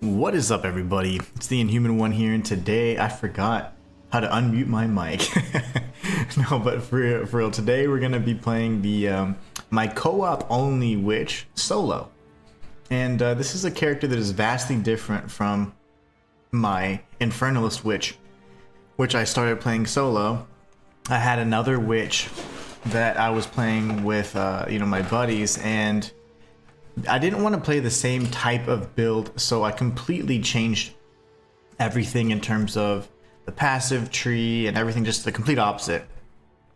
What is up, everybody? It's the Inhuman one here, and today I forgot how to unmute my mic. No, but for real, today we're gonna be playing the my co-op only witch solo, and this is a character that is vastly different from my Infernalist witch, which I started playing solo. I had another witch that I was playing with, my buddies, and I didn't want to play the same type of build, so I completely changed everything in terms of the passive tree and everything, just the complete opposite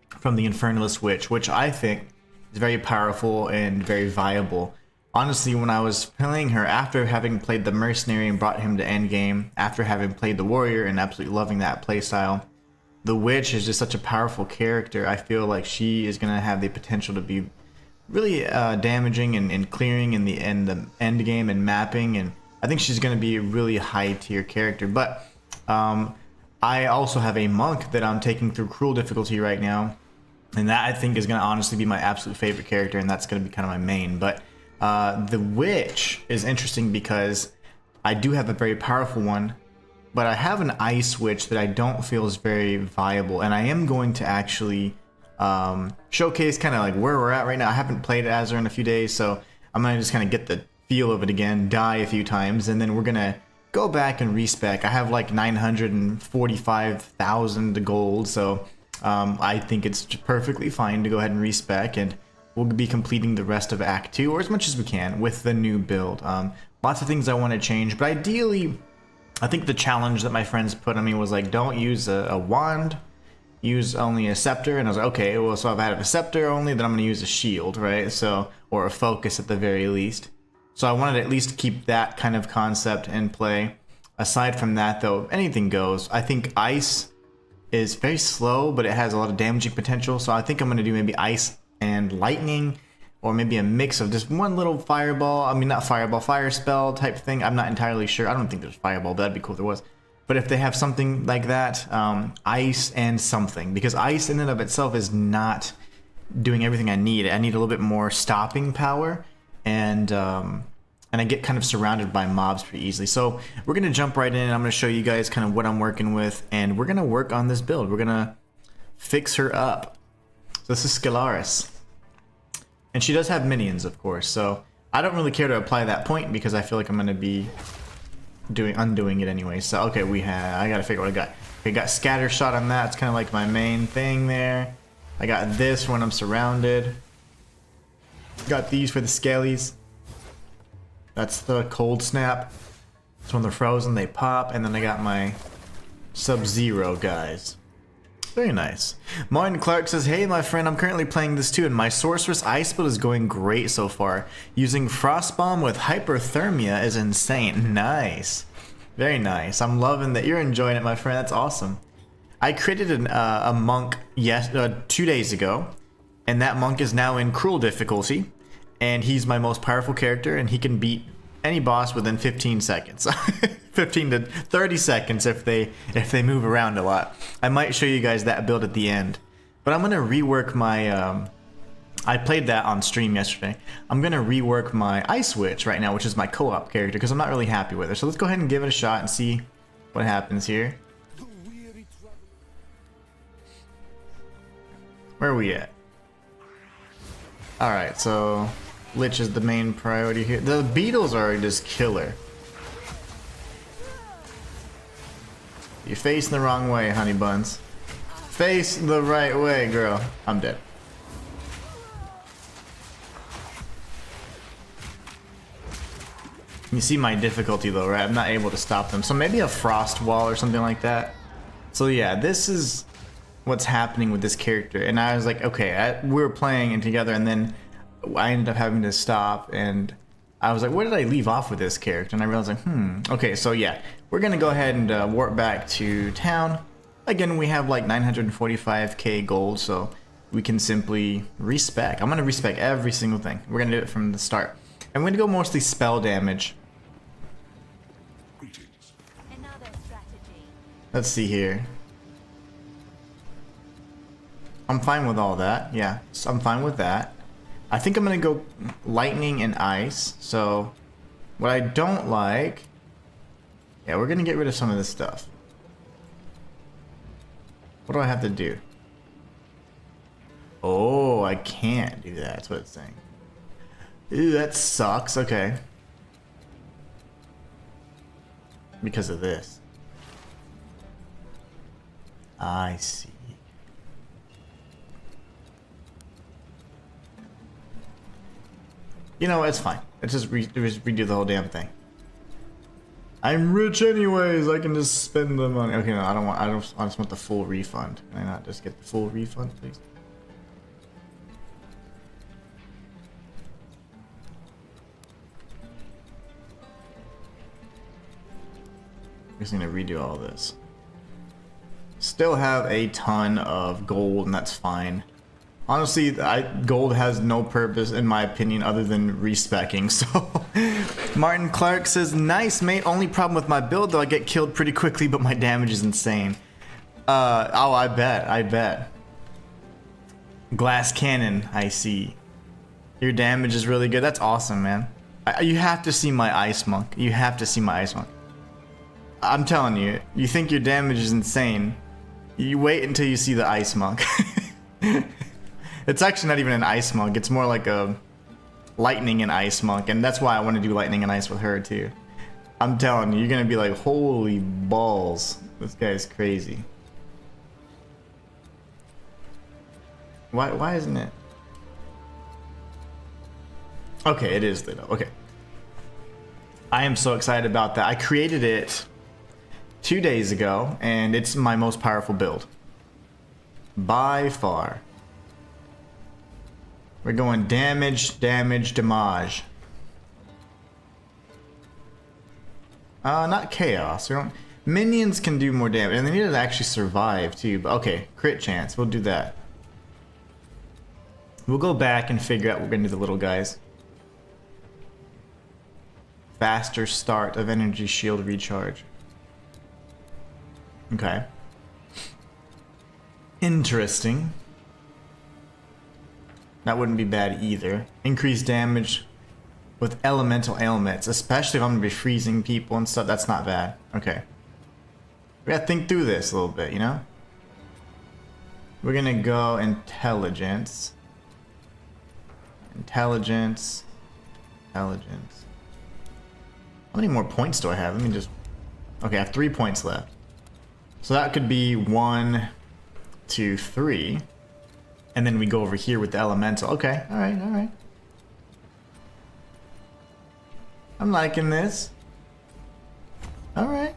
from the Infernalist Witch, which I think is very powerful and very viable. Honestly, when I was playing her, after having played the Mercenary and brought him to endgame, after having played the Warrior and absolutely loving that playstyle, the Witch is just such a powerful character. I feel like she is going to have the potential to be really damaging and clearing in the end game and mapping, and I think she's going to be a really high tier character. But I also have a monk that I'm taking through cruel difficulty right now, and that I think is going to honestly be my absolute favorite character, and that's going to be kind of my main. But the witch is interesting because I do have a very powerful one, but I have an ice witch that I don't feel is very viable, and I am going to actually showcase kind of like where we're at right now. I haven't played as her in a few days, so I'm gonna just kind of get the feel of it again, die a few times, and then we're gonna go back and respec. I have like 945,000 gold, so I think it's perfectly fine to go ahead and respec, and we'll be completing the rest of Act 2, or as much as we can, with the new build. Lots of things I want to change, but ideally, I think the challenge that my friends put on me was like, don't use a wand, use only a scepter. And I was like, okay, well, so if I have a scepter only, then I'm going to use a shield, right? So, or a focus at the very least. So I wanted to at least keep that kind of concept in play. Aside from that, though, anything goes. I think ice is very slow, but it has a lot of damaging potential. So I think I'm going to do maybe ice and lightning, or maybe a mix of just one little fireball. I mean, not fireball, fire spell type thing. I'm not entirely sure. I don't think there's fireball, but that'd be cool if there was. But if they have something like that, ice and something, because ice in and of itself is not doing everything I need. I need a little bit more stopping power, and I get kind of surrounded by mobs pretty easily. So we're gonna jump right in, and I'm gonna show you guys kind of what I'm working with, and we're gonna work on this build. We're gonna fix her up. So this is Stellaris, and she does have minions, of course. So I don't really care to apply that point because I feel like I'm gonna be undoing it anyway. So okay, I gotta figure out what I got. Okay, got scatter shot on that. It's kind of like my main thing there. I got this when I'm surrounded. Got these for the scalies. That's the cold snap. So when they're frozen, they pop. And then I got my Sub-Zero guys. Very nice. Martin Clark says, hey my friend, I'm currently playing this too, and my Sorceress Ice build is going great so far. Using Frostbomb with Hyperthermia is insane. Nice. Very nice. I'm loving that you're enjoying it, my friend. That's awesome. I created a monk 2 days ago, and that monk is now in cruel difficulty, and he's my most powerful character, and he can beat any boss within 15 seconds. 15 to 30 seconds if they move around a lot. I might show you guys that build at the end. But I'm gonna rework my I played that on stream yesterday. I'm gonna rework my Ice Witch right now, which is my co-op character, because I'm not really happy with her. So let's go ahead and give it a shot and see what happens here. Where are we at? Alright, so Lich is the main priority here. The beetles are just killer. You're facing the wrong way, honey buns. Face the right way, girl. I'm dead. You see my difficulty though, right? I'm not able to stop them. So maybe a frost wall or something like that. So yeah, this is what's happening with this character. And I was like, okay, we were playing together, and then I ended up having to stop, and I was like, where did I leave off with this character? And I realized, like, okay, so yeah, we're gonna go ahead and warp back to town. Again, we have like 945k gold, so we can simply respec. I'm gonna respec every single thing. We're gonna do it from the start. And we're gonna go mostly spell damage. Let's see here. I'm fine with all that. Yeah, so I'm fine with that. I think I'm gonna go lightning and ice. So what I don't like Yeah, we're gonna get rid of some of this stuff. What do I have to do? Oh, I can't do that. That's what it's saying. Ooh, that sucks. Okay. Because of this. I see. You know, it's fine. Let's just redo the whole damn thing. I'm rich anyways. I can just spend the money. Okay, no, I don't want. I just want the full refund. Can I not just get the full refund, please? I'm just gonna redo all this. Still have a ton of gold, and that's fine. Honestly, gold has no purpose, in my opinion, other than respecking. So, Martin Clark says, nice, mate. Only problem with my build, though, I get killed pretty quickly, but my damage is insane. Oh, I bet. Glass cannon, I see. Your damage is really good. That's awesome, man. You have to see my ice monk. You have to see my ice monk. I'm telling you, you think your damage is insane. You wait until you see the ice monk. It's actually not even an ice monk. It's more like a lightning and ice monk, and that's why I want to do lightning and ice with her too. I'm telling you, you're gonna be like, holy balls, this guy's crazy. Why isn't it? Okay, it is lit up. Okay. I am so excited about that. I created it 2 days ago, and it's my most powerful build. By far. We're going damage, damage. Not chaos. We don't. Minions can do more damage, and they need to actually survive too. But okay, crit chance. We'll do that. We'll go back and figure out what we're gonna do the little guys. Faster start of energy shield recharge. Okay. Interesting. That wouldn't be bad either. Increased damage with elemental ailments, especially if I'm gonna be freezing people and stuff. That's not bad. Okay. We gotta think through this a little bit, you know? We're gonna go intelligence. Intelligence. How many more points do I have? Let me just... Okay, I have 3 points left. So that could be 1, 2, 3. And then we go over here with the elemental. Okay, alright. I'm liking this. Alright.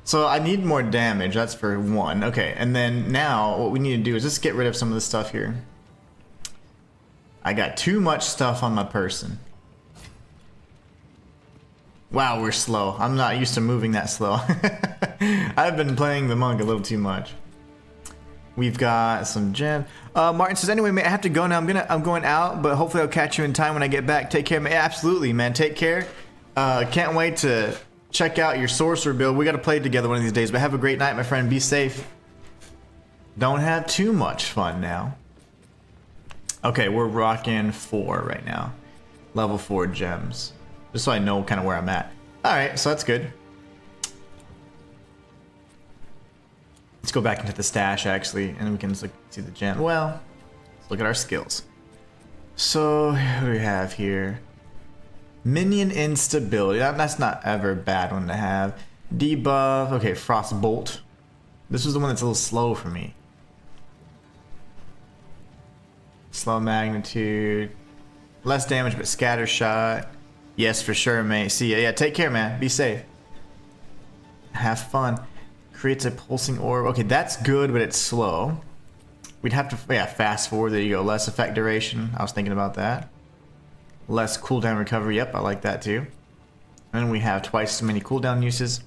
So I need more damage, that's for 1. Okay, and then now what we need to do is just get rid of some of the stuff here. I got too much stuff on my person. Wow, we're slow. I'm not used to moving that slow. I've been playing the monk a little too much. We've got some gem. Martin says, anyway, mate, I have to go now. I'm going out, but hopefully I'll catch you in time when I get back. Take care, man. Absolutely, man. Take care. Can't wait to check out your sorcerer build. We got to play together one of these days, but have a great night, my friend. Be safe. Don't have too much fun now. Okay, we're rocking 4 right now. Level 4 gems. Just so I know kind of where I'm at. Alright, so that's good. Let's go back into the stash, actually, and we can just see the gem. Well, let's look at our skills. So, what do we have here? Minion instability. That's not ever a bad one to have. Debuff. Okay, Frostbolt. This was the one that's a little slow for me. Slow magnitude. Less damage, but scatter shot. Yes, for sure, mate. See ya. Yeah, take care, man. Be safe. Have fun. Creates a pulsing orb. Okay, that's good, but it's slow. We'd have to, yeah, fast forward. There you go. Less effect duration. I was thinking about that. Less cooldown recovery. Yep, I like that too. And we have twice as many cooldown uses.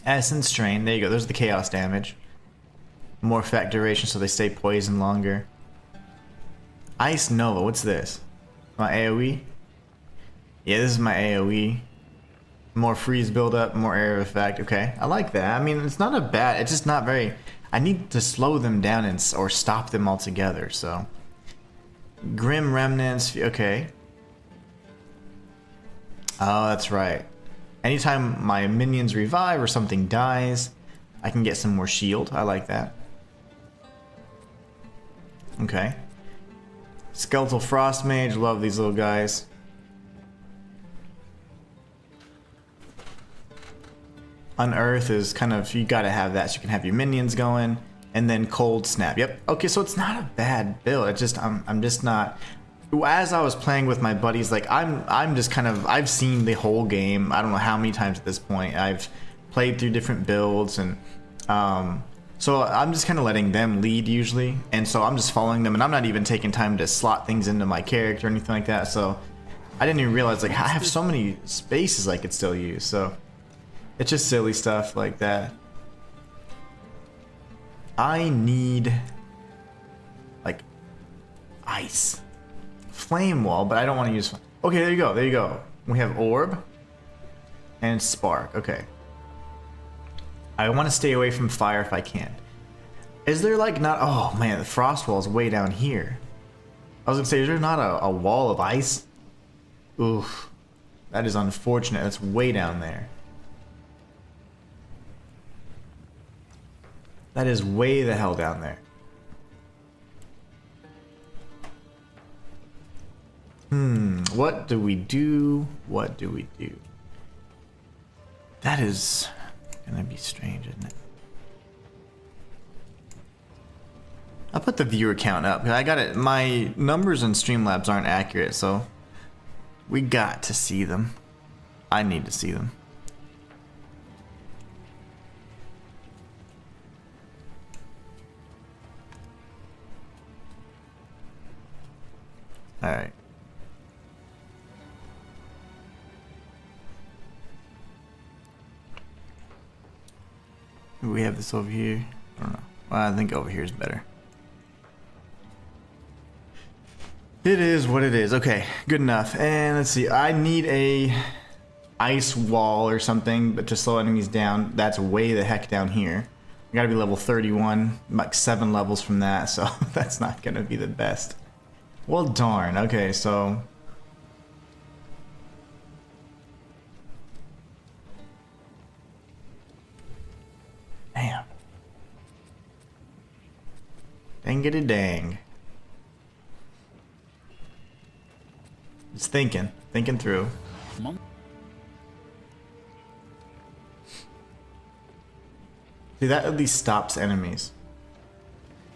Essence Strain. There you go. There's the chaos damage. More effect duration, so they stay poisoned longer. Ice Nova. What's this? My AoE? Yeah, this is my AoE. More freeze buildup, more area effect. Okay, I like that. I mean, it's not a bad. It's just not very. I need to slow them down or stop them altogether. So, Grim Remnants. Okay. Oh, that's right. anytime my minions revive or something dies, I can get some more shield. I like that. Okay. Skeletal Frost Mage, love these little guys. Unearth is kind of, you gotta have that so you can have your minions going. And then Cold Snap. Yep. Okay, so it's not a bad build. It's just I'm just not. As I was playing with my buddies, like I'm just kind of, I've seen the whole game. I don't know how many times at this point. I've played through different builds, and so I'm just kind of letting them lead usually, and so I'm just following them, and I'm not even taking time to slot things into my character or anything like that. So I didn't even realize like I have so many spaces I could still use. So it's just silly stuff like that. I need like ice. Flame wall, but I don't want to use. Okay, there you go. There you go. We have orb and spark. Okay. I want to stay away from fire if I can. Is there like not? Oh man, the frost wall is way down here. I was gonna say, is there not a wall of ice? Oof, that is unfortunate. That's way down there. That is way the hell down there. What do we do? What do we do? That is gonna be strange, isn't it? I'll put the viewer count up. I got it. My numbers in Streamlabs aren't accurate, so we got to see them. I need to see them. All right. We have this over here. I don't know. Well, I think over here is better. It is what it is. Okay, good enough. And let's see. I need a ice wall or something, but to slow enemies down. That's way the heck down here. I gotta be level 31, like 7 levels from that, so that's not gonna be the best. Well, darn. Okay, so damn. Dangity dang. Just thinking through. See, that at least stops enemies.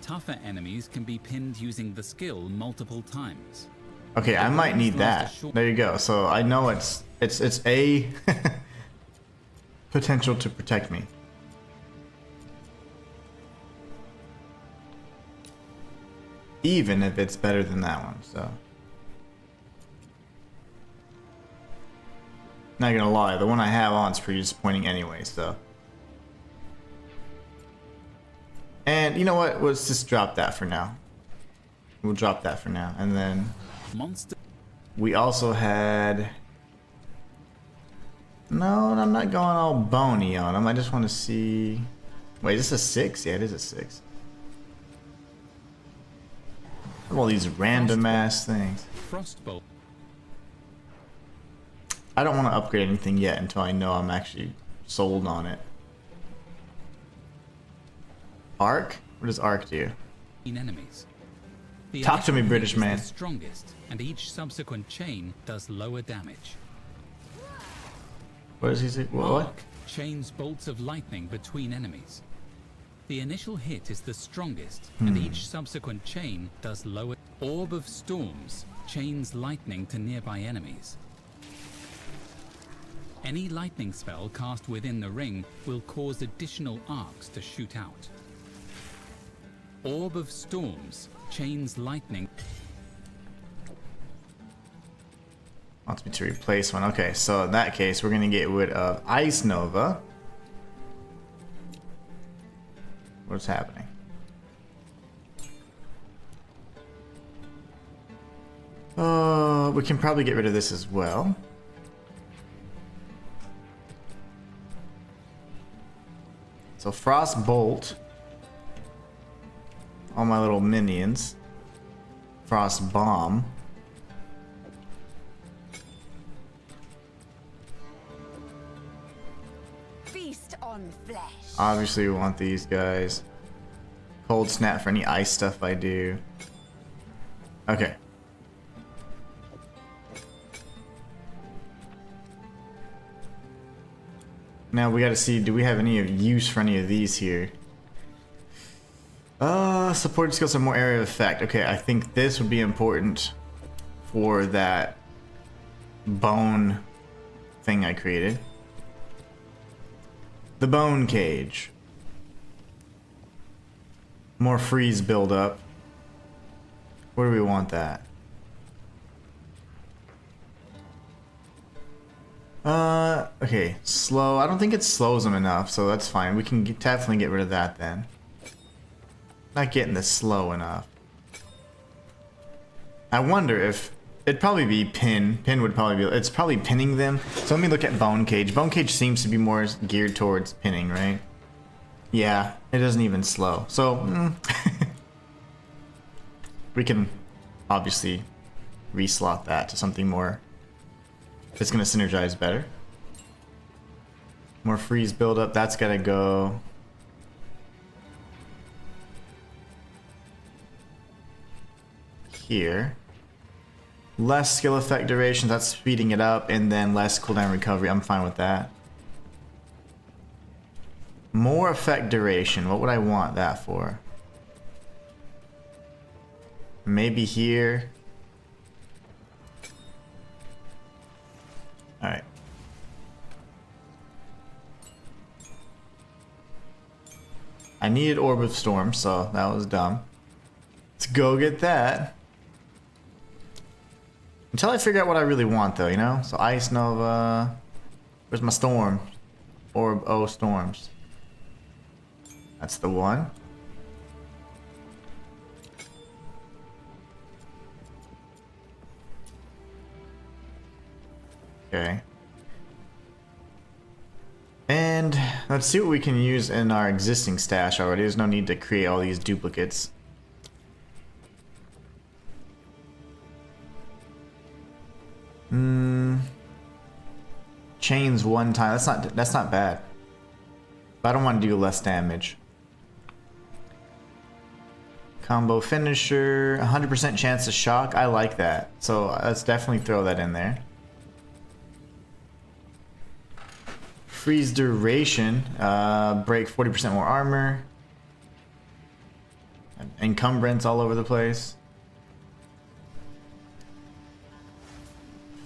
Tougher enemies can be pinned using the skill multiple times. Okay, I might need that. There you go. So I know it's a potential to protect me. Even if it's better than that one, so. Not gonna lie, the one I have on is pretty disappointing anyway, so. And you know what? Let's just drop that for now. We'll drop that for now. And then we also had. No, I'm not going all bony on them. I just want to see. Wait, is this a 6? Yeah, it is a 6. All these random ass things. Frostbolt. I don't want to upgrade anything yet until I know I'm actually sold on it. Arc? What does Arc do? Enemies. The Talk to me, British man. The strongest, and each subsequent chain does lower damage. What does he say? What? Arc chains bolts of lightning between enemies. The initial hit is the strongest, and each subsequent chain does lower. Orb of Storms chains lightning to nearby enemies. Any lightning spell cast within the ring will cause additional arcs to shoot out. Orb of Storms chains lightning. Wants me to replace one. Okay, so in that case, we're gonna get rid of Ice Nova. What's happening? We can probably get rid of this as well. So Frost Bolt. All my little minions. Frost Bomb. on flesh. Obviously we want these guys. Cold snap for any ice stuff I do. Okay. Now we gotta see, do we have any use for any of these here? Supported skills have more area of effect. Okay, I think this would be important for that bone thing I created. The bone cage. More freeze buildup. Where do we want that? Okay, slow. I don't think it slows them enough, so that's fine. We can definitely get rid of that then. Not getting this slow enough. I wonder if it'd probably be pin. Pin would probably be. It's probably pinning them. So let me look at bone cage. Bone cage seems to be more geared towards pinning, right? Yeah, it doesn't even slow. So we can obviously reslot that to something more that's gonna synergize better. More freeze buildup. That's gotta go. Here. Less skill effect duration, that's speeding it up, and then less cooldown recovery. I'm fine with that. More effect duration, what would I want that for? Maybe here. Alright. I needed Orb of Storm, so that was dumb. Let's go get that. Until I figure out what I really want, though, you know? So Ice Nova. Where's my storm? Orb O Storms. That's the one. Okay. And let's see what we can use in our existing stash already. There's no need to create all these duplicates. Chains one time. That's not bad. But I don't want to do less damage. Combo finisher, 100% chance to shock. I like that. So let's definitely throw that in there. Freeze duration, break 40% more armor. Encumbrance all over the place.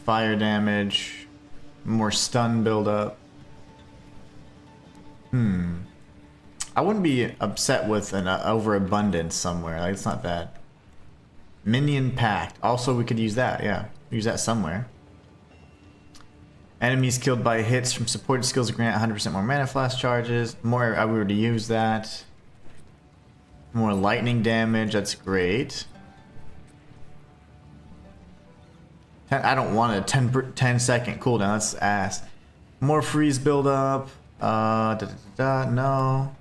Fire damage. More stun buildup. I wouldn't be upset with an overabundance somewhere. Like, it's not bad. Minion Pact. Also, we could use that. Yeah, use that somewhere. Enemies killed by hits from supported skills grant 100% more mana flash charges. More. I would use that. More lightning damage. That's great. I don't want a 10 second cooldown. That's ass. More freeze buildup. No.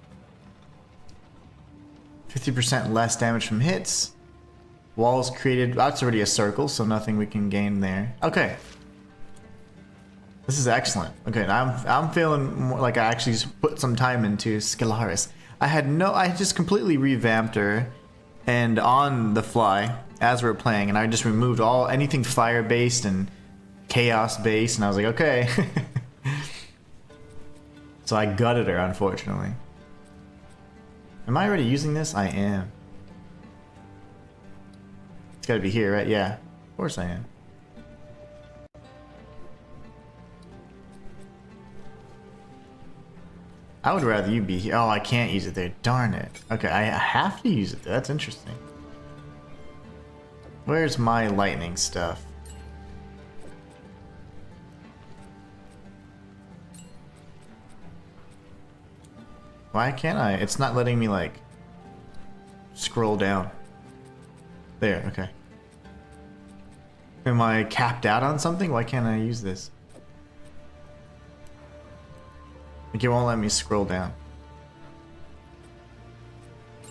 50% less damage from hits. Walls created. That's already a circle, so nothing we can gain there. Okay. This is excellent. Okay, I'm feeling more like I actually put some time into Stellaris. I just completely revamped her, and on the fly as we were playing, and I just removed anything fire based and chaos based, and I was like, okay. So I gutted her, unfortunately. Am I already using this? I am. It's gotta be here, right? Yeah, of course I am. I would rather you be here. Oh, I can't use it there. Darn it. Okay, I have to use it there. That's interesting. Where's my lightning stuff? Why can't I? It's not letting me, like, scroll down. There, okay. Am I capped out on something? Why can't I use this? Like, it won't let me scroll down.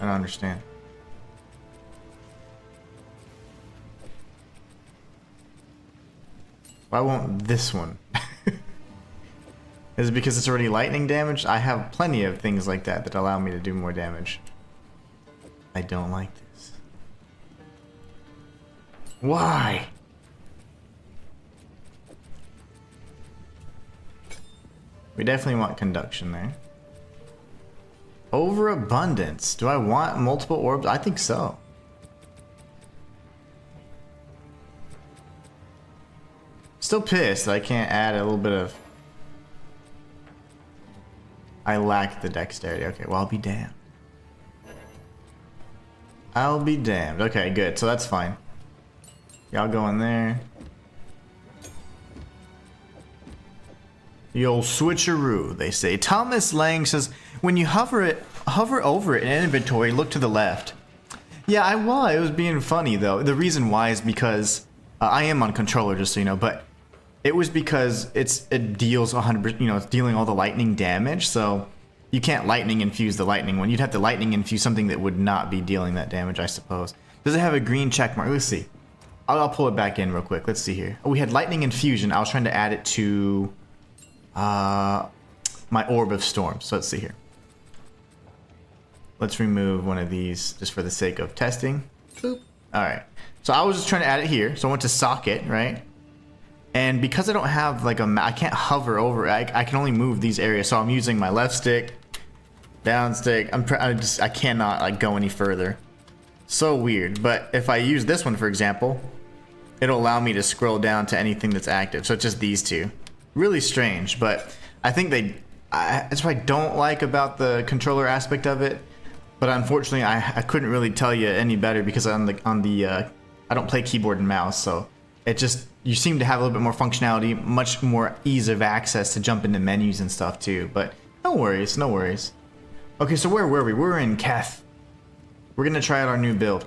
I don't understand. Why won't this one? Is it because it's already lightning damage? I have plenty of things like that that allow me to do more damage. I don't like this. Why? We definitely want conduction there. Overabundance. Do I want multiple orbs? I think so. Still pissed that I can't add a little bit of... I lack the dexterity. Okay, well, I'll be damned. I'll be damned. Okay, good. So that's fine. Y'all go in there. The old switcheroo, they say. Thomas Lang says, when you hover over it in inventory, look to the left. Yeah, I was. It was being funny, though. The reason why is because I am on controller, just so you know, but it was because it deals 100%, you know, it's dealing all the lightning damage, so you can't lightning infuse the lightning one. You'd have to lightning infuse something that would not be dealing that damage, I suppose. Does it have a green check mark? Let's see. I'll pull it back in real quick. Let's see here. Oh, we had lightning infusion. I was trying to add it to my orb of storm. So let's see here. Let's remove one of these just for the sake of testing. Boop. All right. So I was just trying to add it here. So I went to socket, right? And because I don't have like I can't hover over it. I can only move these areas. So I'm using my left stick, down stick. I cannot like go any further. So weird. But if I use this one, for example, it'll allow me to scroll down to anything that's active. So it's just these two. Really strange, but I think that's what I don't like about the controller aspect of it. But unfortunately, I couldn't really tell you any better because I don't play keyboard and mouse, so it just, you seem to have a little bit more functionality, much more ease of access to jump into menus and stuff too. But no worries, no worries. Okay, so where were we? We're in Keth. We're gonna try out our new build.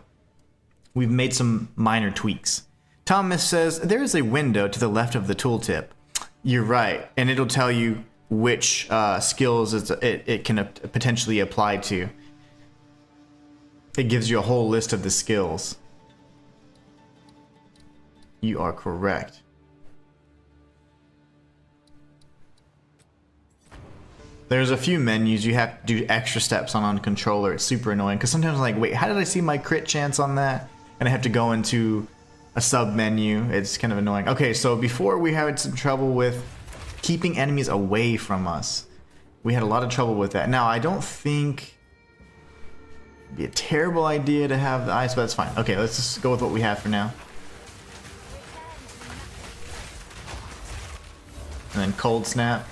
We've made some minor tweaks. Thomas says there is a window to the left of the tooltip. You're right, and it'll tell you which skills it can potentially apply to. It gives you a whole list of the skills. You are correct. There's a few menus you have to do extra steps on controller. It's super annoying because sometimes I'm like, wait, how did I see my crit chance on that? And I have to go into a sub menu. It's kind of annoying. Okay, so before we had some trouble with keeping enemies away from us. We had a lot of trouble with that. Now I don't think it'd be a terrible idea to have the ice, but that's fine. Okay, let's just go with what we have for now. And then cold snap.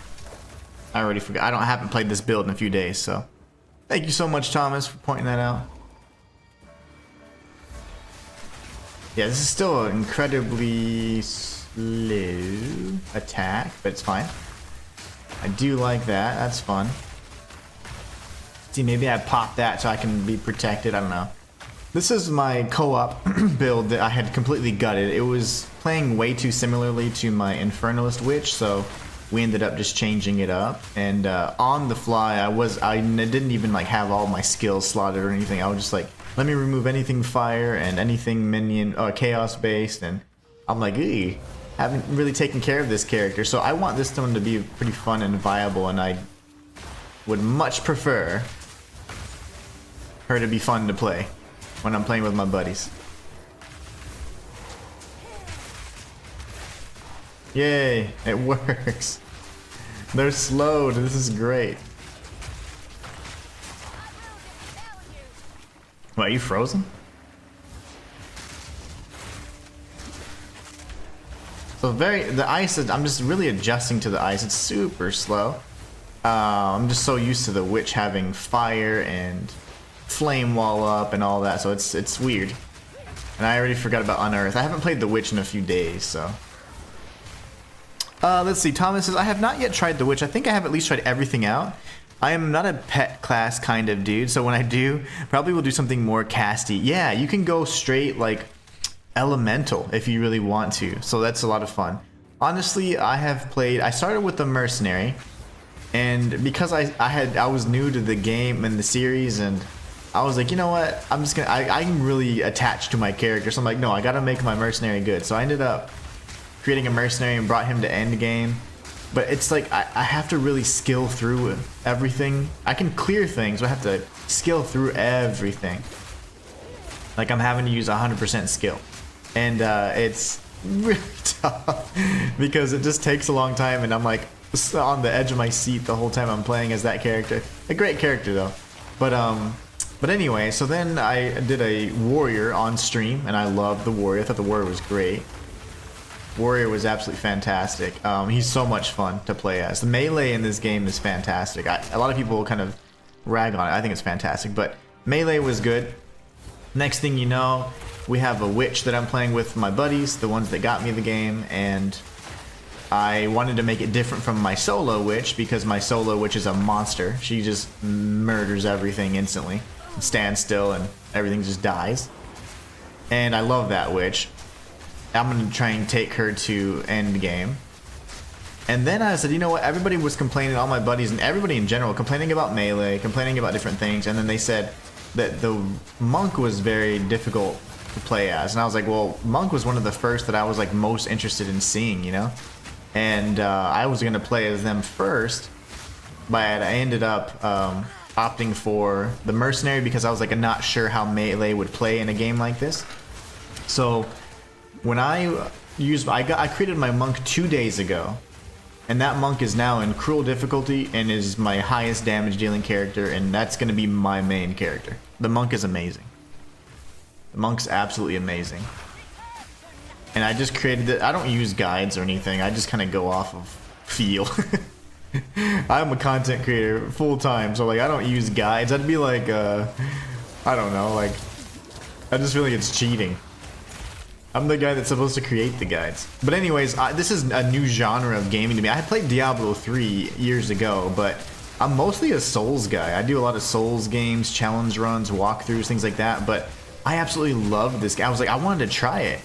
I already forgot. I haven't played this build in a few days, so thank you so much, Thomas, for pointing that out. Yeah, this is still an incredibly slow attack, but it's fine. I do like that. That's fun. See, maybe I pop that so I can be protected. I don't know. This is my co-op build that I had completely gutted. It was playing way too similarly to my Infernalist Witch, so we ended up just changing it up. And on the fly, I didn't even like have all my skills slotted or anything. I was just like, let me remove anything fire and anything minion chaos based, and I'm like, eee, haven't really taken care of this character. So I want this one to be pretty fun and viable, and I would much prefer her to be fun to play when I'm playing with my buddies. Yay, it works. They're slowed. This is great. What, are you frozen? So the ice, I'm just really adjusting to the ice. It's super slow. I'm just so used to the witch having fire and flame wall up and all that, so it's weird. And I already forgot about Unearth. I haven't played the witch in a few days, so. Let's see, Thomas says, I have not yet tried the witch. I think I have at least tried everything out. I am not a pet class kind of dude, so when I do, probably will do something more casty. Yeah, you can go straight like elemental if you really want to, so that's a lot of fun. Honestly, I started with the mercenary, and because I was new to the game and the series, and I was like, you know what, I'm really attached to my character, so I'm like, no, I gotta make my mercenary good. So I ended up creating a mercenary and brought him to end game. but it's like I have to really skill through everything. I can clear things, but I have to skill through everything. Like I'm having to use 100% skill, and it's really tough because it just takes a long time, and I'm like on the edge of my seat the whole time I'm playing as that character. A great character though, but anyway, so then I did a warrior on stream, and I loved the warrior. I thought the warrior was great. Warrior was absolutely fantastic. He's so much fun to play as. The melee in this game is fantastic. A lot of people kind of rag on it. I think it's fantastic, but melee was good. Next thing you know, we have a witch that I'm playing with my buddies, the ones that got me the game, and I wanted to make it different from my solo witch because my solo witch is a monster. She just murders everything instantly, stands still, and everything just dies. And I love that witch. I'm going to try and take her to end game. And then I said, you know what, everybody was complaining, all my buddies and everybody in general, complaining about melee, complaining about different things, and then they said that the monk was very difficult to play as. And I was like, well, monk was one of the first that I was like most interested in seeing, you know? And I was going to play as them first, but I ended up opting for the mercenary because I was like not sure how melee would play in a game like this. So when I created my monk 2 days ago, and that monk is now in cruel difficulty and is my highest damage dealing character, and that's going to be my main character. The monk is amazing. The monk's absolutely amazing. And I just created it. I don't use guides or anything. I just kind of go off of feel. I'm a content creator full time, so like I don't use guides. I'd be like, I don't know, like I just feel like it's cheating. I'm the guy that's supposed to create the guides. But anyways, this is a new genre of gaming to me. I had played Diablo 3 years ago, but I'm mostly a Souls guy. I do a lot of Souls games, challenge runs, walkthroughs, things like that. But I absolutely love this game. I was like, I wanted to try it.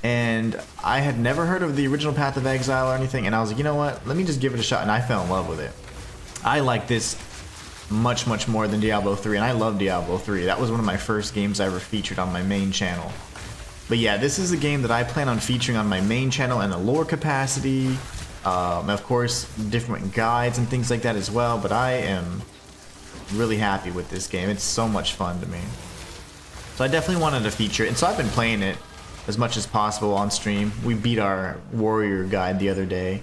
And I had never heard of the original Path of Exile or anything. And I was like, you know what? Let me just give it a shot. And I fell in love with it. I like this much, much more than Diablo 3. And I love Diablo 3. That was one of my first games I ever featured on my main channel. But yeah, this is a game that I plan on featuring on my main channel in a lore capacity. Of course, different guides and things like that as well. But I am really happy with this game. It's so much fun to me. So I definitely wanted to feature it. And so I've been playing it as much as possible on stream. We beat our warrior guide the other day.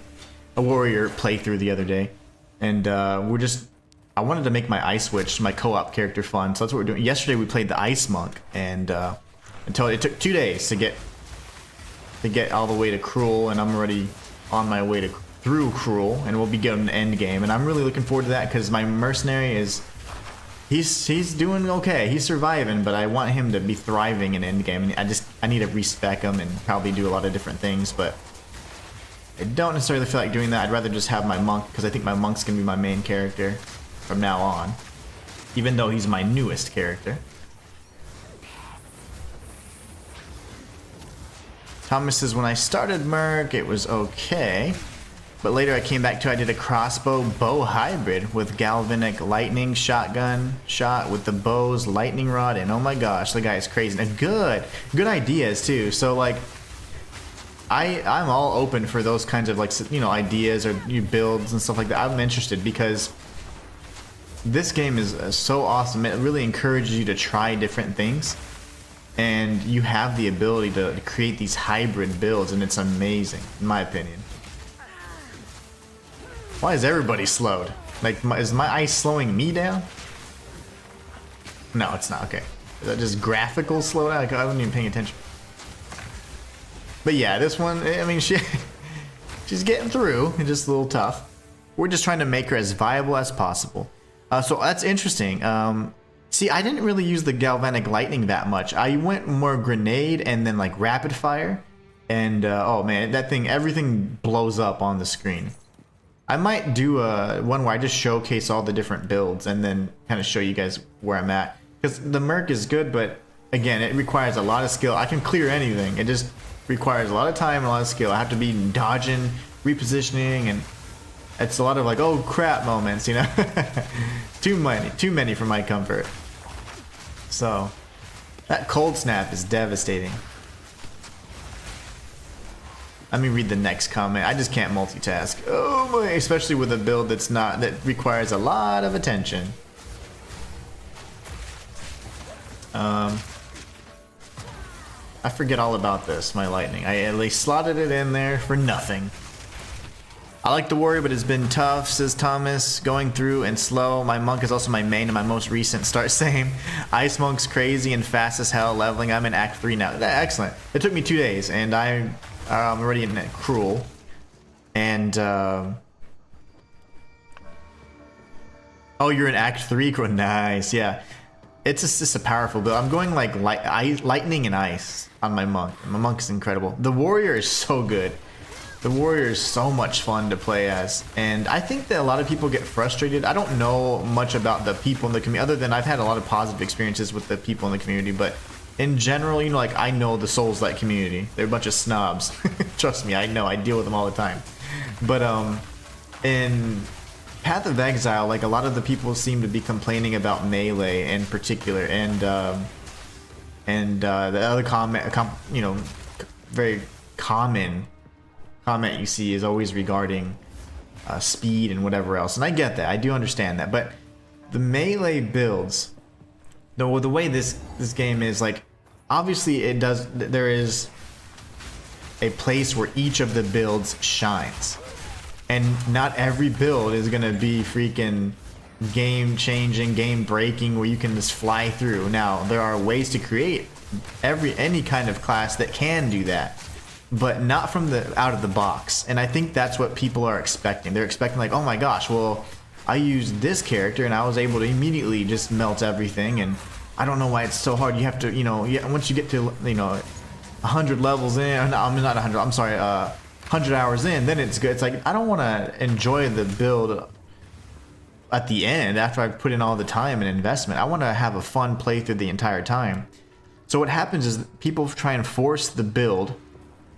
A warrior playthrough the other day. And I wanted to make my ice witch, my co-op character, fun. So that's what we're doing. Yesterday we played the ice monk. And until it took 2 days to get all the way to Cruel, and I'm already on my way to through Cruel, and we'll be getting an end game, and I'm really looking forward to that because my mercenary is he's doing okay, he's surviving, but I want him to be thriving in end game, and I need to respec him and probably do a lot of different things, but I don't necessarily feel like doing that. I'd rather just have my monk because I think my monk's gonna be my main character from now on, even though he's my newest character. Thomas says, when I started Merc, it was okay. But later I came back to, I did a crossbow bow hybrid with galvanic lightning shotgun shot with the bow's lightning rod. And oh my gosh, the guy is crazy. And good ideas too. So like, I'm all open for those kinds of like, you know, ideas or new builds and stuff like that. I'm interested because this game is so awesome. It really encourages you to try different things. And you have the ability to create these hybrid builds, and it's amazing, in my opinion. Why is everybody slowed? Like, is my ice slowing me down? No, it's not. Okay. Is that just graphical slowdown? Like, I wasn't even paying attention. But yeah, this one, I mean, she's getting through. It's just a little tough. We're just trying to make her as viable as possible. So that's interesting. See, I didn't really use the galvanic lightning that much. I went more grenade and then like rapid fire. And oh man, that thing, everything blows up on the screen. I might do one where I just showcase all the different builds and then kind of show you guys where I'm at. Because the Merc is good, but again, it requires a lot of skill. I can clear anything. It just requires a lot of time and a lot of skill. I have to be dodging, repositioning, and it's a lot of like, oh crap moments, you know? Too many for my comfort. So, that cold snap is devastating. Let me read the next comment. I just can't multitask. Oh my, especially with a build that requires a lot of attention. I forget all about this, my lightning. They slotted it in there for nothing. I like the warrior, but it's been tough, says Thomas. Going through and slow. My monk is also my main and my most recent start. Same. Ice monk's crazy and fast as hell leveling. I'm in Act 3 now. Excellent. It took me 2 days, and I'm already in Cruel. And oh, you're in Act 3? Nice. Yeah. It's just a powerful build. I'm going like lightning and ice on my monk. My monk is incredible. The warrior is so good. The warrior is so much fun to play as, and I think that a lot of people get frustrated. I don't know much about the people in the community, other than I've had a lot of positive experiences with the people in the community, but in general, you know, like, I know the Souls-like community. They're a bunch of snobs. Trust me, I know. I deal with them all the time. But in Path of Exile, like, a lot of the people seem to be complaining about melee in particular, and the other very common comment you see is always regarding speed and whatever else, and I get that. I do understand that, but the melee builds, the way this game is, like, obviously there is a place where each of the builds shines, and not every build is gonna be freaking game changing, game breaking, where you can just fly through. Now there are ways to create any kind of class that can do that, but not from the out of the box. And I think that's what people are expecting. They're expecting, like, oh my gosh, well, I used this character and I was able to immediately just melt everything, and I don't know why it's so hard. You have to, once you get to, 100 levels in, I'm not 100, I'm sorry, 100 hours in, then it's good. It's like, I don't want to enjoy the build at the end after I've put in all the time and investment. I want to have a fun playthrough the entire time. So what happens is people try and force the build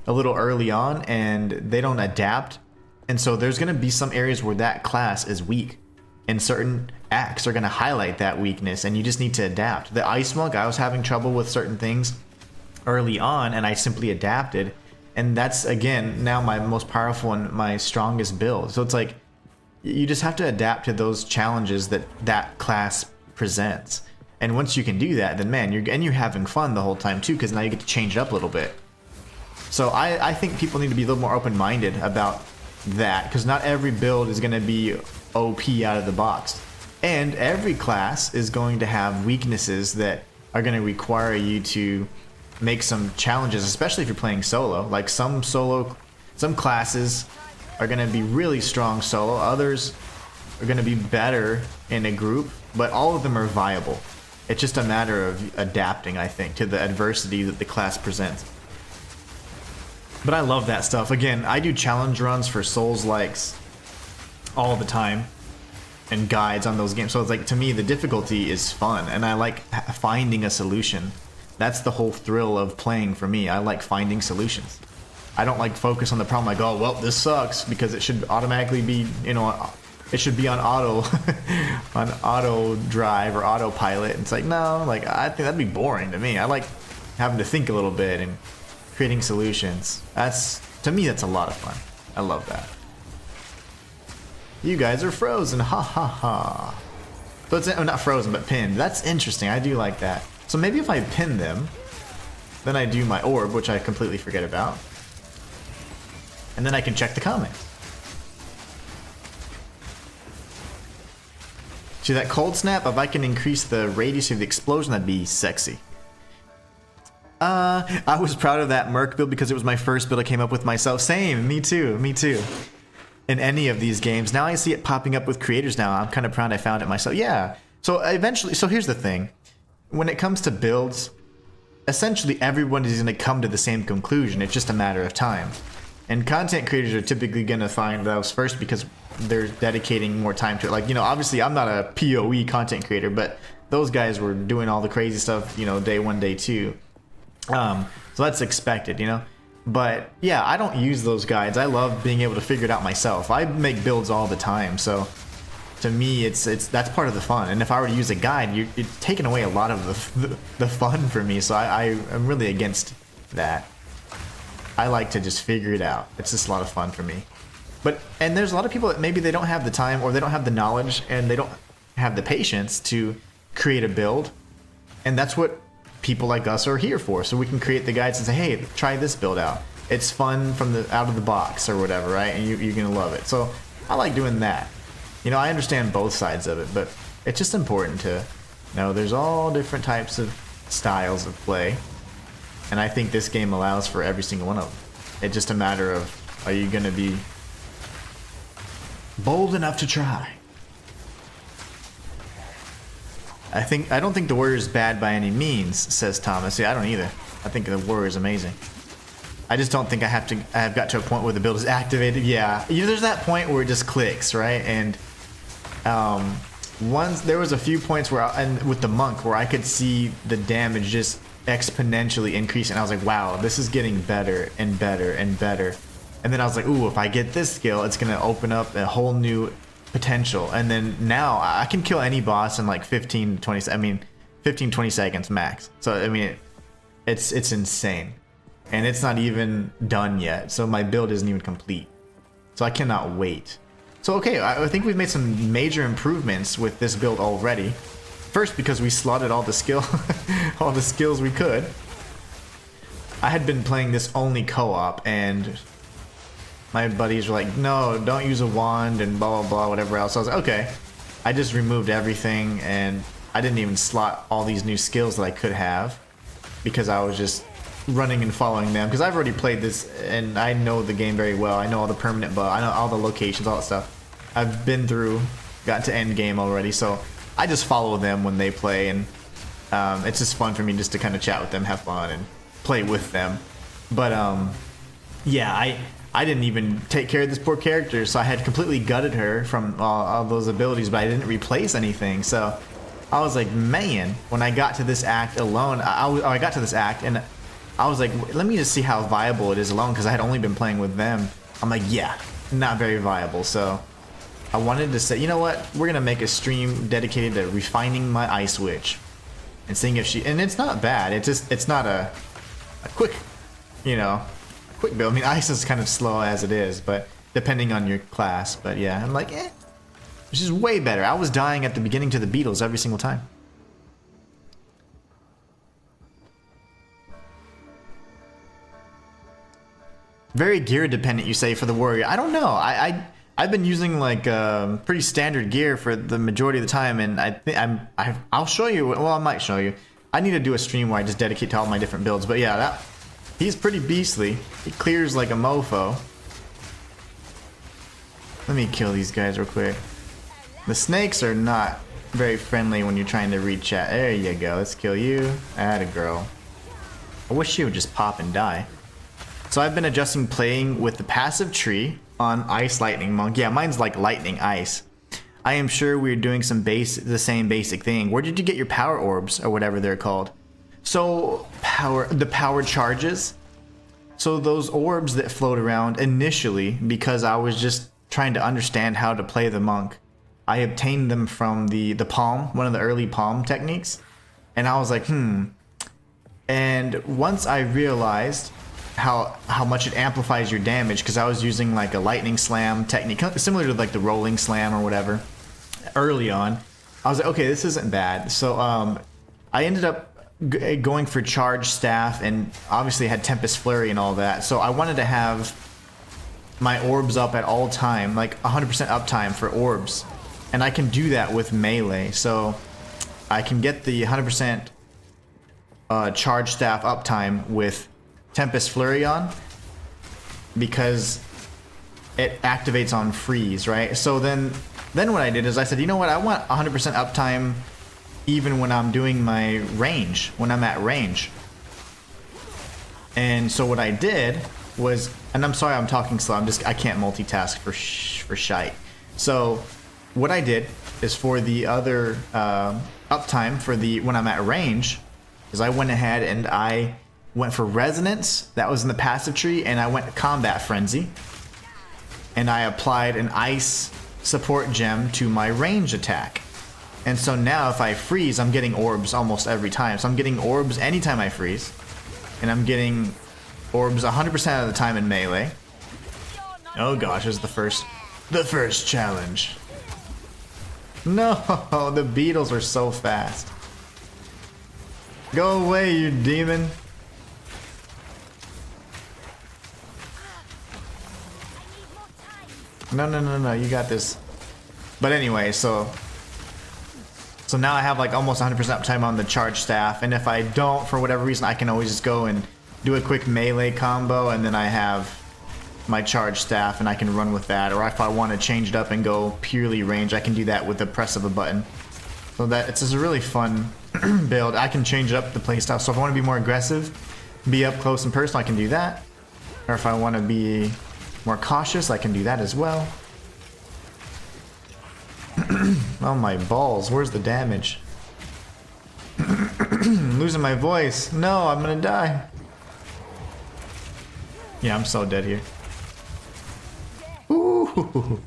a little early on, and they don't adapt, and so there's going to be some areas where that class is weak, and certain acts are going to highlight that weakness, and you just need to adapt. The Ice Monk, I was having trouble with certain things early on, and I simply adapted, and that's, again, now my most powerful and my strongest build. So it's like, you just have to adapt to those challenges that class presents, and once you can do that, then man, you're having fun the whole time too, because now you get to change it up a little bit. So I think people need to be a little more open-minded about that, because not every build is going to be OP out of the box. And every class is going to have weaknesses that are going to require you to make some challenges, especially if you're playing solo. Like some classes are going to be really strong solo, others are going to be better in a group, but all of them are viable. It's just a matter of adapting, I think, to the adversity that the class presents. But I love that stuff. Again, I do challenge runs for Souls-likes all the time, and guides on those games. So it's like, to me, the difficulty is fun, and I like finding a solution. That's the whole thrill of playing for me. I like finding solutions. I don't like focus on the problem, like, oh, well, this sucks, because it should automatically be, it should be on auto drive or autopilot. It's like, no, like, I think that'd be boring to me. I like having to think a little bit and creating solutions. To me, that's a lot of fun. I love that. You guys are frozen, ha ha ha. So it's not frozen, but pinned. That's interesting. I do like that. So maybe if I pin them, then I do my orb, which I completely forget about, and then I can check the comments. See that cold snap? If I can increase the radius of the explosion, that'd be sexy. I was proud of that Merc build because it was my first build I came up with myself. Same, me too, me too. In any of these games. Now I see it popping up with creators now. I'm kind of proud I found it myself. Yeah. So eventually, so here's the thing. When it comes to builds, essentially everyone is going to come to the same conclusion. It's just a matter of time. And content creators are typically going to find those first because they're dedicating more time to it. Like, obviously I'm not a PoE content creator, but those guys were doing all the crazy stuff, day one, day two. So that's expected, But yeah, I don't use those guides. I love being able to figure it out myself. I make builds all the time, so to me, that's part of the fun. And if I were to use a guide, you're taking away a lot of the fun for me. So I'm really against that. I like to just figure it out. It's just a lot of fun for me. And there's a lot of people that maybe they don't have the time or they don't have the knowledge and they don't have the patience to create a build. And that's what people like us are here for. So we can create the guides and say, hey, try this build out. It's fun from the out of the box or whatever, right? And you're gonna love it. So I like doing that. You know, I understand both sides of it, but it's just important to know there's all different types of styles of play. And I think this game allows for every single one of them. It's just a matter of, are you gonna be bold enough to try? I don't think the warrior is bad by any means, says Thomas. Yeah, I don't either. I think the warrior is amazing. I just don't think I have got to a point where the build is activated. Yeah, there's that point where it just clicks, right? And once there was a few points where, and with the monk, where I could see the damage just exponentially increase, and I was like, wow, this is getting better and better and better. And then I was like, ooh, if I get this skill, it's gonna open up a whole new potential. And then now I can kill any boss in like 15 to 20 seconds max. So I mean, it's insane. And it's not even done yet. So my build isn't even complete. So I cannot wait. So okay, I think we've made some major improvements with this build already. First, because we slotted all the skills we could. I had been playing this only co-op, and my buddies were like, no, don't use a wand and blah blah blah, whatever else. So I was like, okay. I just removed everything, and I didn't even slot all these new skills that I could have because I was just running and following them, because I've already played this and I know the game very well. I know all the permanent buff, I know all the locations, all that stuff. I've been through, got to end game already, so I just follow them when they play, and it's just fun for me just to kind of chat with them, have fun, and play with them. But yeah, I didn't even take care of this poor character, so I had completely gutted her from all those abilities, but I didn't replace anything. So I was like, man, when I got to this act alone, I got to this act and I was like, let me just see how viable it is alone, because I had only been playing with them. I'm like, yeah, not very viable. So I wanted to say, you know what, we're gonna make a stream dedicated to refining my Ice Witch and seeing if she, and it's not bad. It's not a quick, quick build. I mean, Ice is kind of slow as it is, but depending on your class. But yeah, I'm like, this is way better. I was dying at the beginning to the beetles every single time. Very gear dependent, you say, for the warrior. I don't know. I've been using like pretty standard gear for the majority of the time, and I think I'll show you. Well, I might show you. I need to do a stream where I just dedicate to all my different builds. But yeah, he's pretty beastly. He clears like a mofo. Let me kill these guys real quick. The snakes are not very friendly when you're trying to read chat. There you go. Let's kill you. Atta girl. I wish she would just pop and die. So I've been adjusting playing with the passive tree on Ice Lightning Monk. Yeah, mine's like Lightning Ice. I am sure we're doing the same basic thing. Where did you get your power orbs, or whatever they're called? So the power charges. So those orbs that float around initially, because I was just trying to understand how to play the monk, I obtained them from the palm, one of the early palm techniques. And I was like, And once I realized how much it amplifies your damage, because I was using like a lightning slam technique, similar to like the rolling slam or whatever, early on, I was like, okay, this isn't bad. So I ended up going for charge staff, and obviously had Tempest Flurry and all that. So I wanted to have my orbs up at all time, like 100% uptime for orbs, and I can do that with melee. So I can get the 100% charge staff uptime with Tempest Flurry on, because it activates on freeze, right? So then what I did is I said, you know what, I want 100% uptime even when I'm doing my range, when I'm at range. And so what I did was, and I'm sorry I'm talking slow, I can't multitask for shite. So what I did is, for the other uptime for when I'm at range, is I went ahead and I went for Resonance, that was in the passive tree, and I went Combat Frenzy, and I applied an Ice support gem to my range attack. And so now if I freeze, I'm getting orbs almost every time. So I'm getting orbs anytime I freeze, and I'm getting Orbs 100% of the time in melee. Oh gosh, this is the first challenge. No, the beetles are so fast. Go away, you demon. No, you got this. But anyway, so now I have like almost 100% uptime on the charge staff, and if I don't, for whatever reason, I can always just go and do a quick melee combo, and then I have my charge staff and I can run with that. Or if I want to change it up and go purely range, I can do that with the press of a button. So that it's just a really fun build. I can change up the playstyle. So if I want to be more aggressive, be up close and personal, I can do that. Or if I want to be more cautious, I can do that as well. Oh my balls, where's the damage? I'm losing my voice. No, I'm gonna die. Yeah, I'm so dead here. Ooh.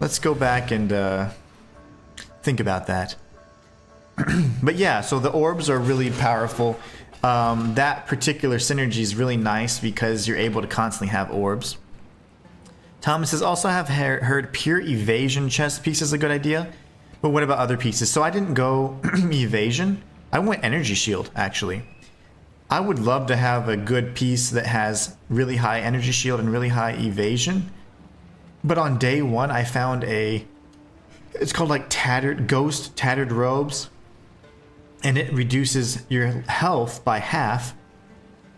Let's go back and think about that. But yeah, so the orbs are really powerful. That particular synergy is really nice because you're able to constantly have orbs. Thomas says, also have heard pure evasion chest piece is a good idea. But what about other pieces? So I didn't go evasion. I went energy shield, actually. I would love to have a good piece that has really high energy shield and really high evasion. But on day one, I found it's called like tattered robes. And it reduces your health by half,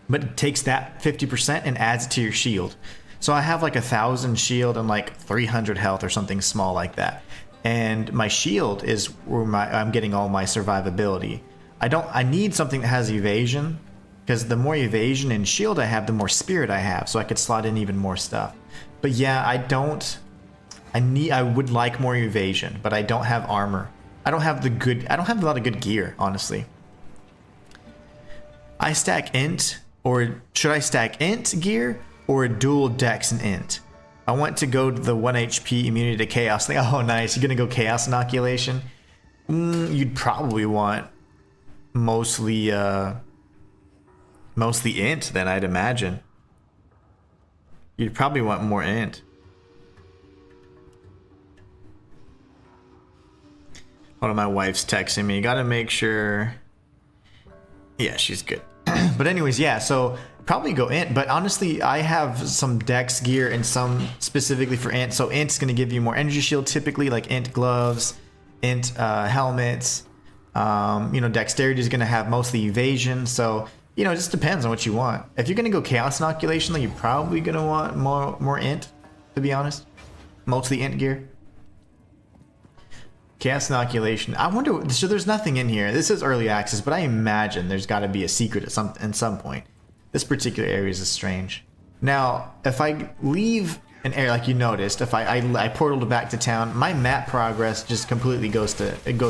but it takes that 50% and adds it to your shield. So I have like 1,000 shield and like 300 health or something small like that. And my shield is where I'm getting all my survivability. I need something that has evasion, because the more evasion and shield I have, the more spirit I have, so I could slot in even more stuff. But yeah, I would like more evasion, but I don't have armor. I don't have a lot of good gear, honestly. I stack int, or should I stack int gear or a dual dex and int? I want to go to the 1 HP immunity to chaos thing. Oh nice, you're gonna go chaos inoculation? You'd probably want mostly int then, I'd imagine. You'd probably want more int. One of my wife's texting me. Gotta make sure. Yeah, she's good. But anyways, yeah, so probably go int. But honestly, I have some dex gear and some specifically for int. So int's gonna give you more energy shield typically, like int gloves, int helmets. Dexterity is gonna have mostly evasion. So it just depends on what you want. If you're gonna go chaos inoculation, then you're probably gonna want more int, to be honest. Mostly int gear. Chaos inoculation. I wonder. So there's nothing in here. This is early access, but I imagine there's got to be a secret at some point. This particular area is strange. Now, if I leave an area like you noticed, if I portaled back to town, my map progress just completely goes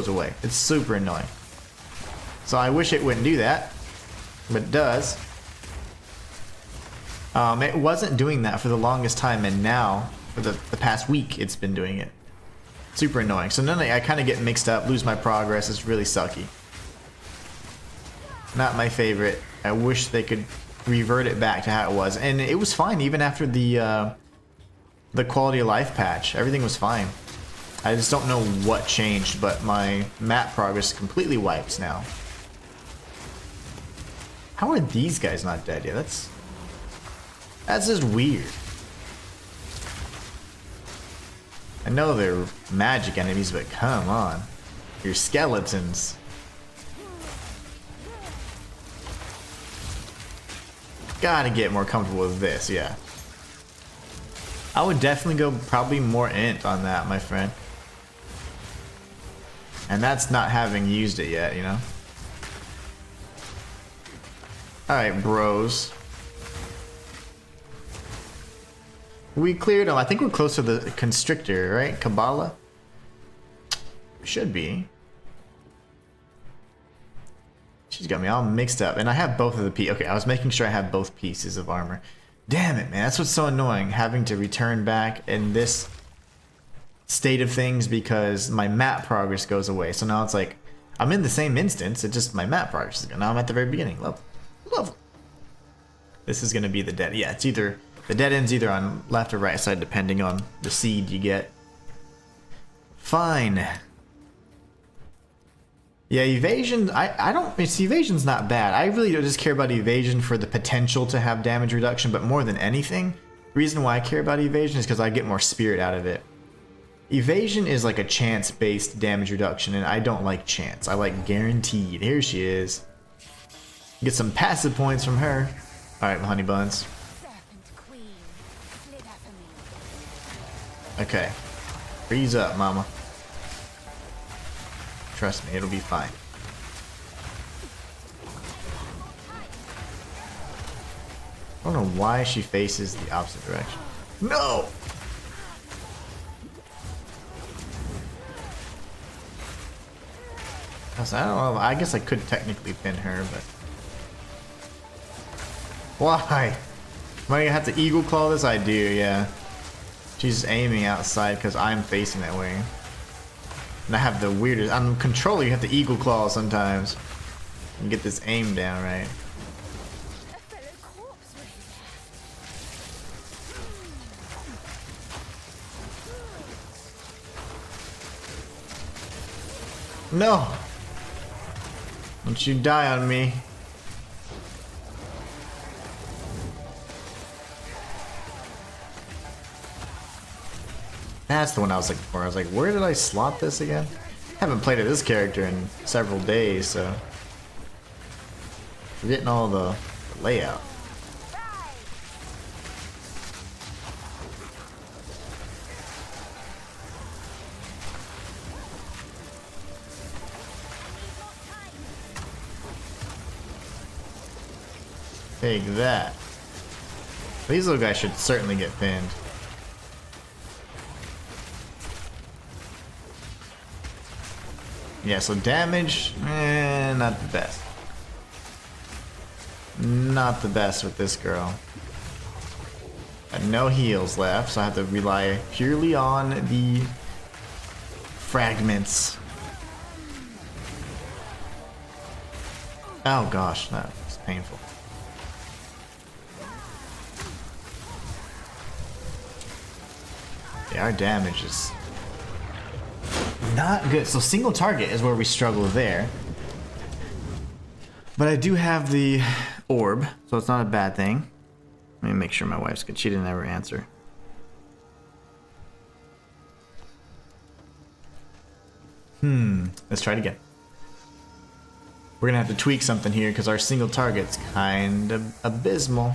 away. It's super annoying. So I wish it wouldn't do that, but it does. It wasn't doing that for the longest time, and now for the past week, it's been doing it. Super annoying. So I kind of get mixed up, lose my progress. It's really sucky. Not my favorite. I wish they could revert it back to how it was, and it was fine even after the quality of life patch. Everything was fine. I just don't know what changed, but my map progress completely wipes now. How are these guys not dead yet? That's just weird. I know they're magic enemies, but come on. Your skeletons. Gotta get more comfortable with this, yeah. I would definitely go probably more int on that, my friend. And that's not having used it yet, Alright, bros. We cleared them. I think we're close to the constrictor, right? Kabbalah? Should be. She's got me all mixed up. And I have both of the pieces. Okay, I was making sure I had both pieces of armor. Damn it, man. That's what's so annoying. Having to return back in this state of things because my map progress goes away. So now it's like, I'm in the same instance. It's just my map progress is gone. Now I'm at the very beginning. Love. This is gonna be the dead. Yeah, it's either the dead end's either on left or right side, depending on the seed you get. Fine. Yeah, evasion. I don't. It's evasion's not bad. I really don't just care about evasion for the potential to have damage reduction, but more than anything, the reason why I care about evasion is because I get more spirit out of it. Evasion is like a chance-based damage reduction, and I don't like chance. I like guaranteed. Here she is. Get some passive points from her. All right, honey buns. Okay, freeze up, mama. Trust me, it'll be fine. I don't know why she faces the opposite direction. No! I don't know. I guess I could technically pin her, but why? Am I gonna have to eagle claw this? I do, yeah. She's aiming outside because I'm facing that way. And I have the weirdest. I'm controller. You have to eagle claw sometimes. And get this aim down right. No! Don't you die on me. That's the one I was looking for. I was like, where did I slot this again? Haven't played this character in several days, so forgetting all the layout. Take that. These little guys should certainly get pinned. Yeah, so damage, not the best. Not the best with this girl. Got no heals left, so I have to rely purely on the fragments. Oh gosh, that was painful. Yeah, our damage is not good. So single target is where we struggle there. But I do have the orb, so it's not a bad thing. Let me make sure my wife's good. She didn't ever answer. Let's try it again. We're gonna have to tweak something here because our single target's kind of abysmal.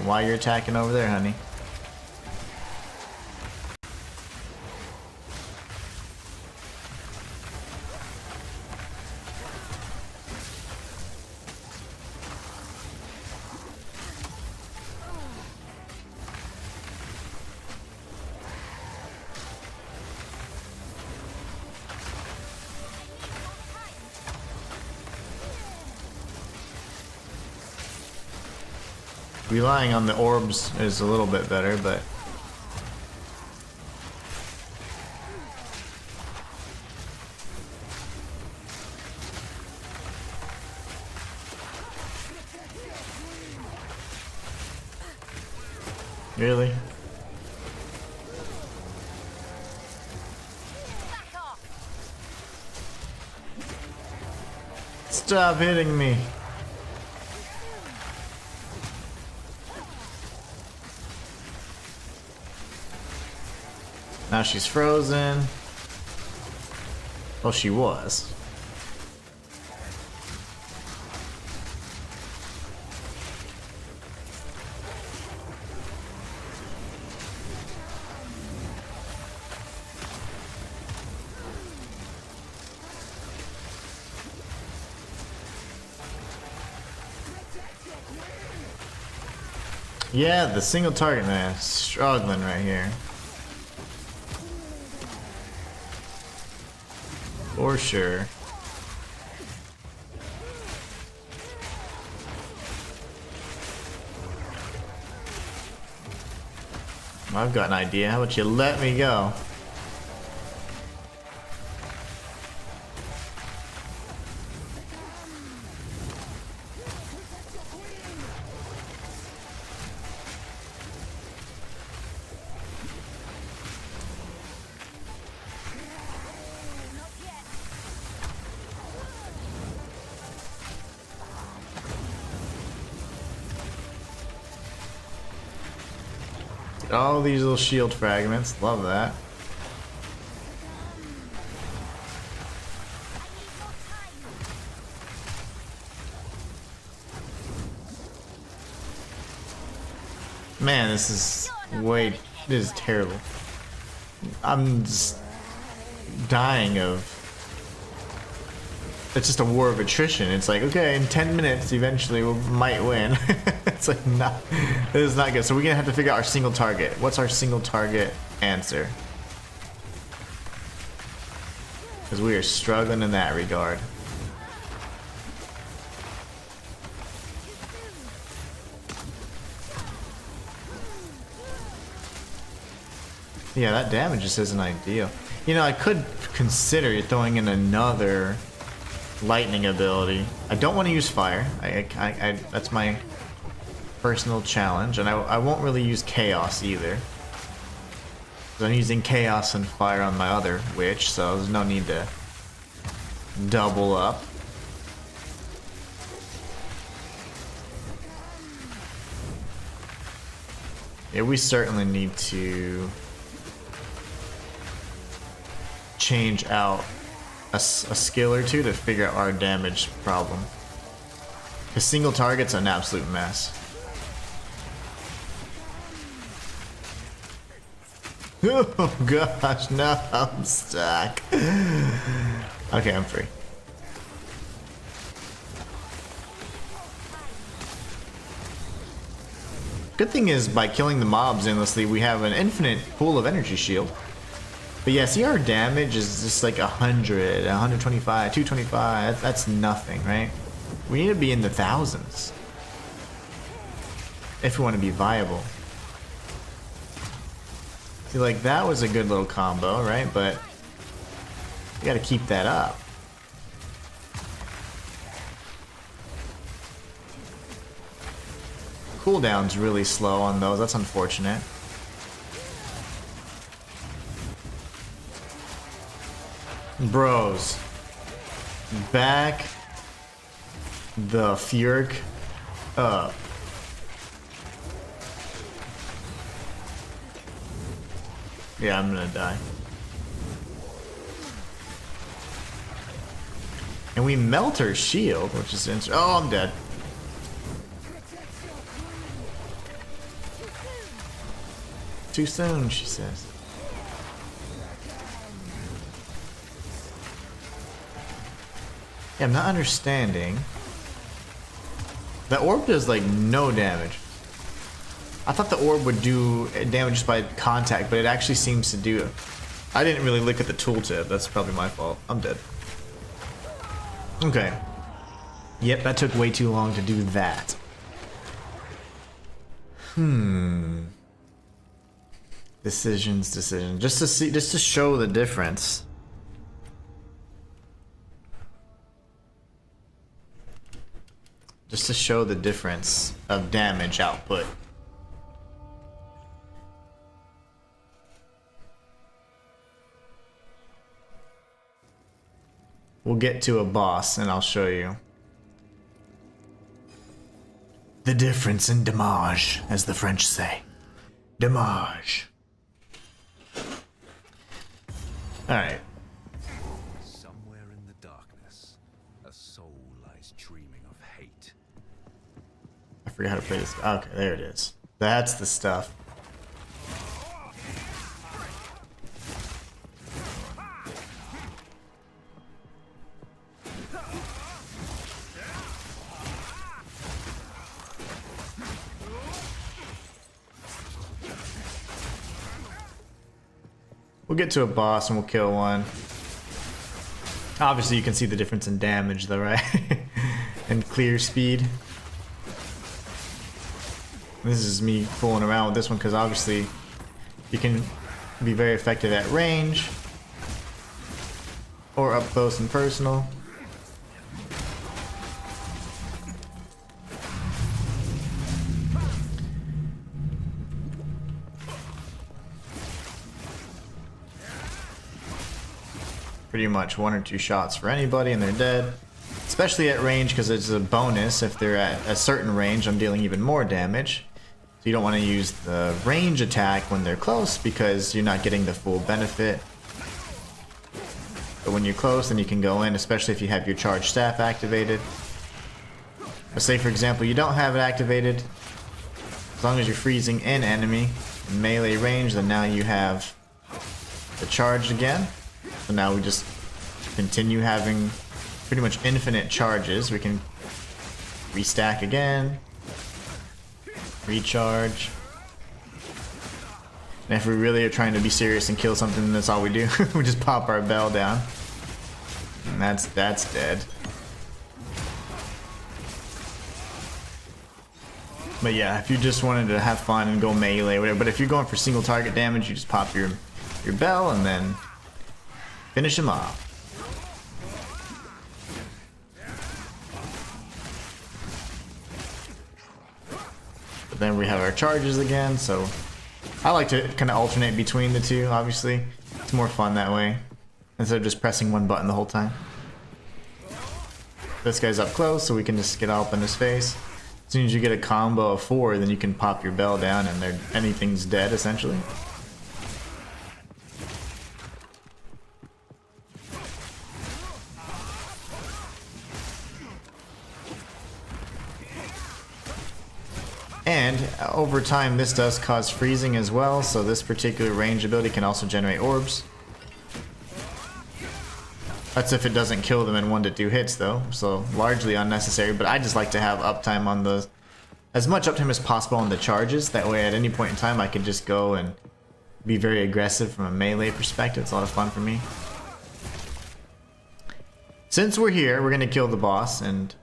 Why you're attacking over there, honey? Relying on the orbs is a little bit better, but really? Stop hitting me. Now she's frozen. Well, she was. Yeah, the single target man struggling right here. For sure. I've got an idea. How about you let me go? All these little shield fragments. Love that. Man, this is this is terrible. I'm just dying of. It's just a war of attrition. It's like, okay, in 10 minutes, eventually we might win. It's like, nah, this is not good. So we're gonna have to figure out our single target. What's our single target answer? Because we are struggling in that regard. Yeah, that damage just isn't ideal. You know, I could consider throwing in another lightning ability. I don't want to use fire. That's my personal challenge, and I won't really use chaos either. I'm using chaos and fire on my other witch, so there's no need to double up. Yeah, we certainly need to change out a skill or two to figure out our damage problem. Because single target's an absolute mess. Oh gosh, no, I'm stuck. Okay, I'm free. Good thing is, by killing the mobs endlessly, we have an infinite pool of energy shield. But yeah, see, our damage is just like 100, 125, 225. That's nothing, right? We need to be in the thousands if we want to be viable. See, like, that was a good little combo, right? But we gotta keep that up. Cooldown's really slow on those. That's unfortunate. Bros, back the Furyk up. Yeah, I'm gonna die. And we melt her shield, which is interesting. Oh, I'm dead. Too soon, she says. Yeah, I'm not understanding. The orb does like no damage. I thought the orb would do damage just by contact, but it actually seems to do it. I didn't really look at the tooltip. That's probably my fault. I'm dead. Okay. Yep, that took way too long to do that. Decisions. Just to show the difference. Just to show the difference of damage output. We'll get to a boss and I'll show you. The difference in damage, as the French say. Damage. Alright. Somewhere in the darkness, a soul lies dreaming of hate. I forgot how to play this. Okay, there it is. That's the stuff. We'll get to a boss and we'll kill one. Obviously you can see the difference in damage though, right? And clear speed. This is me fooling around with this one because obviously you can be very effective at range or up close and personal. Pretty much 1 or 2 shots for anybody and they're dead. Especially at range because it's a bonus. If they're at a certain range, I'm dealing even more damage. You don't want to use the range attack when they're close because you're not getting the full benefit. But when you're close, then you can go in, especially if you have your charged staff activated. But say, for example, you don't have it activated. As long as you're freezing an enemy in melee range, then now you have the charge again. So now we just continue having pretty much infinite charges. We can restack again, recharge. And if we really are trying to be serious and kill something, then that's all we do. We just pop our bell down. And that's dead. But yeah, if you just wanted to have fun and go melee, whatever. But if you're going for single target damage, you just pop your bell and then finish him off. But then we have our charges again, so I like to kind of alternate between the two, obviously. It's more fun that way, instead of just pressing one button the whole time. This guy's up close, so we can just get up in his face. As soon as you get a combo of 4, then you can pop your bell down and anything's dead, essentially. And over time, this does cause freezing as well, so this particular range ability can also generate orbs. That's if it doesn't kill them in 1 to 2 hits though, so largely unnecessary, but I just like to have uptime on the, as much uptime as possible on the charges, that way at any point in time I can just go and be very aggressive from a melee perspective. It's a lot of fun for me. Since we're here, we're gonna kill the boss and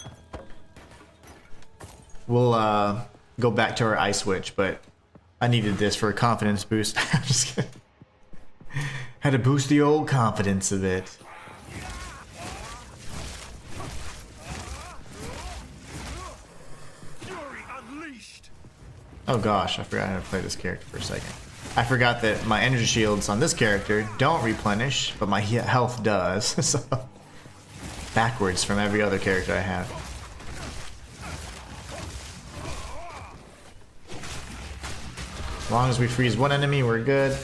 we'll go back to our Ice Witch, but I needed this for a confidence boost. I'm just kidding. Had to boost the old confidence a bit. Oh gosh, I forgot how to play this character for a second. I forgot that my energy shields on this character don't replenish, but my health does. So backwards from every other character I have. As long as we freeze one enemy, we're good.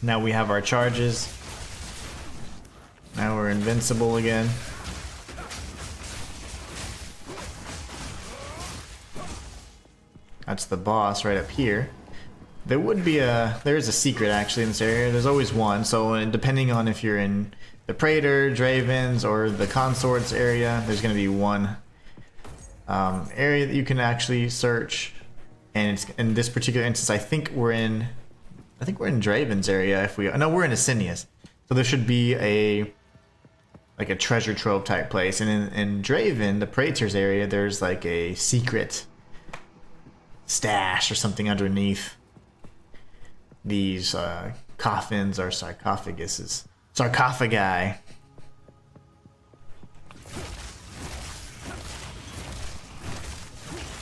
Now we have our charges. Now we're invincible again. That's the boss right up here. There would be there is a secret actually in this area. There's always one, so depending on if you're in the Praetor, Dravens, or the Consorts area, there's going to be one area that you can actually search. And it's, in this particular instance, I think we're in Draven's area. No, we're in Asinius. So there should be like a treasure trove type place. And in Draven, the Praetor's area, there's like a secret stash or something underneath these coffins or sarcophaguses. Sarcophagi.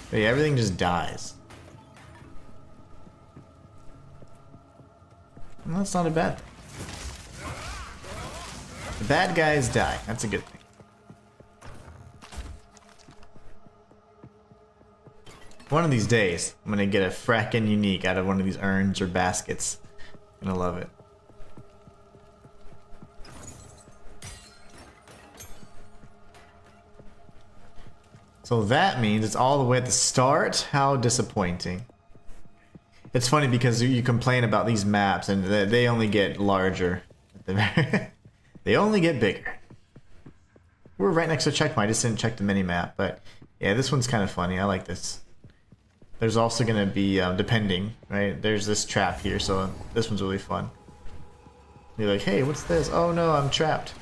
But yeah, everything just dies. Well, that's not a bad thing. The bad guys die. That's a good thing. One of these days, I'm gonna get a frackin' unique out of one of these urns or baskets. I'm gonna love it. So that means it's all the way at the start. How disappointing. It's funny because you complain about these maps and they only get larger. They only get bigger. We're right next to a checkpoint. I just didn't check the mini-map, but yeah, this one's kind of funny. I like this. There's also going to be, depending, right? There's this trap here, so this one's really fun. You're like, hey, what's this? Oh no, I'm trapped.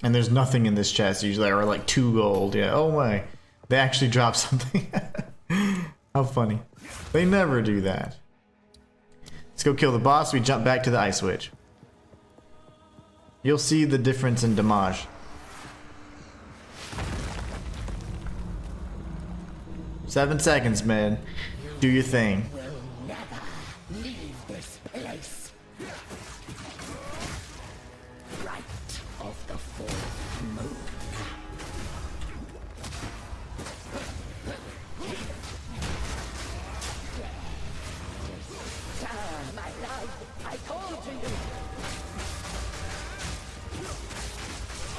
And there's nothing in this chest usually, or like 2 gold. Yeah, oh my. They actually dropped something. How funny. They never do that. Let's go kill the boss. We jump back to the Ice Witch. You'll see the difference in damage. 7 seconds, man. Do your thing. Will never leave this place. Right of the fourth moon. Sir, my love, I called to you.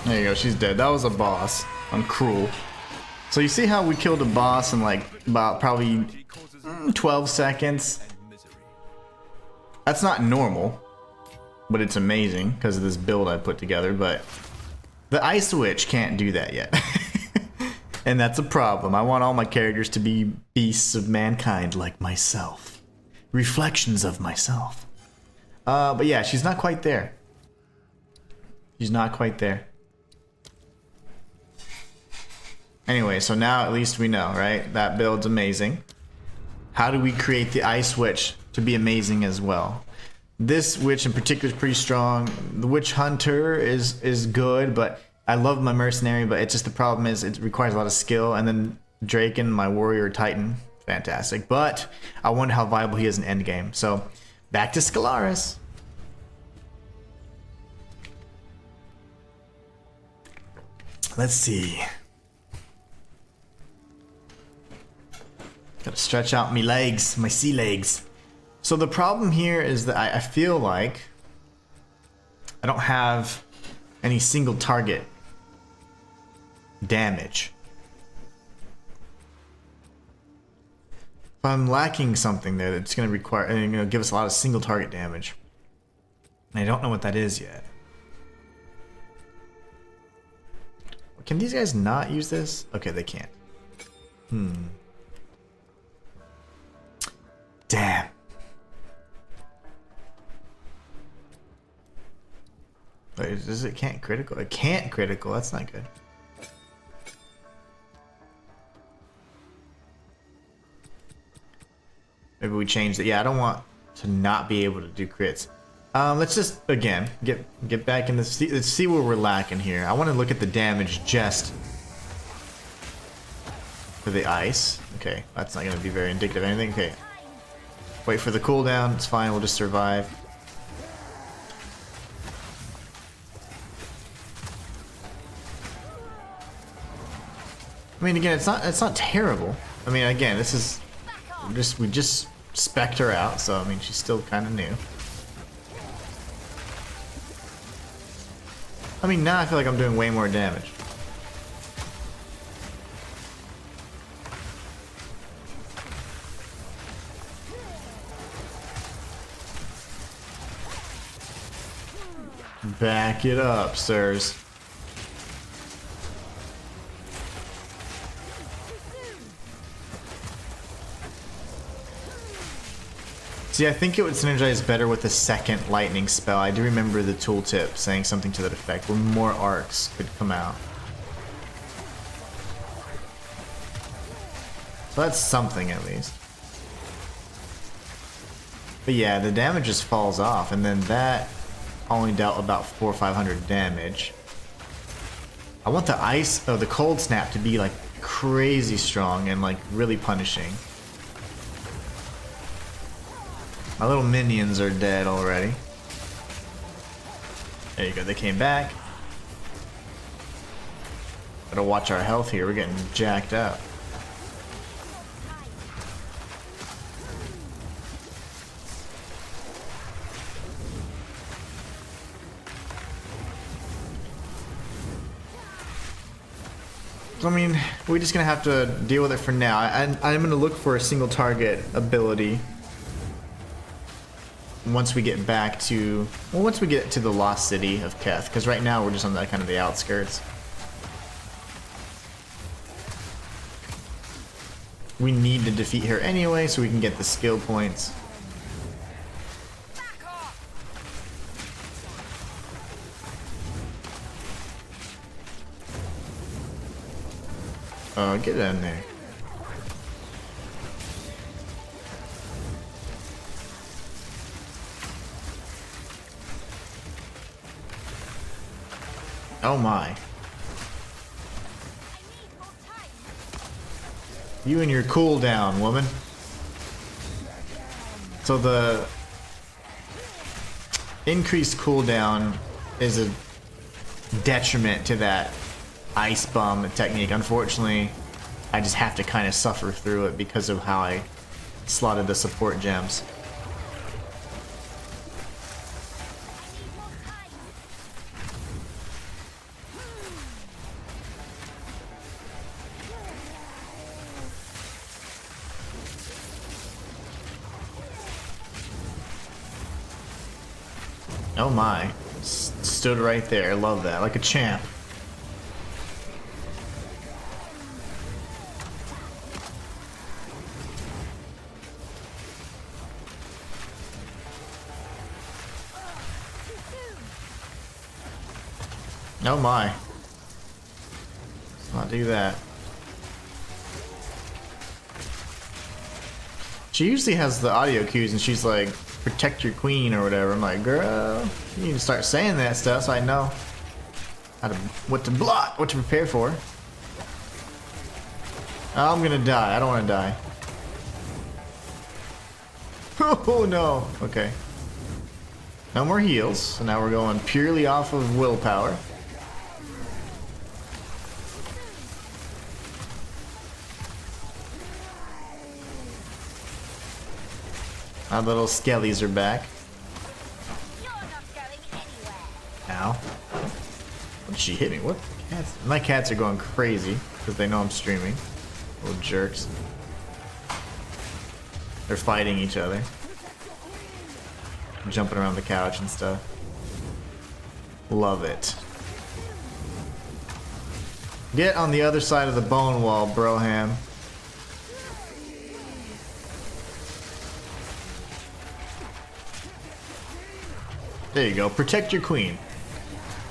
There you go, she's dead. That was a boss on Cruel. So you see how we killed a boss in like about probably 12 seconds? That's not normal, but it's amazing because of this build I put together, but the Ice Witch can't do that yet. And that's a problem. I want all my characters to be beasts of mankind like myself. Reflections of myself. But yeah, she's not quite there. She's not quite there. Anyway, so now at least we know, right? That build's amazing. How do we create the Ice Witch to be amazing as well? This witch in particular is pretty strong. The Witch Hunter is good, but I love my Mercenary, but it's just the problem is it requires a lot of skill. And then Draken, my Warrior Titan, fantastic. But I wonder how viable he is in endgame. So back to Stellaris. Let's see. Gotta stretch out my legs, my sea legs. So the problem here is that I feel like I don't have any single target damage. If I'm lacking something there, that's gonna require, give us a lot of single target damage. And I don't know what that is yet. Can these guys not use this? Okay, they can't. Damn. Wait, does it can't critical? It can't critical. That's not good. Maybe we change it. Yeah, I don't want to not be able to do crits. Let's just again get back in this. Let's see where we're lacking here. I want to look at the damage just for the ice. Okay, that's not going to be very indicative of anything. Okay. Wait for the cooldown, it's fine, we'll just survive. I mean, again, it's not terrible. I mean, again, this is we just spec'd her out, so I mean, she's still kind of new. I mean, now I feel like I'm doing way more damage. Back it up, sirs. See, I think it would synergize better with the second lightning spell. I do remember the tooltip saying something to that effect, where more arcs could come out. So that's something at least. But yeah, the damage just falls off, and then that only dealt about 400 or 500 damage. I want the ice, the cold snap to be like crazy strong and like really punishing. My little minions are dead already. There you go, they came back. Gotta watch our health here, we're getting jacked up. I mean, we're just gonna have to deal with it for now. I'm gonna look for a single target ability once we get back to, well, once we get to the lost city of Keth, because right now we're just on that kind of the outskirts. We need to defeat her anyway, so we can get the skill points. Oh, get in there. Oh my. You and your cooldown, woman. So the increased cooldown is a detriment to that ice bomb technique. Unfortunately, I just have to kind of suffer through it because of how I slotted the support gems. Oh my. Stood right there. Love that. Like a champ. Oh my. Let's not do that. She usually has the audio cues and she's like, protect your queen or whatever. I'm like, girl, you need to start saying that stuff so I know how to, what to block, what to prepare for. I'm gonna die. I don't want to die. Oh no. Okay. No more heals. So now we're going purely off of willpower. Our little skellies are back. You're not going anywhere. Ow. What did she hit me? What? Cats? My cats are going crazy because they know I'm streaming. Little jerks. They're fighting each other. Jumping around the couch and stuff. Love it. Get on the other side of the bone wall, Broham. There you go. Protect your queen.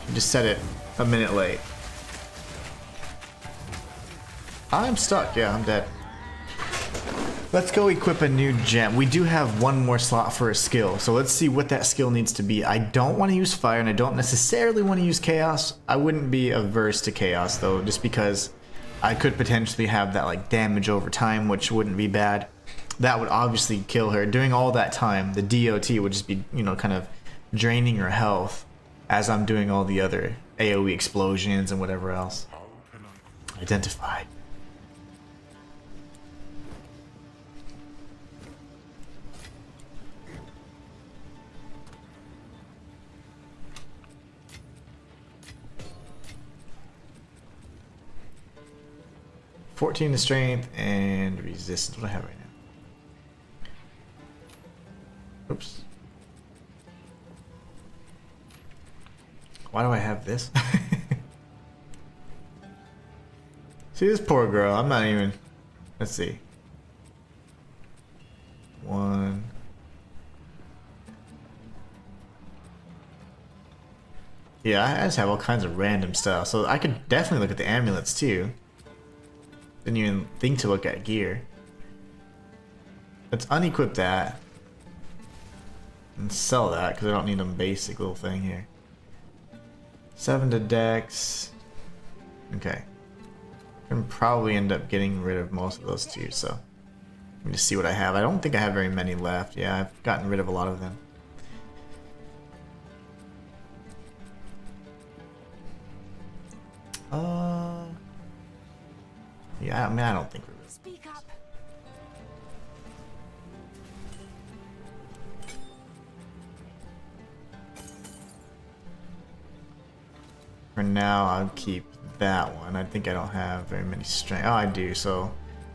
You just said it a minute late. I'm stuck. Yeah, I'm dead. Let's go equip a new gem. We do have one more slot for a skill, so let's see what that skill needs to be. I don't want to use fire, and I don't necessarily want to use chaos. I wouldn't be averse to chaos, though, just because I could potentially have that like damage over time, which wouldn't be bad. That would obviously kill her. During all that time, the DOT would just be, you know, kind of draining her health as I'm doing all the other AoE explosions and whatever else. Identify. $14 to strength and resistance. What do I have right now? Oops. Why do I have this? See this poor girl. I'm not even. Let's see. One. Yeah, I just have all kinds of random stuff. So I could definitely look at the amulets too. Didn't even think to look at gear. Let's unequip that. And sell that because I don't need a basic little thing here. 7 to dex. Okay. Can probably end up getting rid of most of those too, so let me just see what I have. I don't think I have very many left. Yeah, I've gotten rid of a lot of them. Yeah, I mean, I don't think we're... Speak up. For now, I'll keep that one. I think I don't have very many strength. Oh, I do. So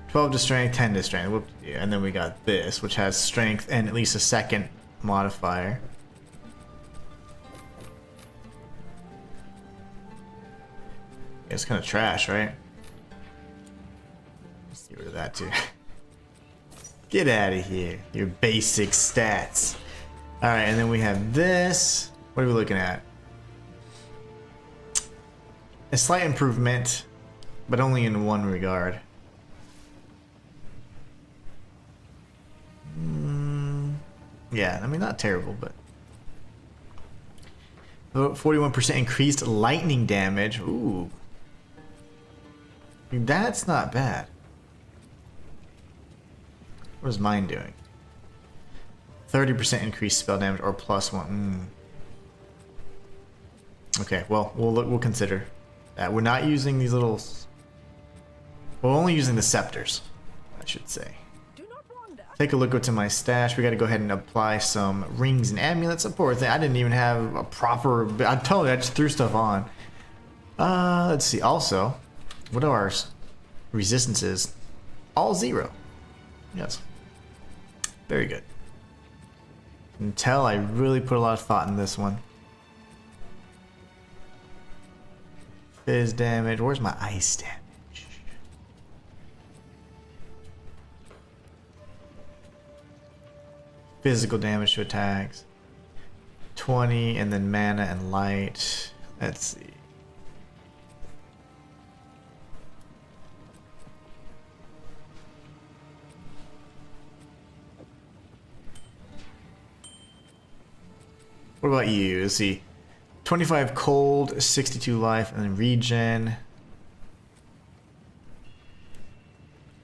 12 to strength, 10 to strength. Whoop, yeah. And then we got this, which has strength and at least a second modifier. Yeah, it's kind of trash, right? Let's get rid of that too. Get out of here. Your basic stats. Alright, and then we have this. What are we looking at? A slight improvement, but only in one regard. Yeah, I mean, not terrible, but 41% increased lightning damage. Ooh, that's not bad. What is mine doing? 30% increased spell damage or +1. Okay, well, we'll consider that. We're not using these little... We're only using the scepters, I should say. Do not wander. Take a look into my stash. We got to go ahead and apply some rings and amulets. Of course, I didn't even have a proper... I told you, I just threw stuff on. Let's see. Also, what are our resistances? All 0. Yes. Very good. You can tell I really put a lot of thought in this one. Fizz damage. Where's my ice damage? Physical damage to attacks. 20, and then mana and light. Let's see. What about you? Let's see. 25 cold, 62 life, and then regen.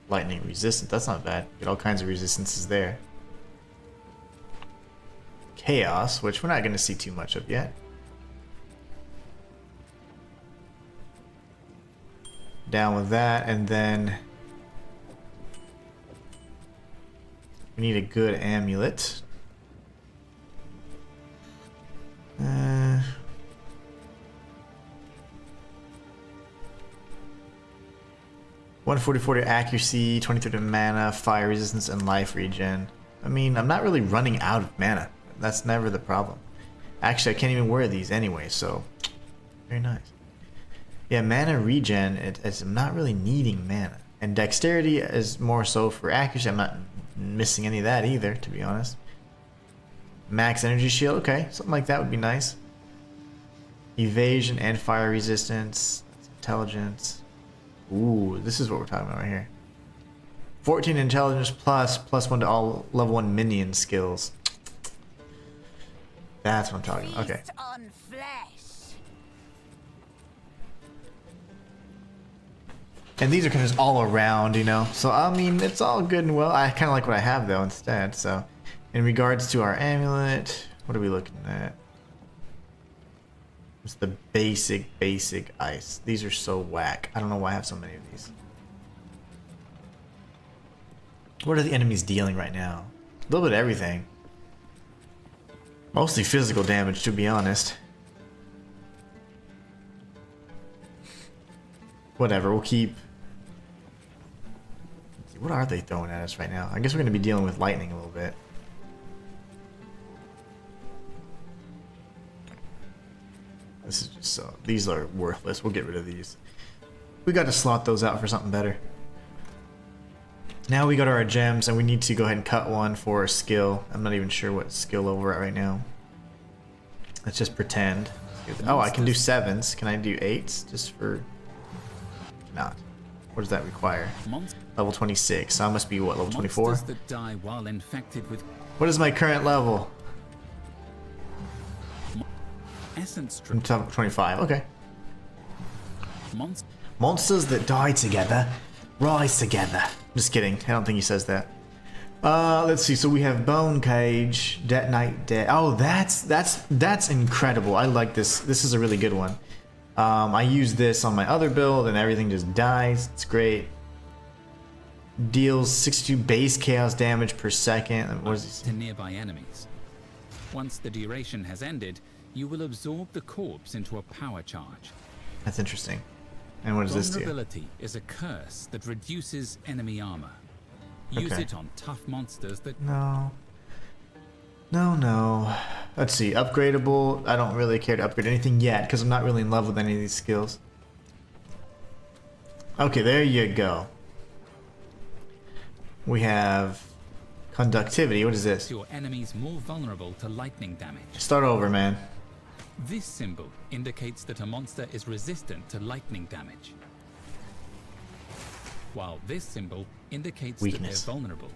Lightning resistant. That's not bad. Get all kinds of resistances there. Chaos, which we're not going to see too much of yet. Down with that, and then we need a good amulet. 144 to accuracy, 23 to mana, fire resistance, and life regen. I mean, I'm not really running out of mana. That's never the problem. Actually, I can't even wear these anyway, so very nice. Yeah, mana regen, I'm not really needing mana. And dexterity is more so for accuracy. I'm not missing any of that either, to be honest. Max energy shield, okay, something like that would be nice. Evasion and fire resistance, intelligence. Ooh, this is what we're talking about right here. 14 intelligence +1 to all level 1 minion skills. That's what I'm talking about. Okay. Feast on flesh. And these are kind of just all around, you know. So I mean, it's all good and well. I kind of like what I have though instead. So, in regards to our amulet, what are we looking at? It's the basic ice. These are so whack. I don't know why I have so many of these. What are the enemies dealing right now? A little bit of everything. Mostly physical damage, to be honest. Whatever, we'll keep... What are they throwing at us right now? I guess we're going to be dealing with lightning a little bit. This is just so... These are worthless. We'll get rid of these. We got to slot those out for something better. Now we go to our gems, and we need to go ahead and cut one for a skill. I'm not even sure what skill level we're at right now. Let's just pretend. Oh, I can do 7s. Can I do 8s? Just for... Not. What does that require? Level 26. So I must be, what, level 24? Monsters that die while infected with What is my current level? essence I'm drip. 25. Okay. Monsters Monsters that die together rise together. Just kidding. I don't think he says that. Let's see. So we have Bone Cage, Detonite Dead. Oh, that's incredible. I like this. This is a really good one. I use this on my other build, and everything just dies. It's great. Deals 62 base chaos damage per second. What is this? to nearby enemies. Once the duration has ended, you will absorb the corpse into a power charge. That's interesting. And what does this do? Vulnerability is a curse that reduces enemy armor. Use Okay. it on tough monsters that No. No. Let's see. Upgradable. I don't really care to upgrade anything yet because I'm not really in love with any of these skills. Okay, there you go. We have conductivity. What is makes this? your enemies more vulnerable to lightning damage. Start over, man. This symbol indicates that a monster is resistant to lightning damage, while this symbol indicates Weakness. that they're vulnerable.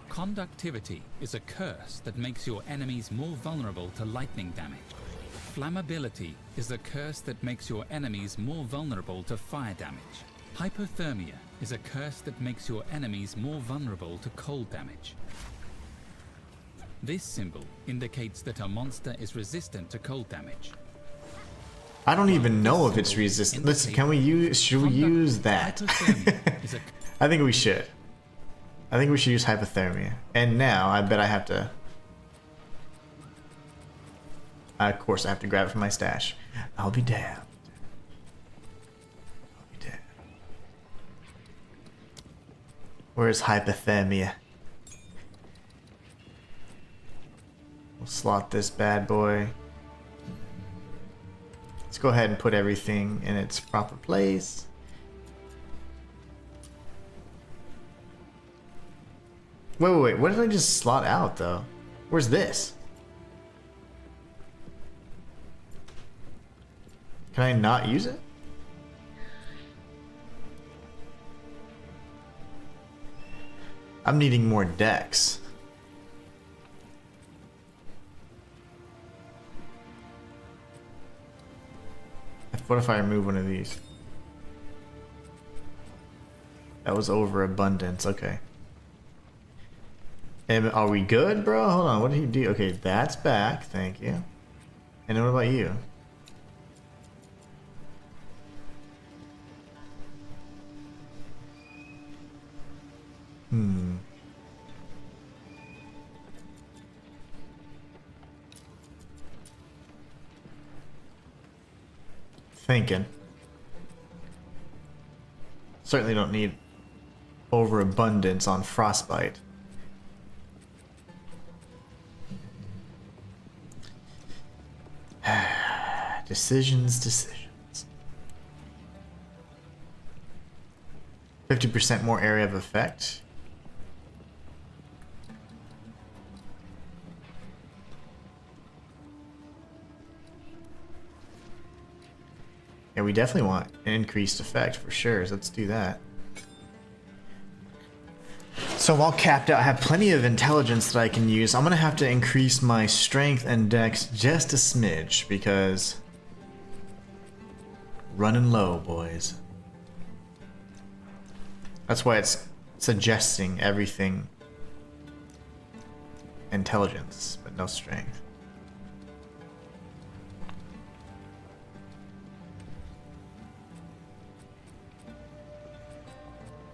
Conductivity is a curse that makes your enemies more vulnerable to lightning damage. Flammability is a curse that makes your enemies more vulnerable to fire damage. Hypothermia is a curse that makes your enemies more vulnerable to cold damage. This symbol indicates that a monster is resistant to cold damage. I don't even know if it's resistant. Listen, can we use? Should we use that? Hypothermia is a I think we should. I think we should use hypothermia. And now I bet I have to. Of course, I have to grab it from my stash. I'll be damned. I'll be damned. Where's hypothermia? We'll slot this bad boy. Let's go ahead and put everything in its proper place. Wait. What did I just slot out, though? Where's this? Can I not use it? I'm needing more decks. What if I remove one of these? That was overabundance. Okay. And are we good, bro? Hold on. What did he do? Okay, that's back. Thank you. And then what about you? Thinking. Certainly don't need overabundance on frostbite. Decisions. 50% more area of effect. Yeah, we definitely want an increased effect for sure, so let's do that. So I'm all capped out. I have plenty of intelligence that I can use. I'm going to have to increase my strength and dex just a smidge because running low, boys. That's why it's suggesting everything intelligence, but no strength.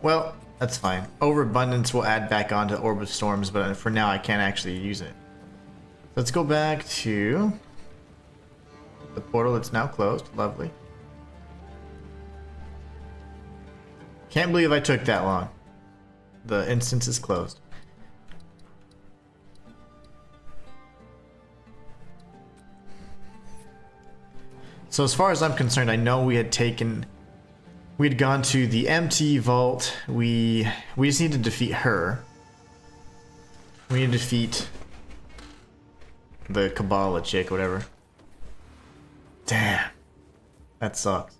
Well, that's fine. Overabundance will add back onto Orb of Storms, but for now I can't actually use it. Let's go back to the portal that's now closed. Lovely. Can't believe I took that long. The instance is closed. So as far as I'm concerned, I know we'd gone to the empty vault. We just need to defeat her. We need to defeat the Kabbalah chick, whatever. Damn. That sucks.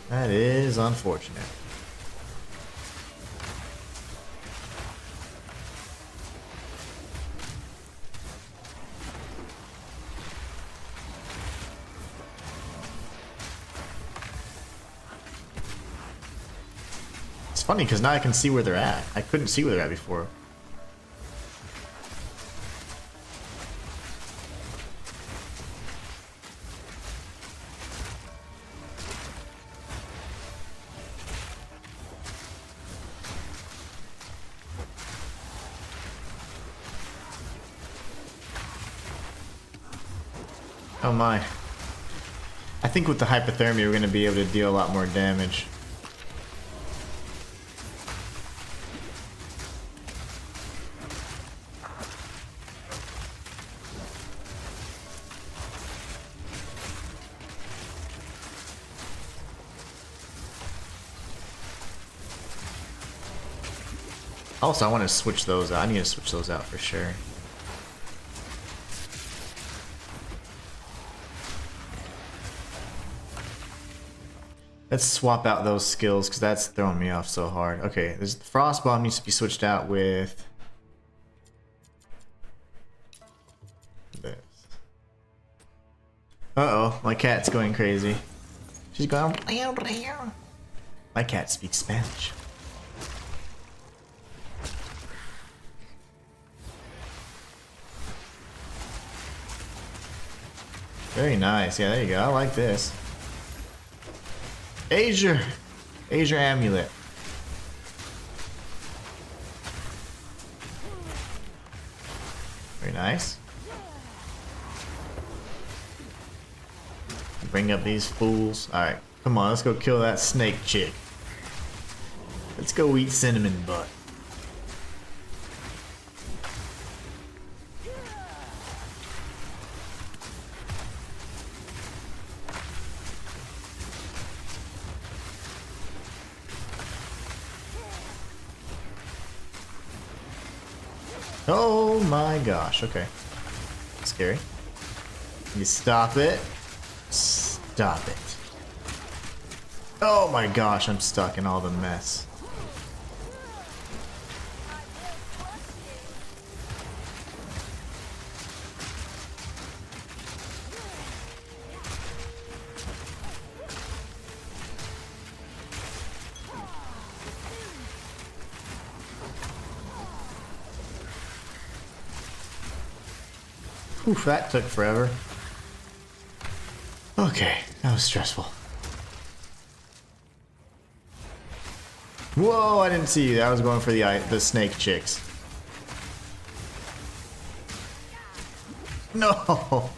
That is unfortunate. It's funny because now I can see where they're at. I couldn't see where they're at before. Oh my. I think with the hypothermia we're going to be able to deal a lot more damage. Also, I want to switch those out. I need to switch those out for sure. Let's swap out those skills because that's throwing me off so hard. Okay, the Frost Bomb needs to be switched out with this. Uh-oh, my cat's going crazy. She's going... My cat speaks Spanish. Very nice. Yeah, there you go. I like this. Azure! Azure Amulet. Very nice. Bring up these fools. Alright, come on, let's go kill that snake chick. Let's go eat cinnamon butt. Oh my gosh, okay. Scary. You stop it. Stop it. Oh my gosh, I'm stuck in all the mess. Oof, that took forever. Okay, that was stressful. Whoa, I didn't see you. I was going for the snake chicks. No!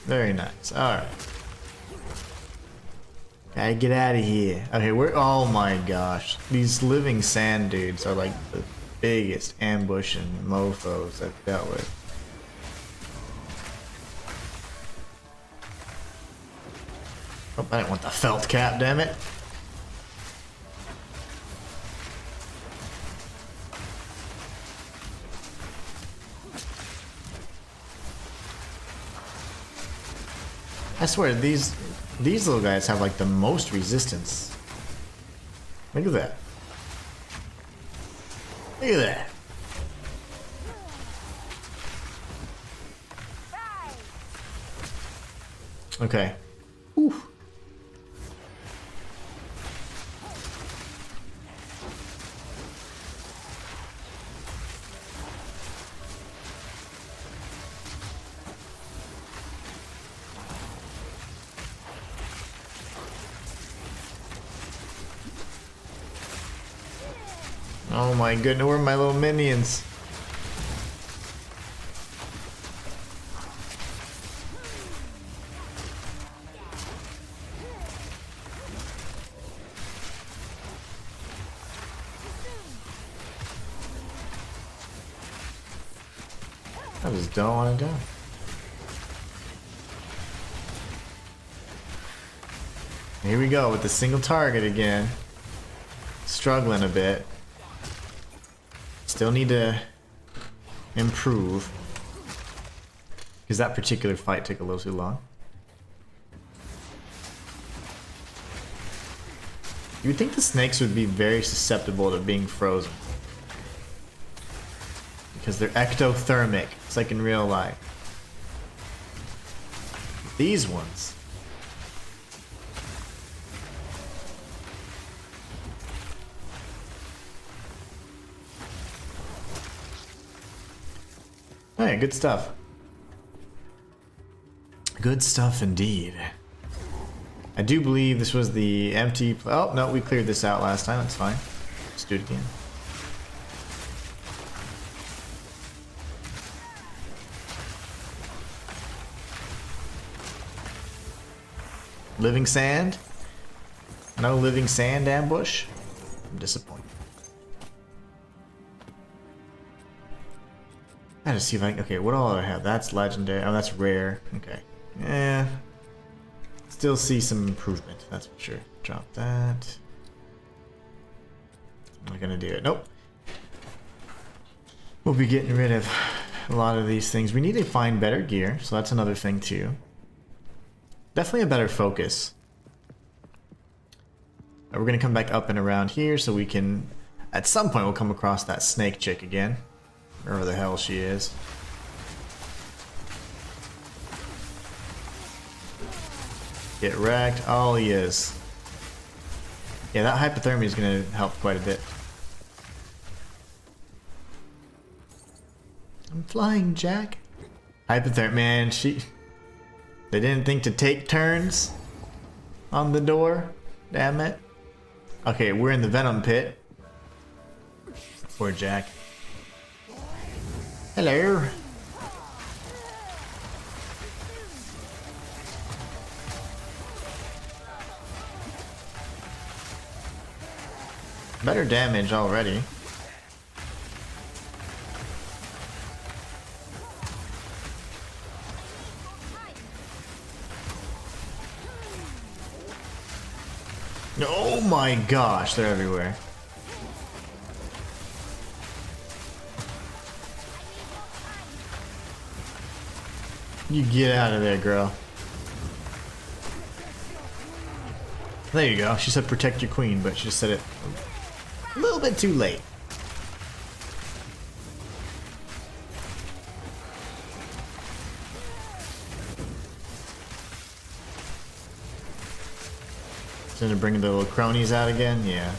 Very nice. Alright. Gotta get out of here. Okay, we're... Oh my gosh. These living sand dudes are like the biggest ambush and mofos I've dealt with. Oh, I didn't want the felt cap, damn it. I swear, these little guys have like the most resistance. Look at that. Look at that. Okay. Whew. Oh my goodness, where are my little minions? I just don't want to die. Here we go with the single target again. Struggling a bit. Still need to improve. Because that particular fight took a little too long. You would think the snakes would be very susceptible to being frozen. Because they're ectothermic. It's like in real life. These ones. Hey, good stuff. Good stuff indeed. I do believe this was the empty... Oh, no, we cleared this out last time. That's fine. Let's do it again. Living sand? No living sand ambush? I'm disappointed. I gotta see if I can... Okay, what all do I have? That's legendary. Oh, that's rare. Okay. Yeah. Still see some improvement, that's for sure. Drop that. I'm not gonna do it. Nope. We'll be getting rid of a lot of these things. We need to find better gear, so that's another thing too. Definitely a better focus. We're gonna come back up and around here so we can, at some point we'll come across that snake chick again. Wherever the hell she is. Get wrecked. Oh, he is. Yeah, that hypothermia is gonna help quite a bit. I'm flying, Jack. Hypothermia, man, they didn't think to take turns on the door. Damn it. Okay, we're in the venom pit. Poor Jack. Hello. Better damage already. Oh my gosh, they're everywhere. You get out of there, girl. There you go. She said protect your queen, but she just said it a little bit too late. Gonna bring the little cronies out again? Yeah.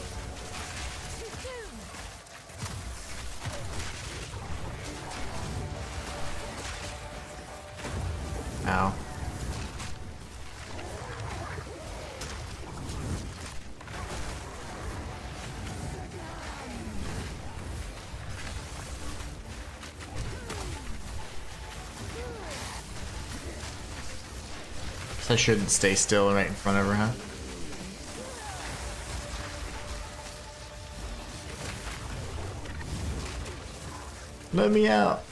Ow. I shouldn't stay still right in front of her, huh? Let me out.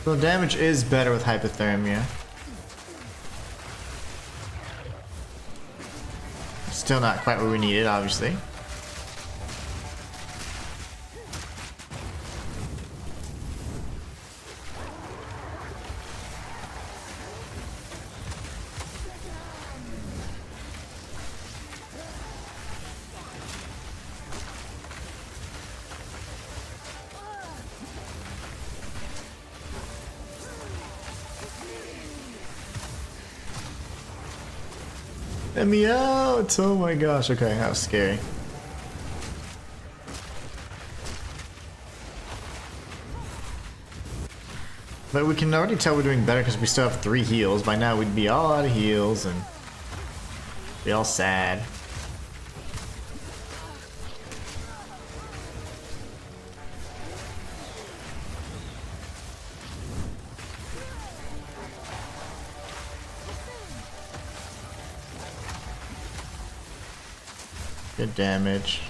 So damage is better with hypothermia. Still not quite where we need it, obviously. Let me out! Oh my gosh, okay, that was scary. But we can already tell we're doing better because we still have 3 heals. By now we'd be all out of heals and be all sad. Good damage.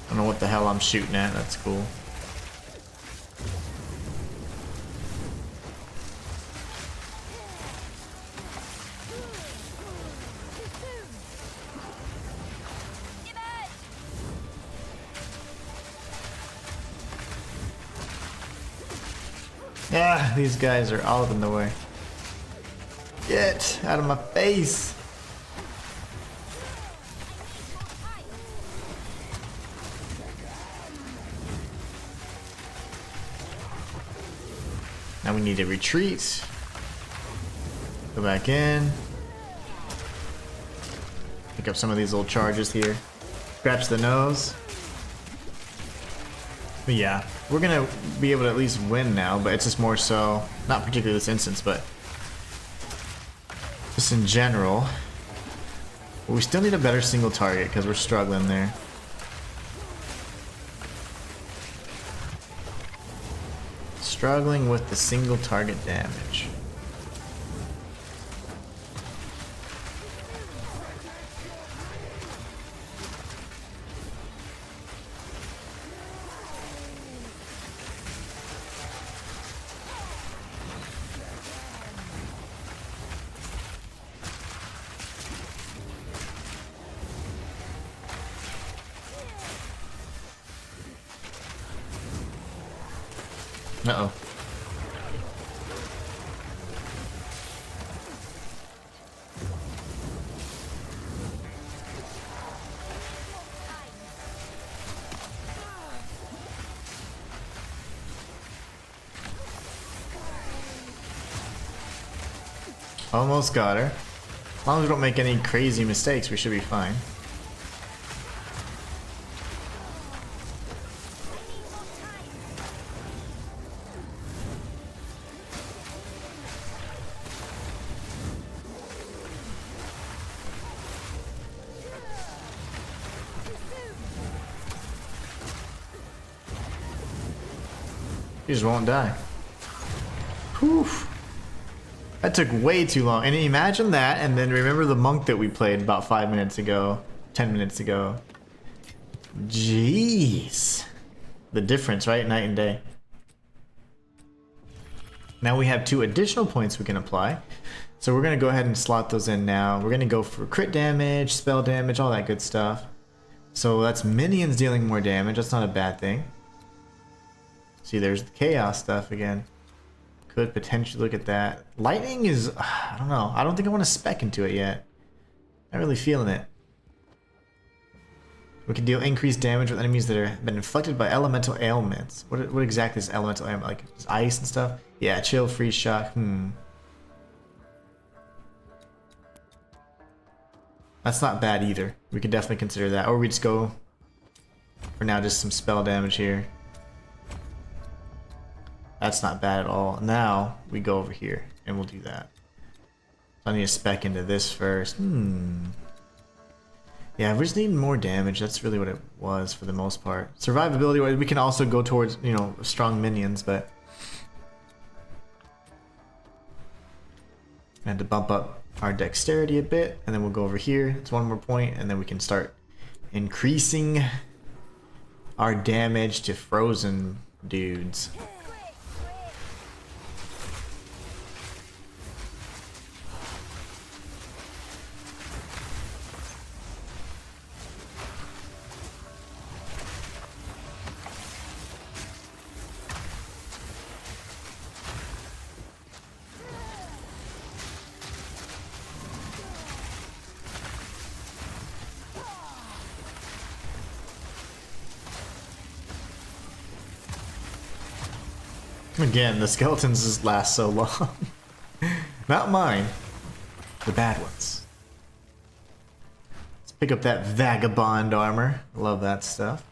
I don't know what the hell I'm shooting at, that's cool. Ah, these guys are all up in the way. Get out of my face! Now we need to retreat. Go back in. Pick up some of these little charges here. Scratch the nose. But yeah, we're gonna be able to at least win now, but it's just more so, not particularly this instance, but just in general. But we still need a better single target because we're struggling there. Struggling with the single target damage. Uh-oh. Almost got her. As long as we don't make any crazy mistakes, we should be fine. He just won't die. Whew. That took way too long. And imagine that, and then remember the monk that we played about 5 minutes ago, 10 minutes ago. Jeez. The difference, right? Night and day. Now we have 2 additional points we can apply. So we're going to go ahead and slot those in now. We're going to go for crit damage, spell damage, all that good stuff. So that's minions dealing more damage. That's not a bad thing. See, there's the chaos stuff again. Could potentially look at that. Lightning is, I don't know. I don't think I want to spec into it yet. Not really feeling it. We can deal increased damage with enemies that have been inflicted by elemental ailments. What exactly is elemental ailment? Like ice and stuff? Yeah, chill, freeze, shock. That's not bad either. We could definitely consider that. Or we just go, for now, just some spell damage here. That's not bad at all. Now we go over here and we'll do that. So I need to spec into this first. Yeah, we just need more damage. That's really what it was for the most part. Survivability wise, we can also go towards, you know, strong minions, but I had to bump up our dexterity a bit, and then we'll go over here. It's 1 more point, and then we can start increasing our damage to frozen dudes. Again, the skeletons just last so long. Not mine. The bad ones. Let's pick up that vagabond armor. Love that stuff.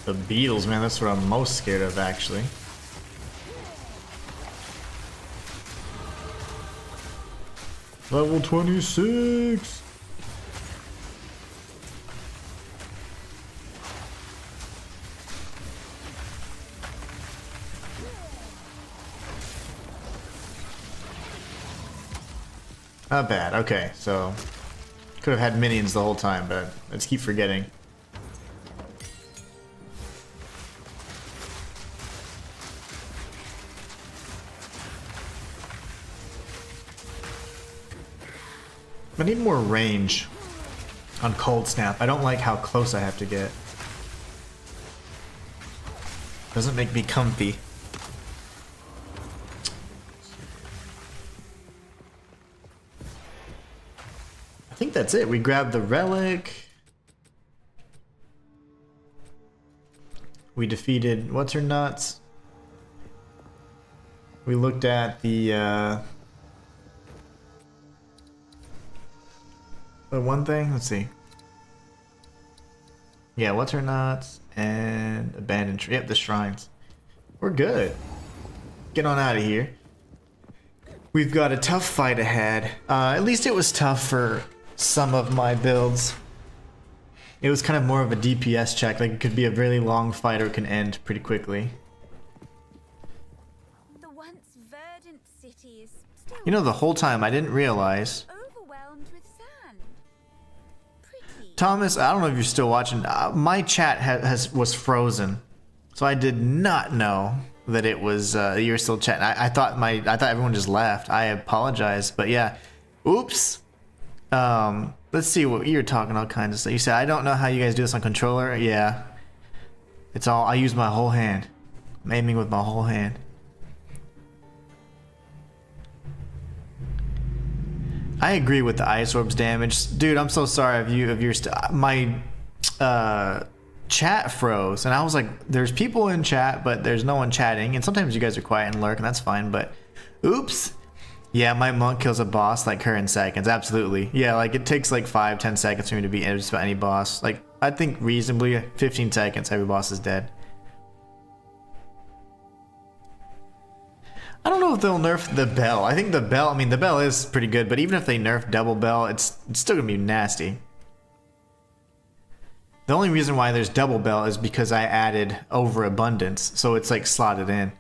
The beetles, man, that's what I'm most scared of, actually. Level 26! Not bad, okay, so could have had minions the whole time, but let's keep forgetting. I need more range on Cold Snap. I don't like how close I have to get. Doesn't make me comfy. I think that's it. We grabbed the relic. We defeated what's her nuts. We looked at the one thing, let's see. Yeah, what's her nuts and abandoned tree. Yep, the shrines. We're good. Get on out of here. We've got a tough fight ahead. At least it was tough for some of my builds. It was kind of more of a DPS check, like it could be a really long fight or it can end pretty quickly. The once verdant city is still You know, the whole time I didn't realize. overwhelmed with sand. Pretty. Thomas, I don't know if you're still watching. My chat was frozen, so I did not know that it was you were still chatting. I thought everyone just left. I apologize, but yeah, oops. Let's see what you're talking all kinds of stuff. You said I don't know how you guys do this on controller. Yeah, it's all I use my whole hand. I'm aiming with my whole hand. I agree with the ice orbs damage, dude. I'm so sorry if you're my chat froze, and I was like, there's people in chat, but there's no one chatting, and sometimes you guys are quiet and lurk, and that's fine. But oops. Yeah, my monk kills a boss like her in seconds. Absolutely. Yeah, like it takes like 5-10 seconds for me to beat just about any boss. Like I think reasonably 15 seconds every boss is dead. I don't know if they'll nerf the bell. I think the bell is pretty good, but even if they nerf double bell, it's still gonna be nasty. The only reason why there's double bell is because I added overabundance, so it's like slotted in.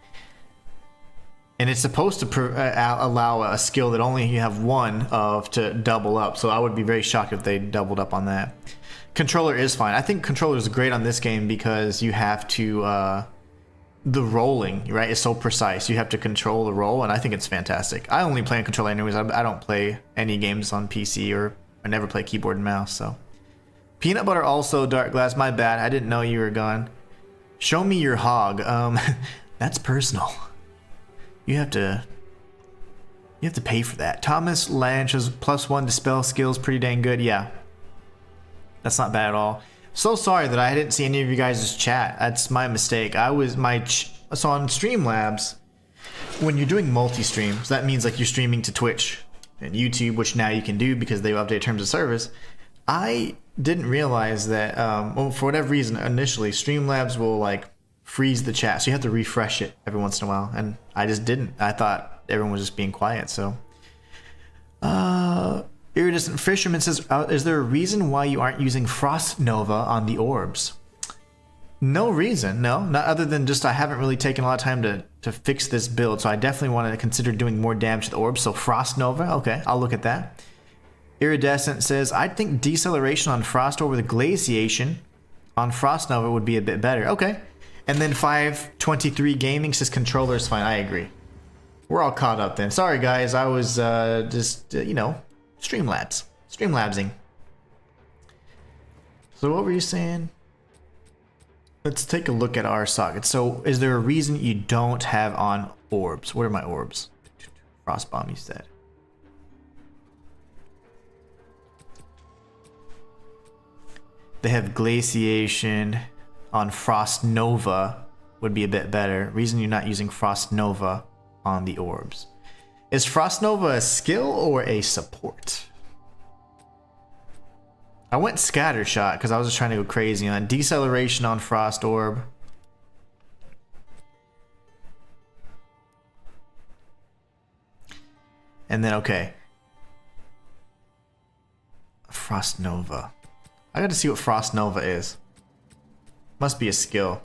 And it's supposed to allow a skill that only you have one of to double up. So I would be very shocked if they doubled up on that. Controller is fine. I think controller is great on this game because you have to... the rolling, right, is so precise. You have to control the roll, and I think it's fantastic. I only play on controller anyways. I don't play any games on PC, or I never play keyboard and mouse, so... Peanut butter also, Dark Glass. My bad. I didn't know you were gone. Show me your hog. That's personal. You have to pay for that. Thomas Lanch's +1 dispel skills pretty dang good. Yeah, that's not bad at all. So sorry that I didn't see any of you guys' chat. That's my mistake. So on Streamlabs, when you're doing multi-streams, that means like you're streaming to Twitch and YouTube, which now you can do because they've updated terms of service. I didn't realize that, well, for whatever reason, initially Streamlabs will like freeze the chat, so you have to refresh it every once in a while, and I just didn't. I thought everyone was just being quiet. So Iridescent Fisherman says, is there a reason why you aren't using Frost Nova on the orbs? No reason, no, not other than just I haven't really taken a lot of time to fix this build, so I definitely want to consider doing more damage to the orbs. So Frost Nova, okay, I'll look at that. Iridescent says, I think deceleration on Frost over the glaciation on Frost Nova would be a bit better. Okay. And then 523 Gaming says controller is fine. I agree. We're all caught up then. Sorry guys, I was just, you know, Streamlabsing. So what were you saying? Let's take a look at our socket. So is there a reason you don't have on orbs? What are my orbs? Frost Bomb, you said. They have glaciation on Frost Nova would be a bit better. Reason you're not using Frost Nova on the orbs. Is Frost Nova a skill or a support? I went Scattershot because I was just trying to go crazy on deceleration on Frost Orb. And then, okay. Frost Nova. I gotta see what Frost Nova is. Must be a skill.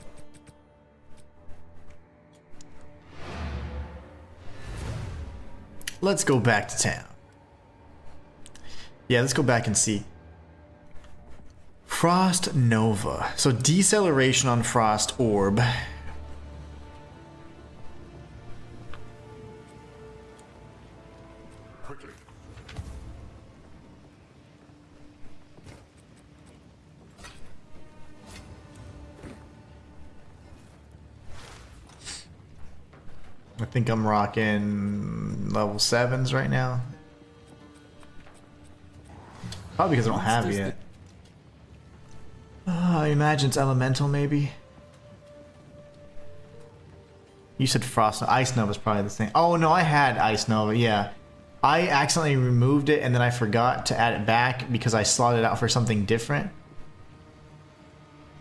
Let's go back to town. Yeah, let's go back and see. Frost Nova. So deceleration on Frost Orb. Quickly. I think I'm rocking level 7s right now. Probably because I don't have it yet. I imagine it's elemental, maybe. You said Frost. Ice Nova is probably the same. Oh no, I had Ice Nova. Yeah, I accidentally removed it and then I forgot to add it back because I slotted it out for something different.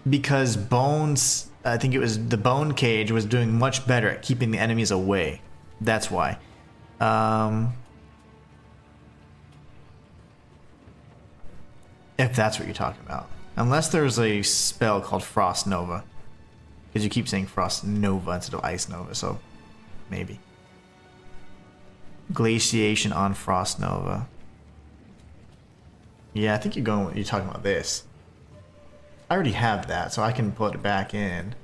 Because Bones, I think it was the Bone Cage, was doing much better at keeping the enemies away. That's why. If that's what you're talking about. Unless there's a spell called Frost Nova. Because you keep saying Frost Nova instead of Ice Nova, so maybe. Glaciation on Frost Nova. Yeah, I think you're talking about this. I already have that, so I can put it back in.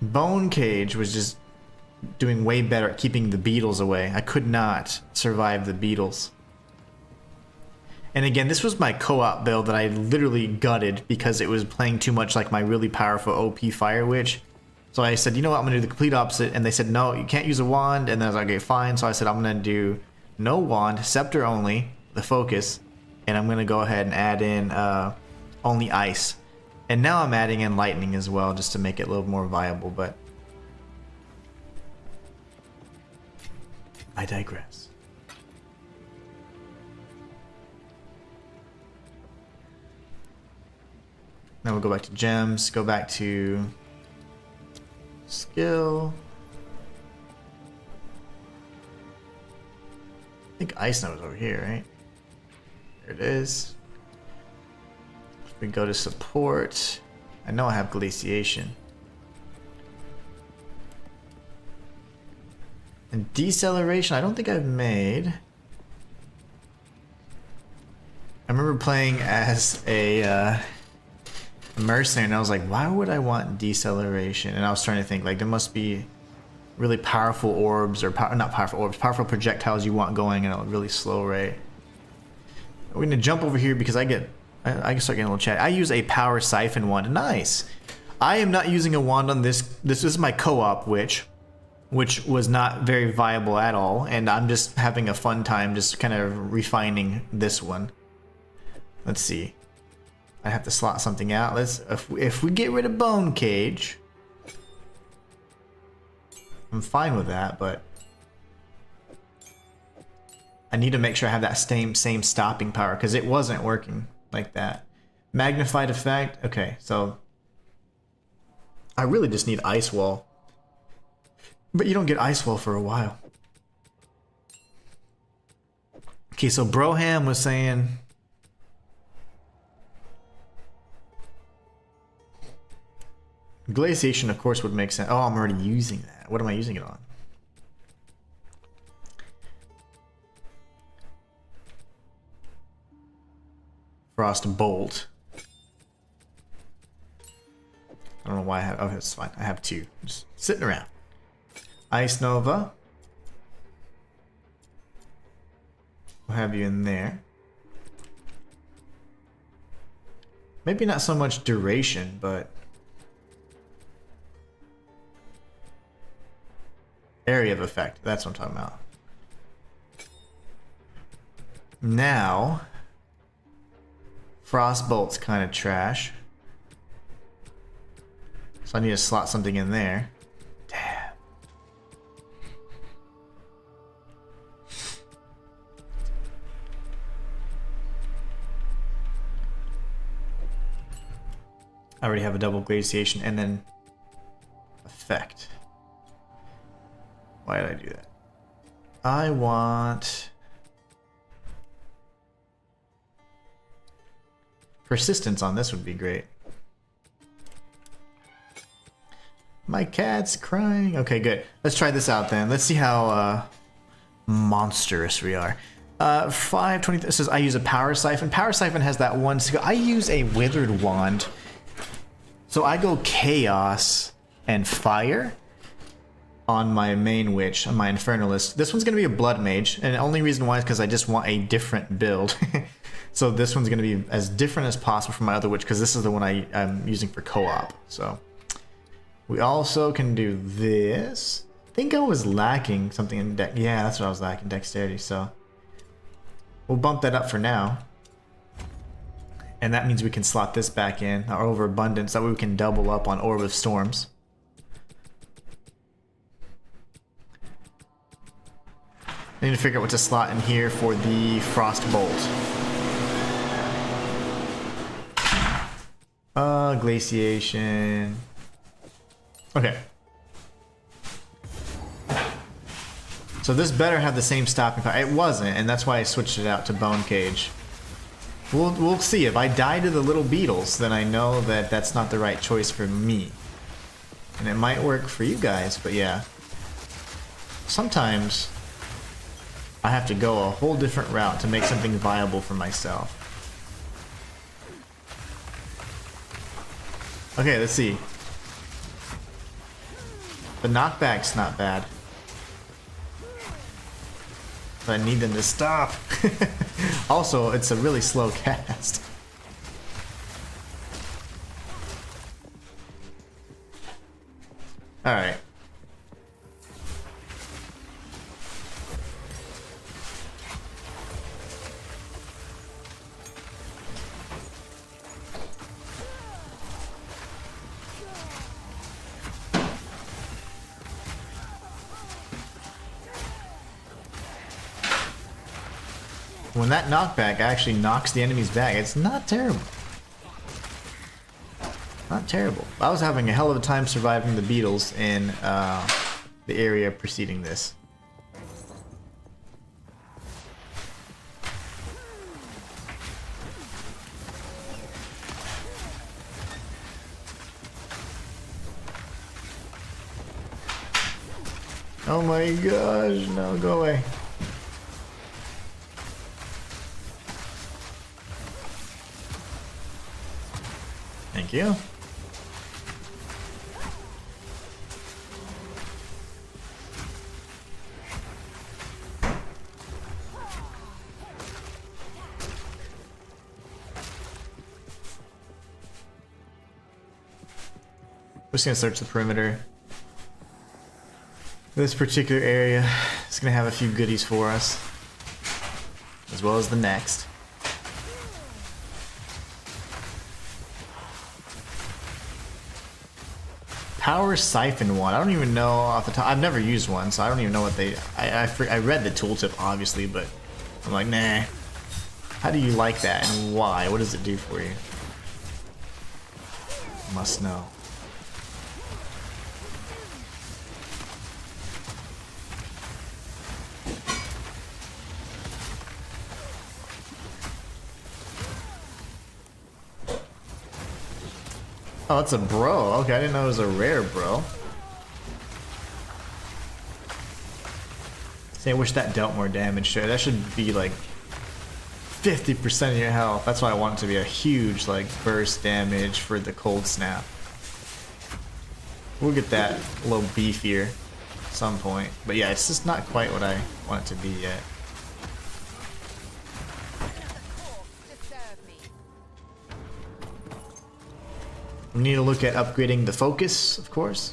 Bone Cage was just doing way better at keeping the beetles away. I could not survive the beetles. And again, this was my co-op build that I literally gutted because it was playing too much like my really powerful OP Fire Witch. So I said, you know what, I'm going to do the complete opposite. And they said, no, you can't use a wand. And then I was like, okay, fine. So I said, I'm going to do no wand, scepter only, the focus. And I'm going to go ahead and add in only ice. And now I'm adding in lightning as well, just to make it a little more viable. But I digress. Now we'll go back to gems, go back to skill. I think Ice Note is over here, right? There it is. We go to support. I know I have glaciation. And deceleration, I don't think I've made. I remember playing as a mercenary, and I was like, why would I want deceleration? And I was trying to think, like, there must be really powerful orbs, or not powerful orbs, powerful projectiles you want going at a really slow rate. We're gonna jump over here because I can start getting a little chat. I use a power siphon wand. Nice. I am not using a wand on this. This is my co-op witch, which was not very viable at all, and I'm just having a fun time just kind of refining this one. Let's see. I have to slot something out. Let's if we get rid of Bone Cage, I'm fine with that, but I need to make sure I have that same stopping power because it wasn't working like that. Magnified effect. Okay, so I really just need Ice Wall, but you don't get Ice Wall for a while. Okay, so Broham was saying glaciation, of course, would make sense. Oh, I'm already using that. What am I using it on? Frost Bolt. I don't know why I have. Oh, that's fine. I have two. Just sitting around. Ice Nova. We'll have you in there. Maybe not so much duration, but area of effect. That's what I'm talking about. Now, Frostbolt's kind of trash. So I need to slot something in there. Damn. I already have a double glaciation and then effect. Why did I do that? I want persistence on this would be great. My cat's crying. Okay, good. Let's try this out then. Let's see how monstrous we are. 520. It says I use a power siphon. Power siphon has that one skill. I use a withered wand. So I go chaos and fire on my main witch, on my infernalist. This one's gonna be a blood mage, and the only reason why is because I just want a different build. So this one's gonna be as different as possible from my other witch, because this is the one I'm using for co-op. So we also can do this. I think I was lacking something in dex. Yeah, that's what I was lacking, dexterity. So we'll bump that up for now. And that means we can slot this back in, our overabundance, that way we can double up on Orb of Storms. I need to figure out what to slot in here for the Frost Bolt. Glaciation. Okay. So this better have the same stopping power. It wasn't, and that's why I switched it out to Bone Cage. We'll see. If I die to the little beetles, then I know that that's not the right choice for me. And it might work for you guys, but yeah. Sometimes I have to go a whole different route to make something viable for myself. Okay, let's see. The knockback's not bad. But I need them to stop. Also, it's a really slow cast. Alright. When that knockback actually knocks the enemies back, it's not terrible. Not terrible. I was having a hell of a time surviving the beetles in the area preceding this. Oh my gosh, no, go away. Thank you. We're just gonna search the perimeter. This particular area is gonna have a few goodies for us, as well as the next. Power Siphon one. I don't even know off the top. I've never used one, so I don't even know what they. I read the tooltip obviously, but I'm like, nah. How do you like that, and why? What does it do for you? Must know. Oh, it's a bro. Okay, I didn't know it was a rare bro. See, I wish that dealt more damage. Sure, that should be like 50% of your health. That's why I want it to be a huge like burst damage for the cold snap. We'll get that a little beefier at some point. But yeah, it's just not quite what I want it to be yet. We need to look at upgrading the focus, of course.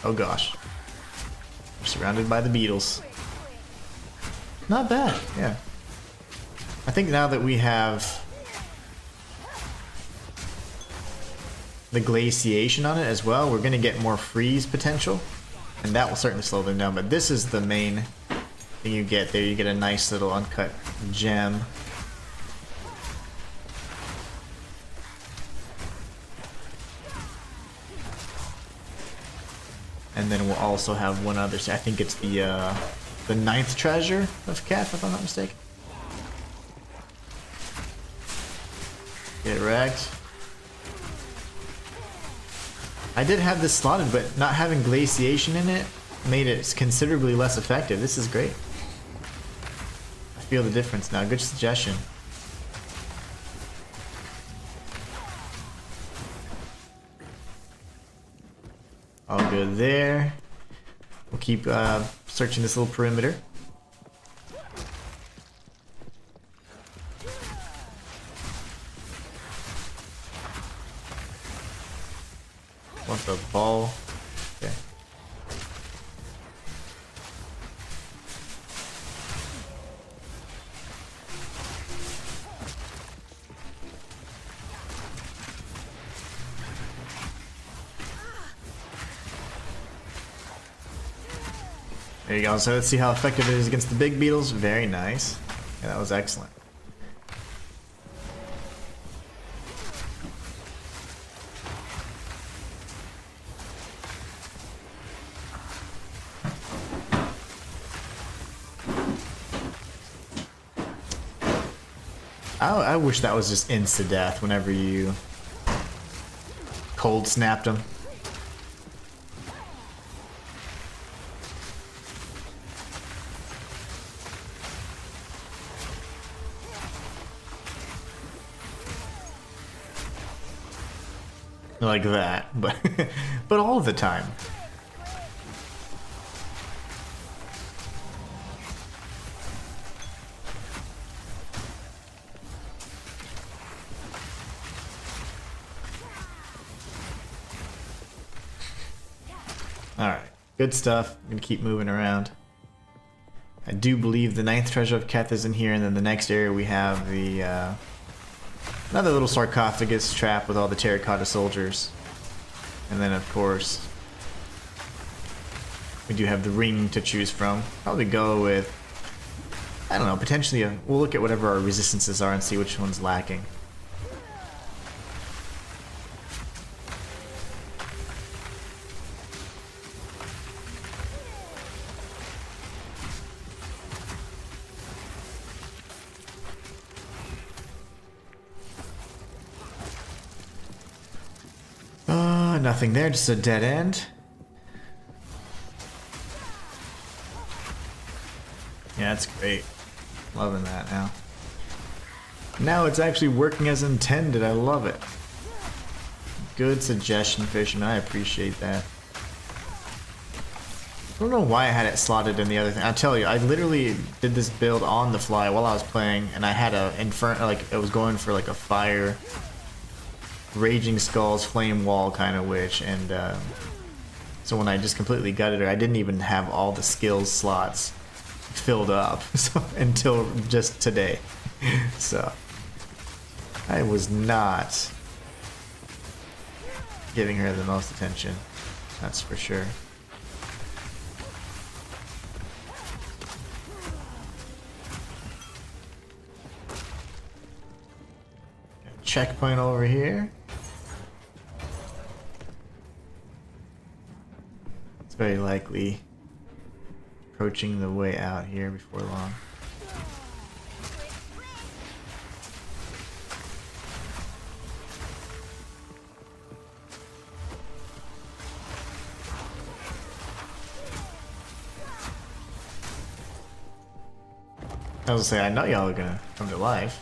Oh gosh. We're surrounded by the beetles. Not bad, yeah. I think now that we have the glaciation on it as well, we're gonna get more freeze potential. And that will certainly slow them down, but this is the main thing you get there. You get a nice little uncut gem. And then we'll also have one other, I think it's the 9th treasure of Kef, if I'm not mistaken. Get wrecked. I did have this slotted, but not having glaciation in it made it considerably less effective. This is great. I feel the difference now. Good suggestion. All good there. We'll keep searching this little perimeter. Want the ball? Okay. There you go. So let's see how effective it is against the big beetles. Very nice. Yeah, that was excellent. I wish that was just insta-death whenever you cold snapped him. Like that, but but all the time. Alright, good stuff. I'm gonna keep moving around. I do believe the 9th treasure of Keth is in here, and then the next area we have the another little sarcophagus trap with all the terracotta soldiers. And then of course we do have the ring to choose from. Probably go with, I don't know, potentially we'll look at whatever our resistances are and see which one's lacking. Nothing there, just a dead end. Yeah, that's great. Loving that now. Now it's actually working as intended. I love it. Good suggestion, Fisherman. I appreciate that. I don't know why I had it slotted in the other thing. I'll tell you, I literally did this build on the fly while I was playing, and I had a inferno, like it was going for like a fire, Raging Skulls, Flame Wall kind of witch, and so when I just completely gutted her, I didn't even have all the skills slots filled up so, until just today. So I was not giving her the most attention, that's for sure. Checkpoint over here. It's very likely approaching the way out here before long. I was gonna say, I know y'all are gonna come to life.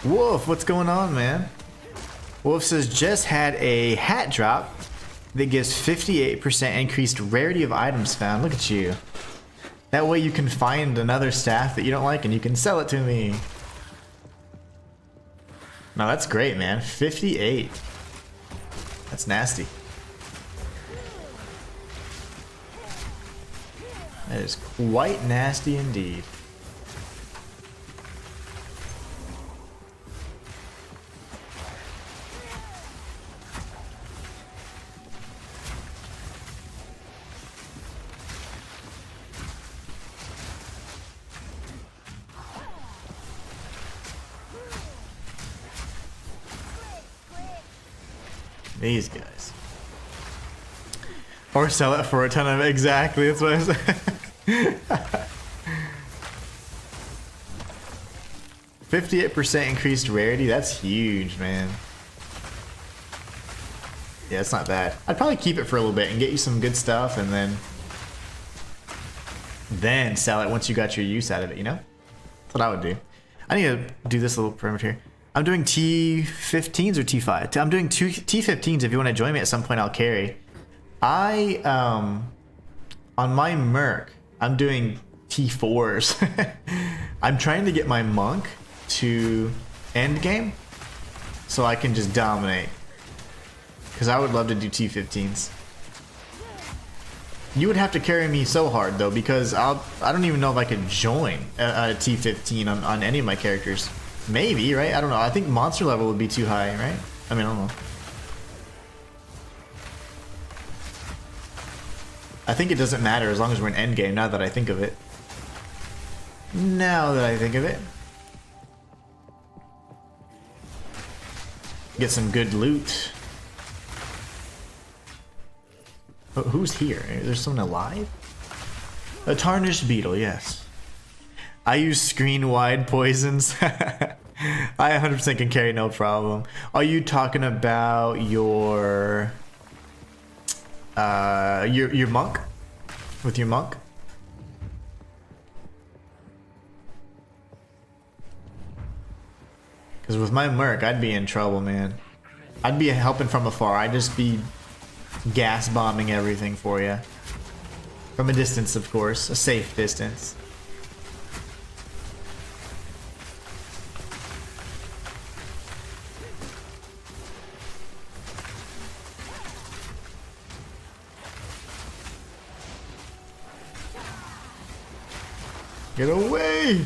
Wolf, what's going on, man? Wolf says, just had a hat drop that gives 58% increased rarity of items found. Look at you. That way you can find another staff that you don't like and you can sell it to me. No, that's great, man. 58. That's nasty. That is quite nasty indeed. These guys. Or sell it for a ton of, exactly, that's what I said. 58% increased rarity, that's huge, man. Yeah, it's not bad. I'd probably keep it for a little bit and get you some good stuff and then sell it once you got your use out of it, you know? That's what I would do. I need to do this little perimeter here. I'm doing T15s or T5. I'm doing two T15s. If you want to join me at some point, I'll carry. On my Merc, I'm doing T4s. I'm trying to get my Monk to end game so I can just dominate. Because I would love to do T15s. You would have to carry me so hard though, because I don't even know if I could join a T15 on any of my characters. Maybe, right? I don't know. I think monster level would be too high, right? I mean, I don't know. I think it doesn't matter as long as we're in endgame, now that I think of it. Now that I think of it. Get some good loot. But who's here? Is there someone alive? A tarnished beetle, yes. I use screen-wide poisons. I 100% can carry no problem. Are you talking about your monk? With your monk? Because with my merc, I'd be in trouble, man. I'd be helping from afar. I'd just be gas bombing everything for you. From a distance, of course. A safe distance. Get away!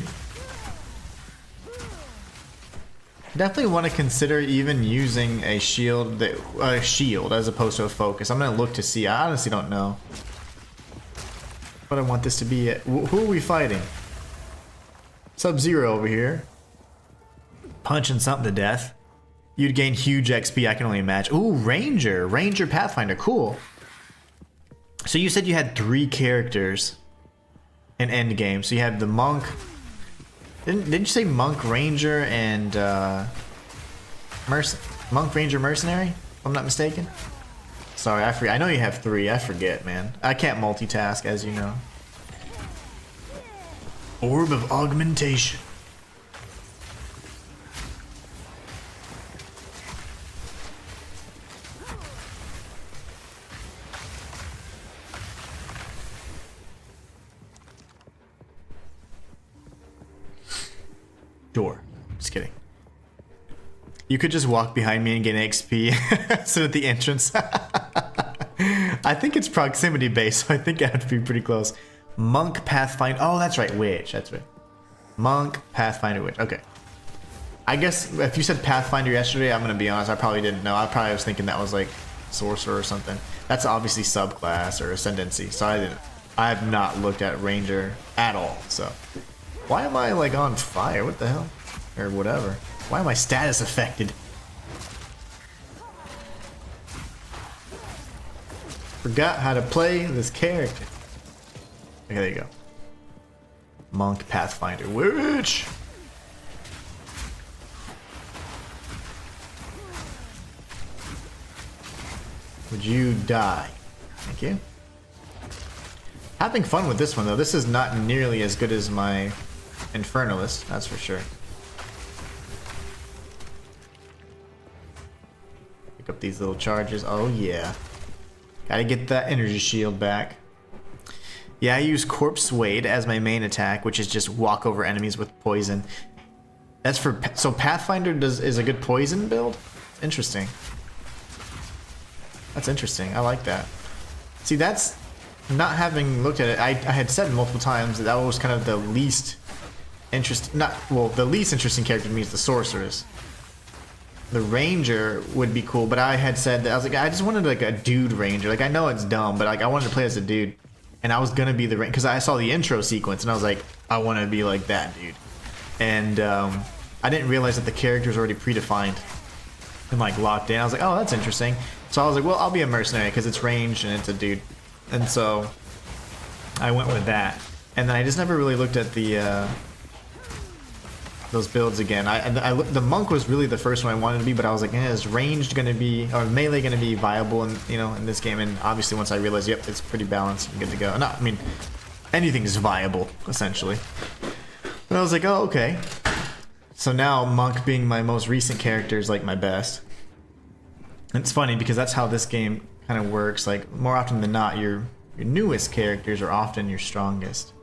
Definitely want to consider even using a shield as opposed to a focus. I'm gonna look to see. I honestly don't know what I want this to be. Who are we fighting? Sub-Zero over here, punching something to death. You'd gain huge XP. I can only imagine. Ooh, Ranger Pathfinder, cool. So you said you had 3 characters in endgame. So you had the monk. Didn't you say monk, ranger, and monk, ranger, mercenary? If I'm not mistaken. Sorry, I forget. I know you have 3. I forget, man. I can't multitask, as you know. Orb of augmentation. Sure. Just kidding. You could just walk behind me and get XP. So at the entrance. I think it's proximity based, so I think I have to be pretty close. Monk, Pathfinder. Oh, that's right. Witch. That's right. Monk, Pathfinder, Witch. Okay. I guess if you said Pathfinder yesterday, I'm going to be honest, I probably didn't know. I probably was thinking that was like Sorcerer or something. That's obviously subclass or Ascendancy, so I have not looked at Ranger at all, so. Why am I like on fire? What the hell? Or whatever. Why am I status affected? Forgot how to play this character. Okay, there you go. Monk, Pathfinder, Witch! Would you die? Thank you. Having fun with this one though. This is not nearly as good as my Infernalist, that's for sure. Pick up these little charges. Oh yeah. Gotta get that energy shield back. Yeah, I use Corpse Wade as my main attack, which is just walk over enemies with poison. That's for so Pathfinder is a good poison build? Interesting. That's interesting. I like that. See, that's not having looked at it. I had said multiple times that was kind of the least the least interesting character to me is the Sorceress. The Ranger would be cool, but I had said that I was like, I just wanted like a dude Ranger. Like I know it's dumb, but like I wanted to play as a dude, and I was gonna be the Ranger because I saw the intro sequence and I was like, I want to be like that dude. And I didn't realize that the character was already predefined and like locked in. I was like, oh, that's interesting. So I was like, well, I'll be a mercenary because it's ranged and it's a dude. And so I went with that. And then I just never really looked at the those builds again. The monk was really the first one I wanted to be, but I was like, is ranged going to be, or melee going to be viable in, in this game? And obviously once I realized, yep, it's pretty balanced and good to go. No, I mean, anything is viable, essentially. And I was like, oh, okay. So now monk being my most recent character is like my best. And it's funny because that's how this game kind of works. Like more often than not, your newest characters are often your strongest.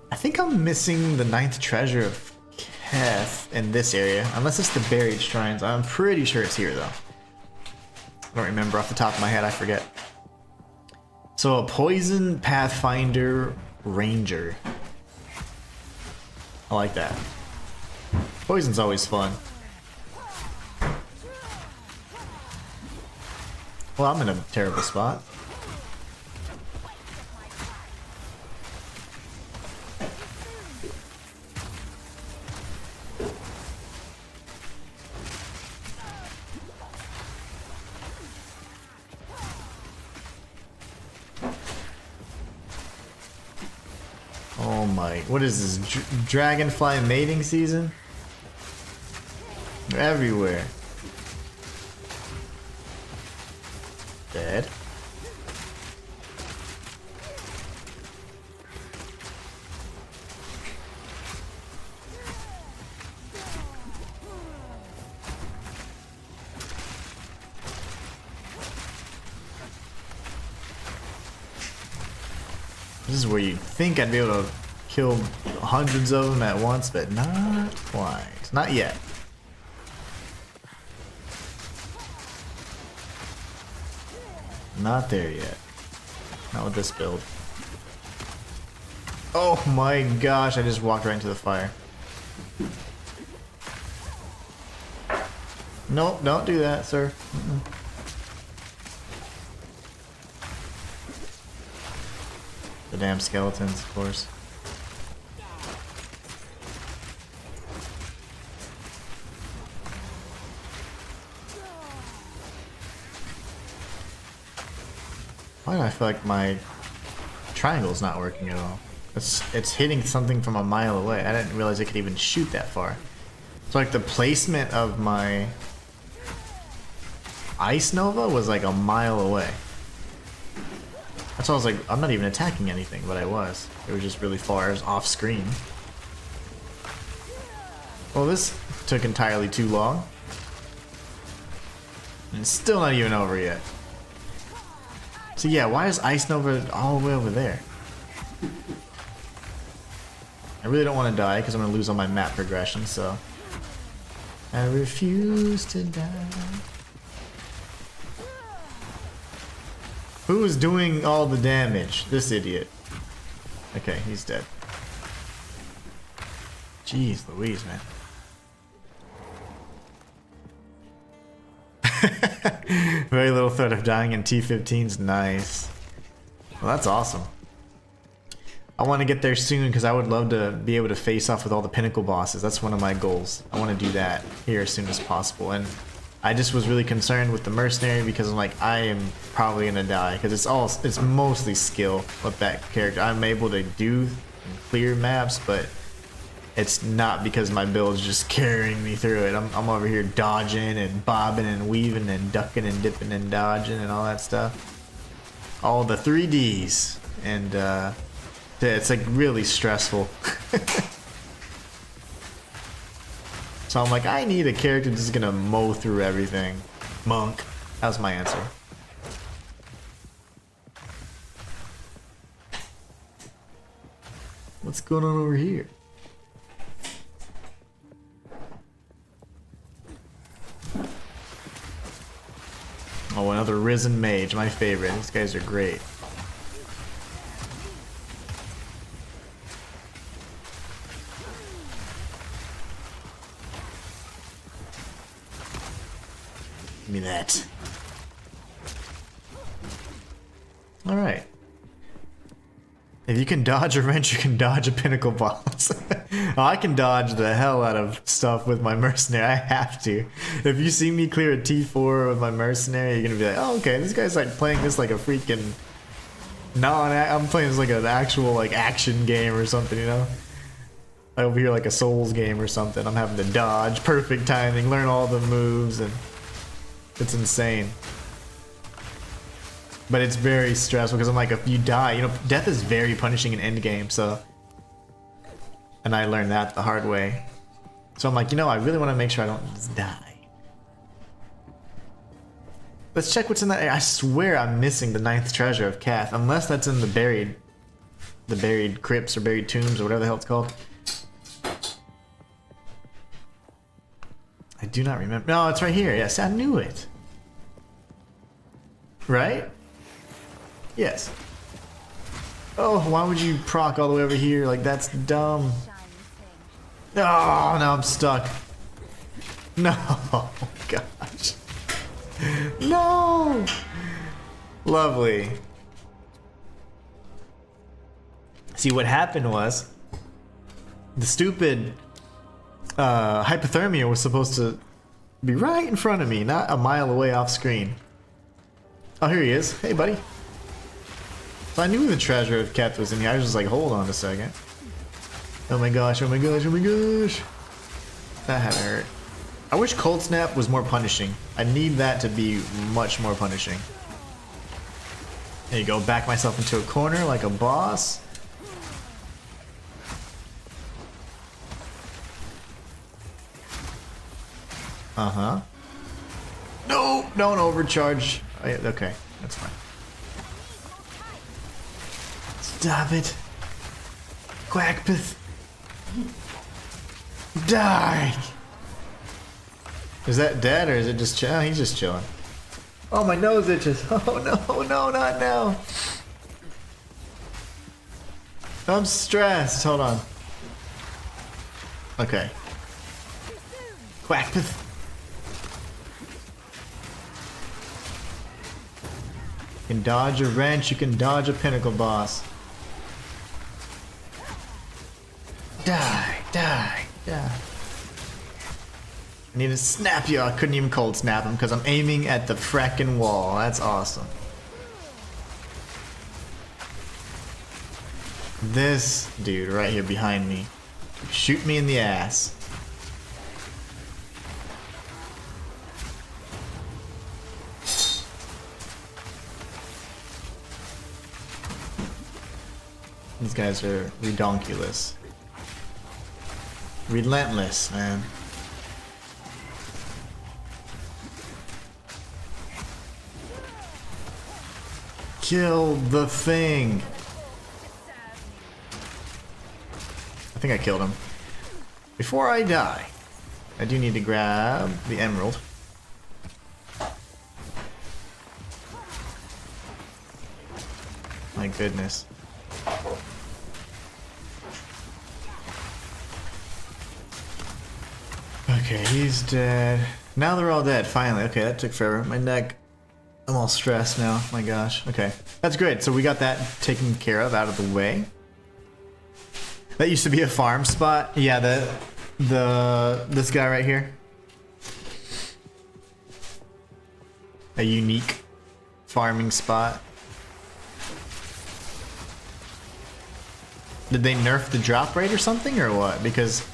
I think I'm missing the 9th treasure of Keth in this area, unless it's the buried shrines. I'm pretty sure it's here though. I don't remember off the top of my head, I forget. So a poison Pathfinder Ranger. I like that. Poison's always fun. Well, I'm in a terrible spot. Oh my, what is this? Dragonfly mating season? They're everywhere. Dead. This is where you'd think I'd be able to kill hundreds of them at once, but not quite. Not yet. Not there yet. Not with this build. Oh my gosh, I just walked right into the fire. Nope, don't do that, sir. The damn skeletons, of course. Why do I feel like my triangle's not working at all? It's hitting something from a mile away. I didn't realize it could even shoot that far. So like the placement of my Ice Nova was like a mile away. That's why I was like, I'm not even attacking anything, but I was. It was just really far. It was off screen. Well, this took entirely too long. And it's still not even over yet. So yeah, why is Ice Nova all the way over there? I really don't want to die because I'm going to lose all my map progression, so... I refuse to die. Who is doing all the damage? This idiot. Okay, he's dead. Jeez Louise, man. Very little threat of dying in T15's nice. Well, that's awesome. I want to get there soon because I would love to be able to face off with all the pinnacle bosses. That's one of my goals. I want to do that here as soon as possible. And I just was really concerned with the mercenary because I'm like, I am probably gonna die because it's mostly skill with that character. I'm able to do and clear maps, but it's not because my build is just carrying me through it. I'm over here dodging and bobbing and weaving and ducking and dipping and dodging and all that stuff. All the 3Ds. And it's like really stressful. So I'm like, I need a character that's gonna mow through everything. Monk. That was my answer. What's going on over here? Oh, another Risen Mage, my favorite. These guys are great. Give me that. Alright. If you can dodge a wrench, you can dodge a pinnacle boss. Oh, I can dodge the hell out of stuff with my mercenary. I have to. If you see me clear a T4 with my mercenary, you're gonna be like, oh, okay, this guy's like playing this like a freaking... No, I'm playing this like an actual like action game or something, you know? Over here like a Souls game or something. I'm having to dodge, perfect timing, learn all the moves, and it's insane. But it's very stressful because I'm like, if you die, you know, death is very punishing in endgame, so... And I learned that the hard way. So I'm like, you know, I really want to make sure I don't just die. Let's check what's in that area. I swear I'm missing the 9th treasure of Kath, unless that's in the buried crypts or buried tombs or whatever the hell it's called. I do not remember. No, it's right here. Yes, I knew it. Right? Yes. Oh, why would you proc all the way over here? Like, that's dumb. Oh, now I'm stuck. No. Oh, gosh. No. Lovely. See, what happened was the stupid hypothermia was supposed to be right in front of me, not a mile away off screen. Oh, here he is. Hey, buddy. So I knew the treasure of Keth was in here. I was just like, hold on a second. Oh my gosh, oh my gosh, oh my gosh. That had to hurt. I wish Cold Snap was more punishing. I need that to be much more punishing. There you go, back myself into a corner like a boss. Uh-huh. No, don't overcharge. Oh, yeah, okay, that's fine. Stop it. Quackpith. Die. Is that dead or is it just chilling? Oh, he's just chilling. Oh, my nose itches. Oh, no, no, not now. I'm stressed. Hold on. Okay. Quackpith. You can dodge a wrench, you can dodge a pinnacle boss. Die, die, die. I need to snap you. I couldn't even cold snap him because I'm aiming at the frackin' wall. That's awesome. This dude right here behind me. Shoot me in the ass. These guys are redonkulous. Relentless, man. Kill the thing. I think I killed him. Before I die, I do need to grab the emerald. My goodness. Okay, he's dead. Now they're all dead, finally. Okay, that took forever. My neck, I'm all stressed now. My gosh. Okay, that's great. So we got that taken care of, out of the way. That used to be a farm spot. Yeah, this guy right here. A unique farming spot. Did they nerf the drop rate or something, or what? Because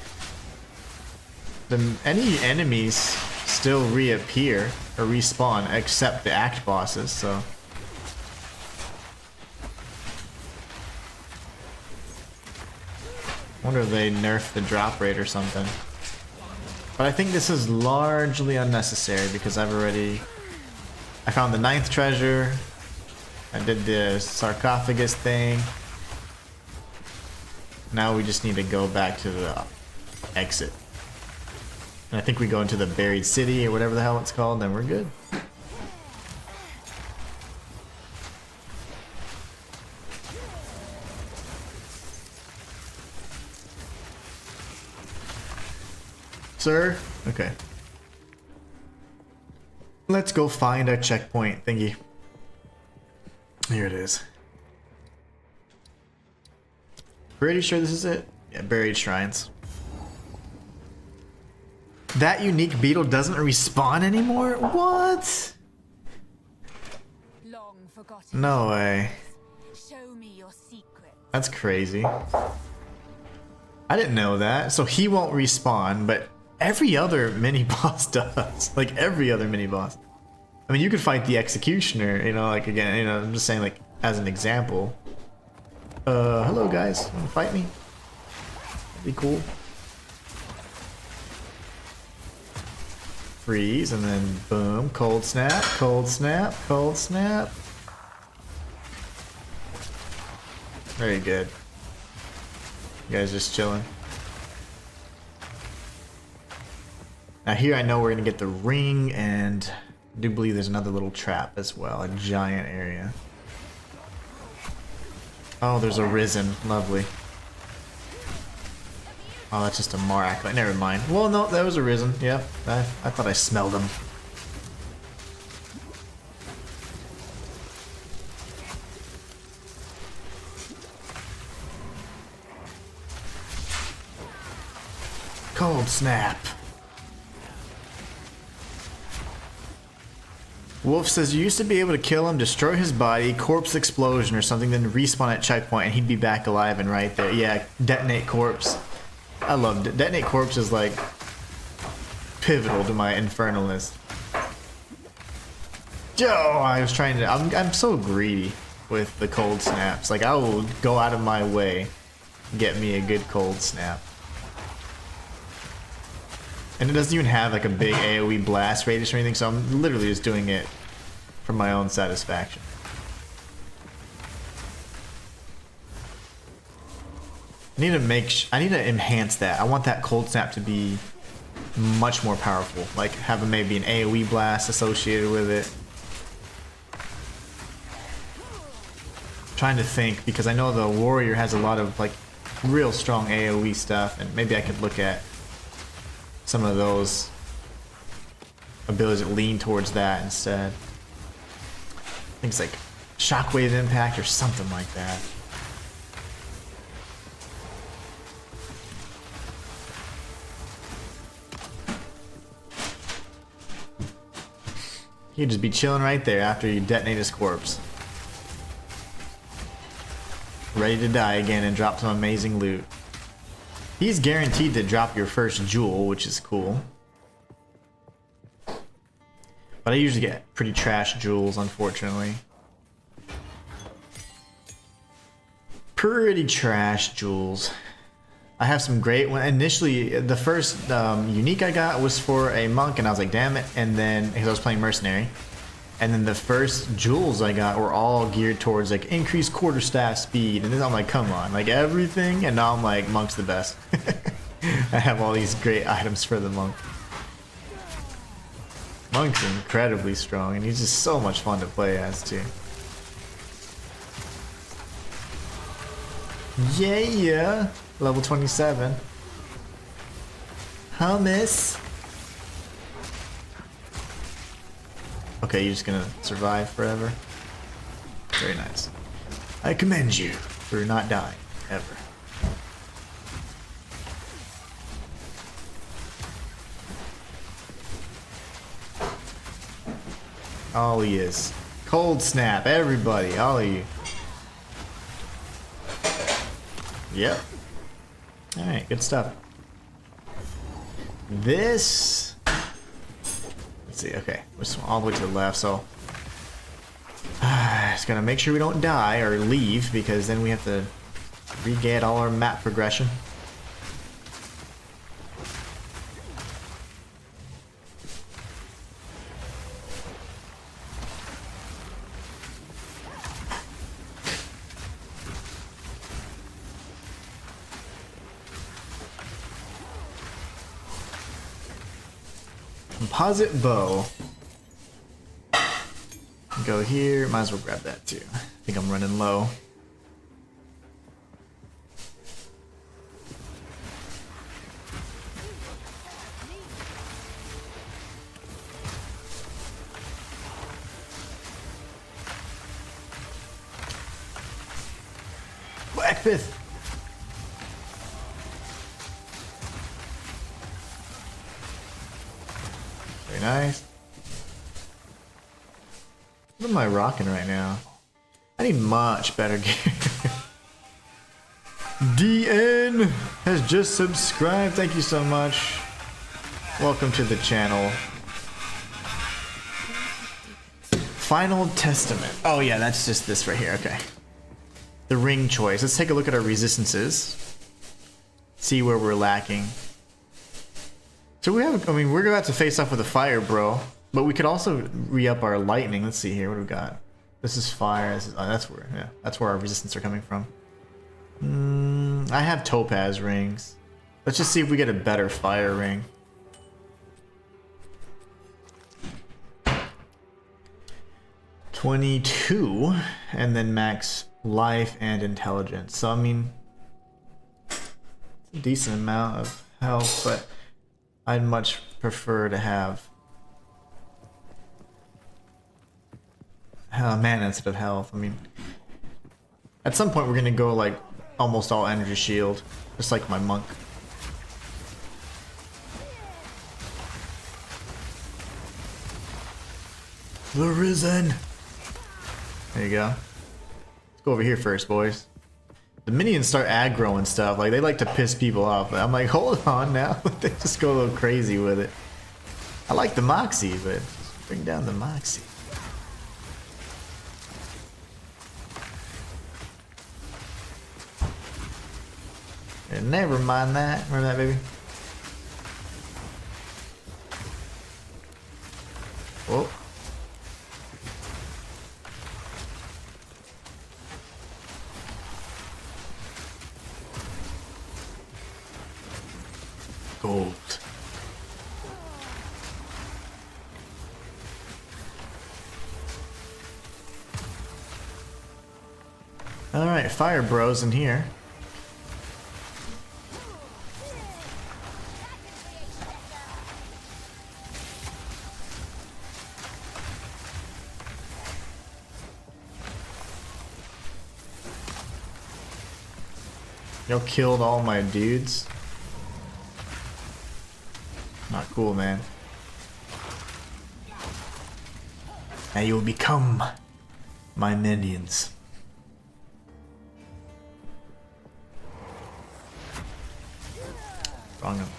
any enemies still reappear or respawn except the act bosses, so. Wonder if they nerfed the drop rate or something. But I think this is largely unnecessary because I found the 9th treasure. I did the sarcophagus thing. Now we just need to go back to the exit. And I think we go into the buried city or whatever the hell it's called, then we're good. Sir? Okay. Let's go find a checkpoint thingy. Here it is. Pretty sure this is it? Yeah, buried shrines. That unique beetle doesn't respawn anymore? What? Long forgotten. No way. Show me your secret. That's crazy. I didn't know that. So he won't respawn, but every other mini boss does. Like every other mini boss. I mean, you could fight the executioner, you know, like again, you know, I'm just saying like as an example. Hello guys, wanna fight me? That'd be cool. Freeze, and then boom, cold snap, cold snap, cold snap. Very good. You guys just chilling. Now here I know we're gonna get the ring, and I do believe there's another little trap as well, a giant area. Oh, there's a risen, lovely. Oh, that's just a Marak. Never mind. Well, no, that was a risen. Yep, I thought I smelled him. Cold snap. Wolf says you used to be able to kill him, destroy his body, corpse explosion or something, then respawn at checkpoint and he'd be back alive and right there. Yeah, detonate corpse. I loved it. Detonate corpse is like pivotal to my infernalness. Joe, I was trying to. I'm so greedy with the cold snaps. Like I will go out of my way, get me a good cold snap. And it doesn't even have like a big AoE blast radius or anything, so I'm literally just doing it for my own satisfaction. I need to enhance that. I want that cold snap to be much more powerful. Like have maybe an AoE blast associated with it. I'm trying to think because I know the warrior has a lot of like real strong AoE stuff, and maybe I could look at some of those abilities that lean towards that instead. Things like shockwave impact or something like that. He'd just be chilling right there after you detonate his corpse. Ready to die again and drop some amazing loot. He's guaranteed to drop your first jewel, which is cool. But I usually get pretty trash jewels, unfortunately. Pretty trash jewels. I have some great ones. Initially, the first unique I got was for a monk, and I was like, damn it. And then, because I was playing mercenary. And then the first jewels I got were all geared towards like increased quarterstaff speed. And then I'm like, come on, like everything. And now I'm like, monk's the best. I have all these great items for the monk. Monk's incredibly strong, and he's just so much fun to play as too. Yeah, level 27. Hummus. Okay, you're just gonna survive forever. Very nice. I commend you for not dying ever. All he is. Cold snap, everybody, all of you. Yep. Alright, good stuff. This... Let's see, okay. We're all the way to the left, so... just gotta make sure we don't die or leave, because then we have to re-get all our map progression. Composite bow. Go here. Might as well grab that too. I think I'm running low. Blackpith. Very nice. What am I rocking right now? I need much better gear. DN has just subscribed. Thank you so much. Welcome to the channel. Final Testament. Oh yeah, that's just this right here. Okay. The ring choice. Let's take a look at our resistances. See where we're lacking. So we have, I mean, we're about to face off with a fire, bro. But we could also re-up our lightning. Let's see here. What do we got? This is fire. This is, oh, that's where, yeah, that's where our resistance are coming from. I have topaz rings. Let's just see if we get a better fire ring. $22, and then max life and intelligence. So I mean, it's a decent amount of health, but I'd much prefer to have mana instead of health. I mean, at some point we're gonna go like almost all energy shield, just like my monk. The Risen. There you go. Let's go over here first, boys. The minions start aggro and stuff. Like, they like to piss people off. But I'm like, hold on now. They just go a little crazy with it. I like the Moxie, but just bring down the Moxie. And never mind that. Remember that, baby? Whoa. Gold. Alright, fire bros in here. Y'all killed all my dudes. Not cool, man. Now you will become my minions.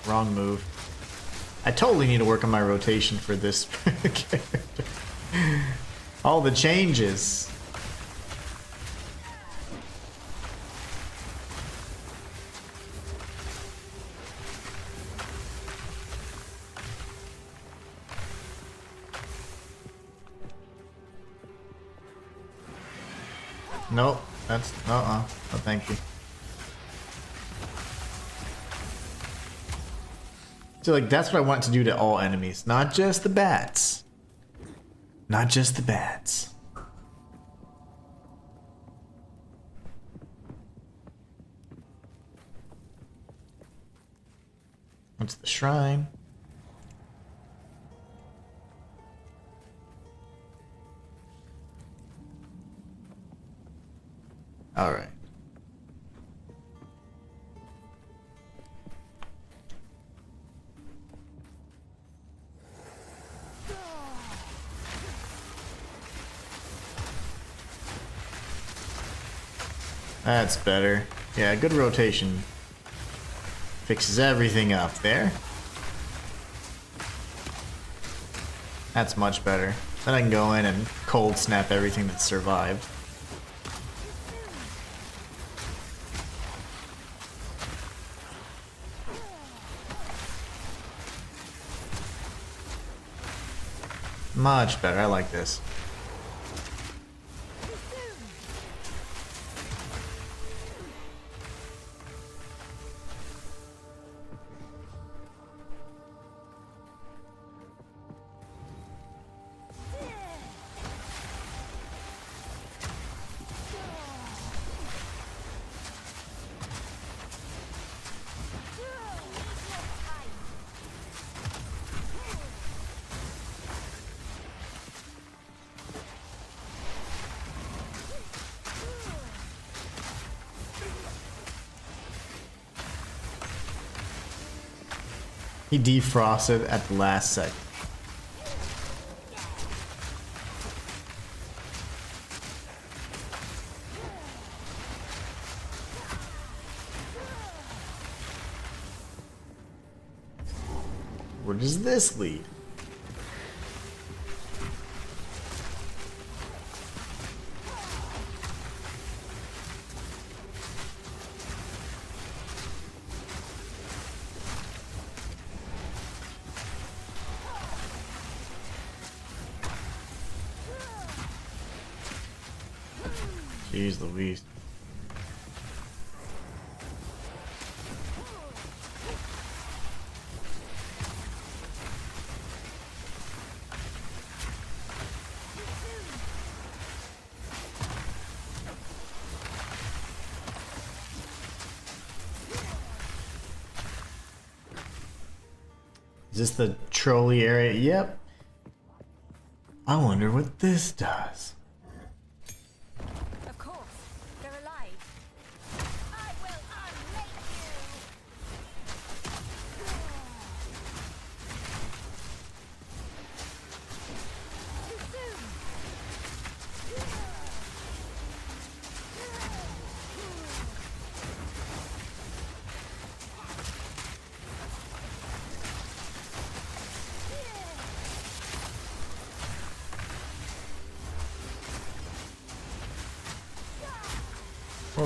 Wrong move. I totally need to work on my rotation for this character. All the changes. Nope, that's no thank you. So like that's what I want to do to all enemies, not just the bats. Not just the bats. What's the shrine? All right. That's better. Yeah, good rotation. Fixes everything up there. That's much better. Then I can go in and cold snap everything that survived. Much better. I like this. He defrosted at the last second. Where does this lead? Jeez Louise. Is this the trolley area? Yep. I wonder what this does. Of course, they're alive. I will unmake you. Too soon.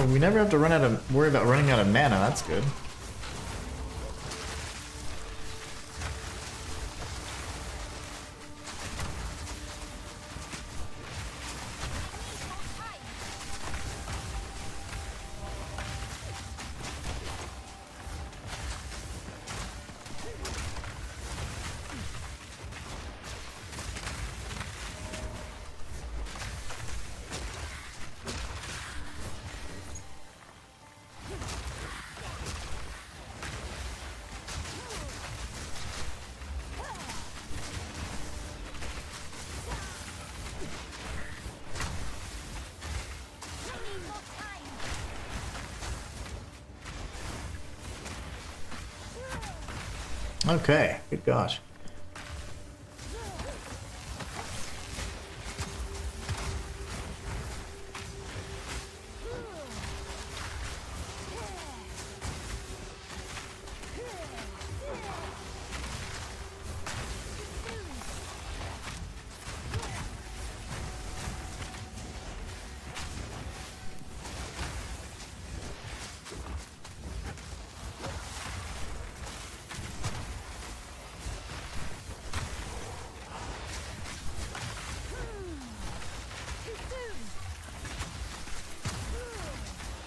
Oh, we never have to worry about running out of mana. That's good. Okay, good gosh.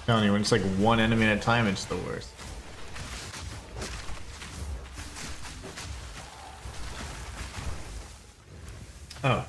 Telling you, when it's like one enemy at a time, it's the worst. Oh.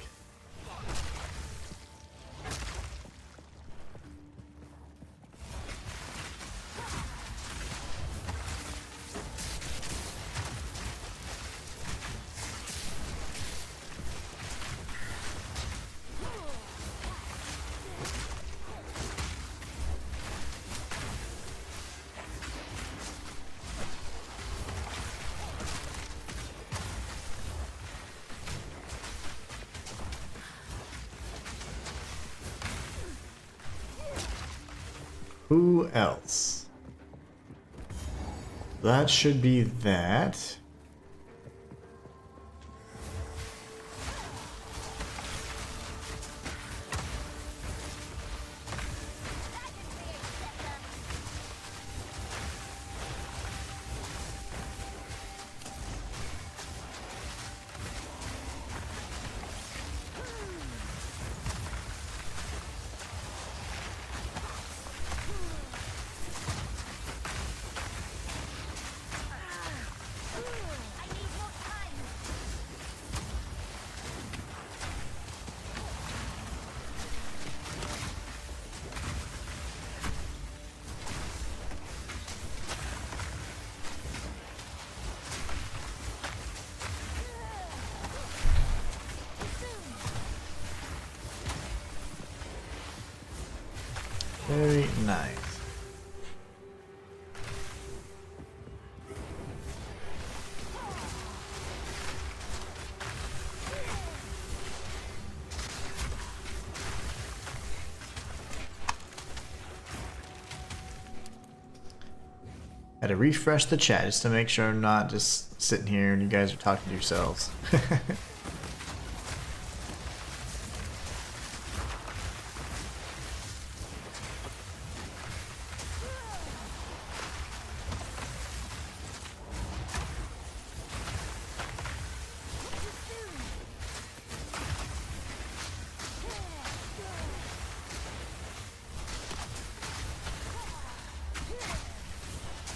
Who else? That should be that. Very nice. Had to refresh the chat just to make sure I'm not just sitting here and you guys are talking to yourselves.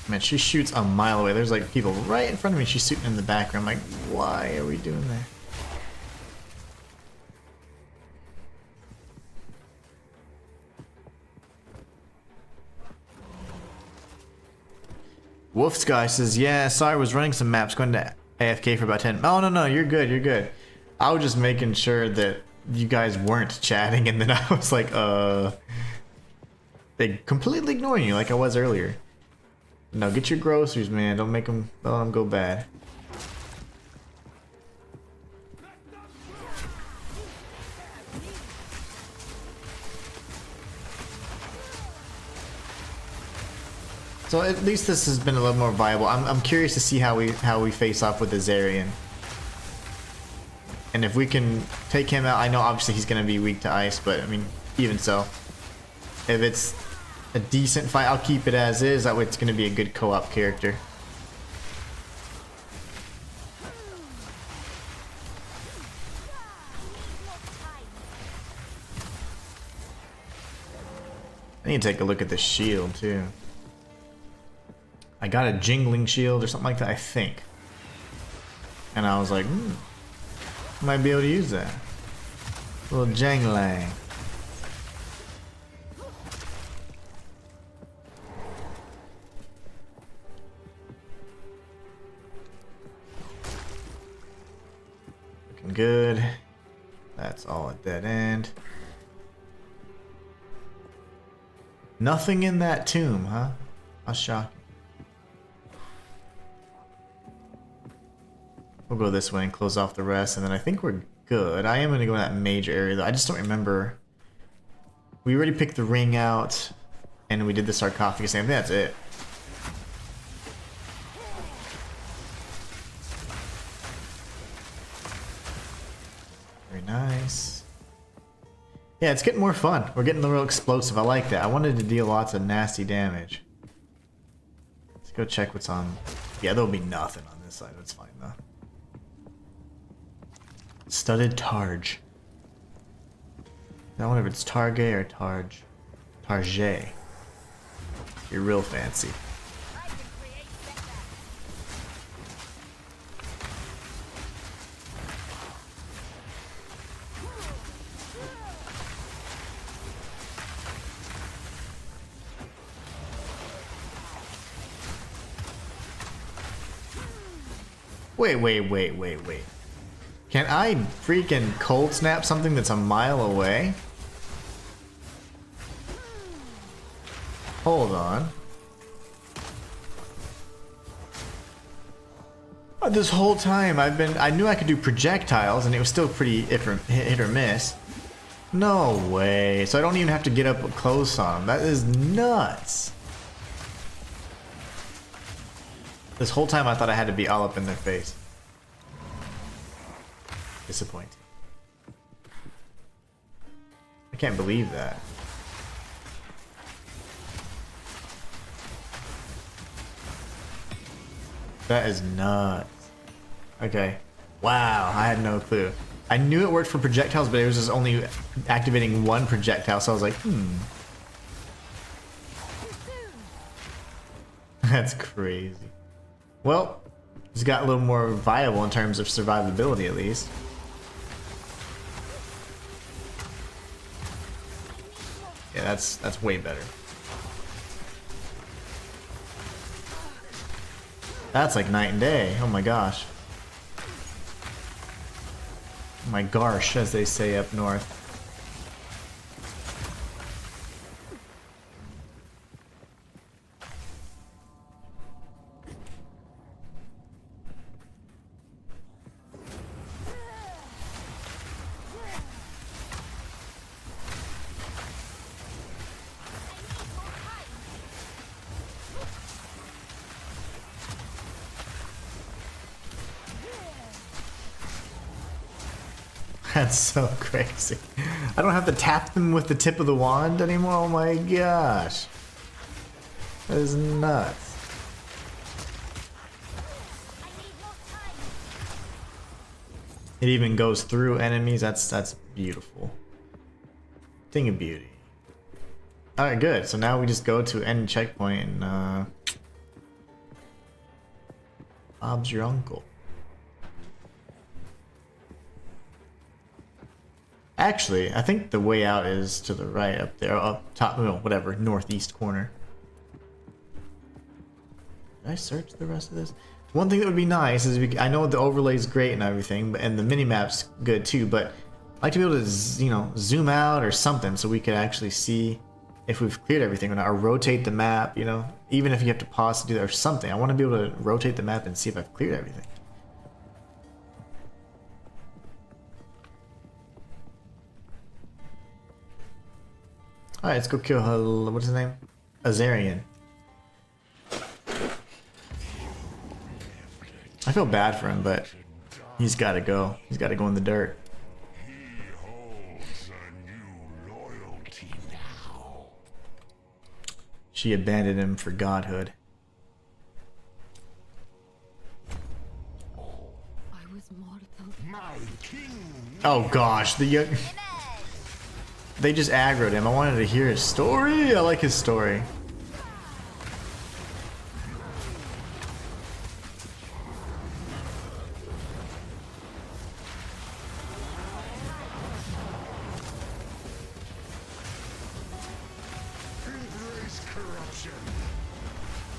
Man, she shoots a mile away. There's like people right in front of me. She's shooting in the background. I'm like, why are we doing that? Wolf's Guy says, yeah, sorry, I was running some maps, going to AFK for about 10. Oh, no, you're good, you're good. I was just making sure that you guys weren't chatting, and then I was like, they completely ignoring you like I was earlier. No, get your groceries, man. Don't let them go bad. So at least this has been a little more viable. I'm curious to see how we face off with the Zarian. And if we can take him out, I know obviously he's gonna be weak to ice, but I mean, even so, if a decent fight. I'll keep it as is. That way it's going to be a good co-op character. I need to take a look at the shield too. I got a jingling shield or something like that, I think. And I was like, might be able to use that. A little jangling. Looking good. That's all at dead end. Nothing in that tomb, huh? How shocking. We'll go this way and close off the rest, and then I think we're good. I am going to go in that major area, though. I just don't remember. We already picked the ring out, and we did the sarcophagus. I think that's it. Very nice. Yeah, it's getting more fun. We're getting a little explosive. I like that. I wanted to deal lots of nasty damage. Let's go check what's on. Yeah, there'll be nothing on this side. That's fine, though. Studded Targe. I wonder if it's Targe or Targe. Targe. You're real fancy. Wait. Can I freaking cold snap something that's a mile away? Hold on. This whole time I knew I could do projectiles and it was still pretty hit or miss. No way. So I don't even have to get up close on them. That is nuts. This whole time I thought I had to be all up in their face. Disappointing. I can't believe that. That is nuts. Okay. Wow, I had no clue. I knew it worked for projectiles, but it was just only activating one projectile, so I was like, That's crazy. Well, it's got a little more viable in terms of survivability, at least. Yeah, that's way better. That's like night and day. Oh my gosh. Oh my gosh, as they say up north. That's so crazy. I don't have to tap them with the tip of the wand anymore. Oh my gosh. That is nuts. It even goes through enemies. That's beautiful. Thing of beauty. Alright, good. So now we just go to end checkpoint and Bob's your uncle. Actually, I think the way out is to the right up there, up top, no, whatever, northeast corner. Did I search the rest of this? One thing that would be nice is I know the overlay is great and everything, and the minimap's good too, but I'd like to be able to, you know, zoom out or something so we could actually see if we've cleared everything or not, or rotate the map, you know, even if you have to pause to do that or something. I want to be able to rotate the map and see if I've cleared everything. Alright, let's go kill, what's his name? Azarian. I feel bad for him, but he's gotta go. He's gotta go in the dirt. He holds a new loyalty now. She abandoned him for godhood. I was mortal. Oh gosh, they just aggroed him. I wanted to hear his story. I like his story.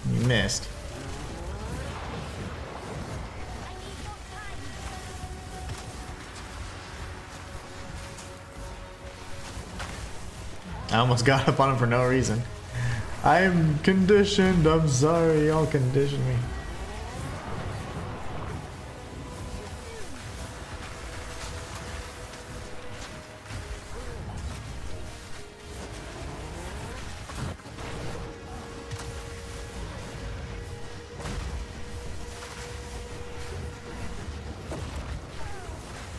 You missed. I almost got up on him for no reason. I'm conditioned. I'm sorry. Y'all conditioned me.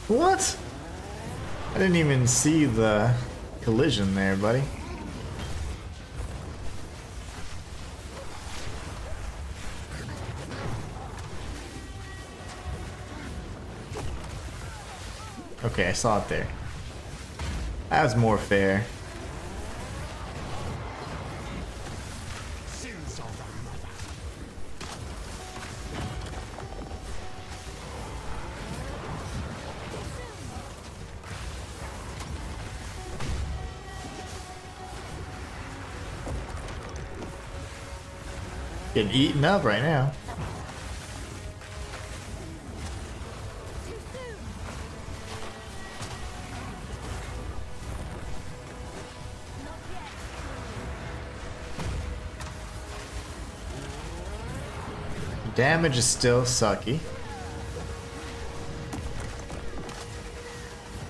What? I didn't even see the collision there, buddy. Okay, I saw it there. That was more fair. Getting eaten up right now. Damage is still sucky.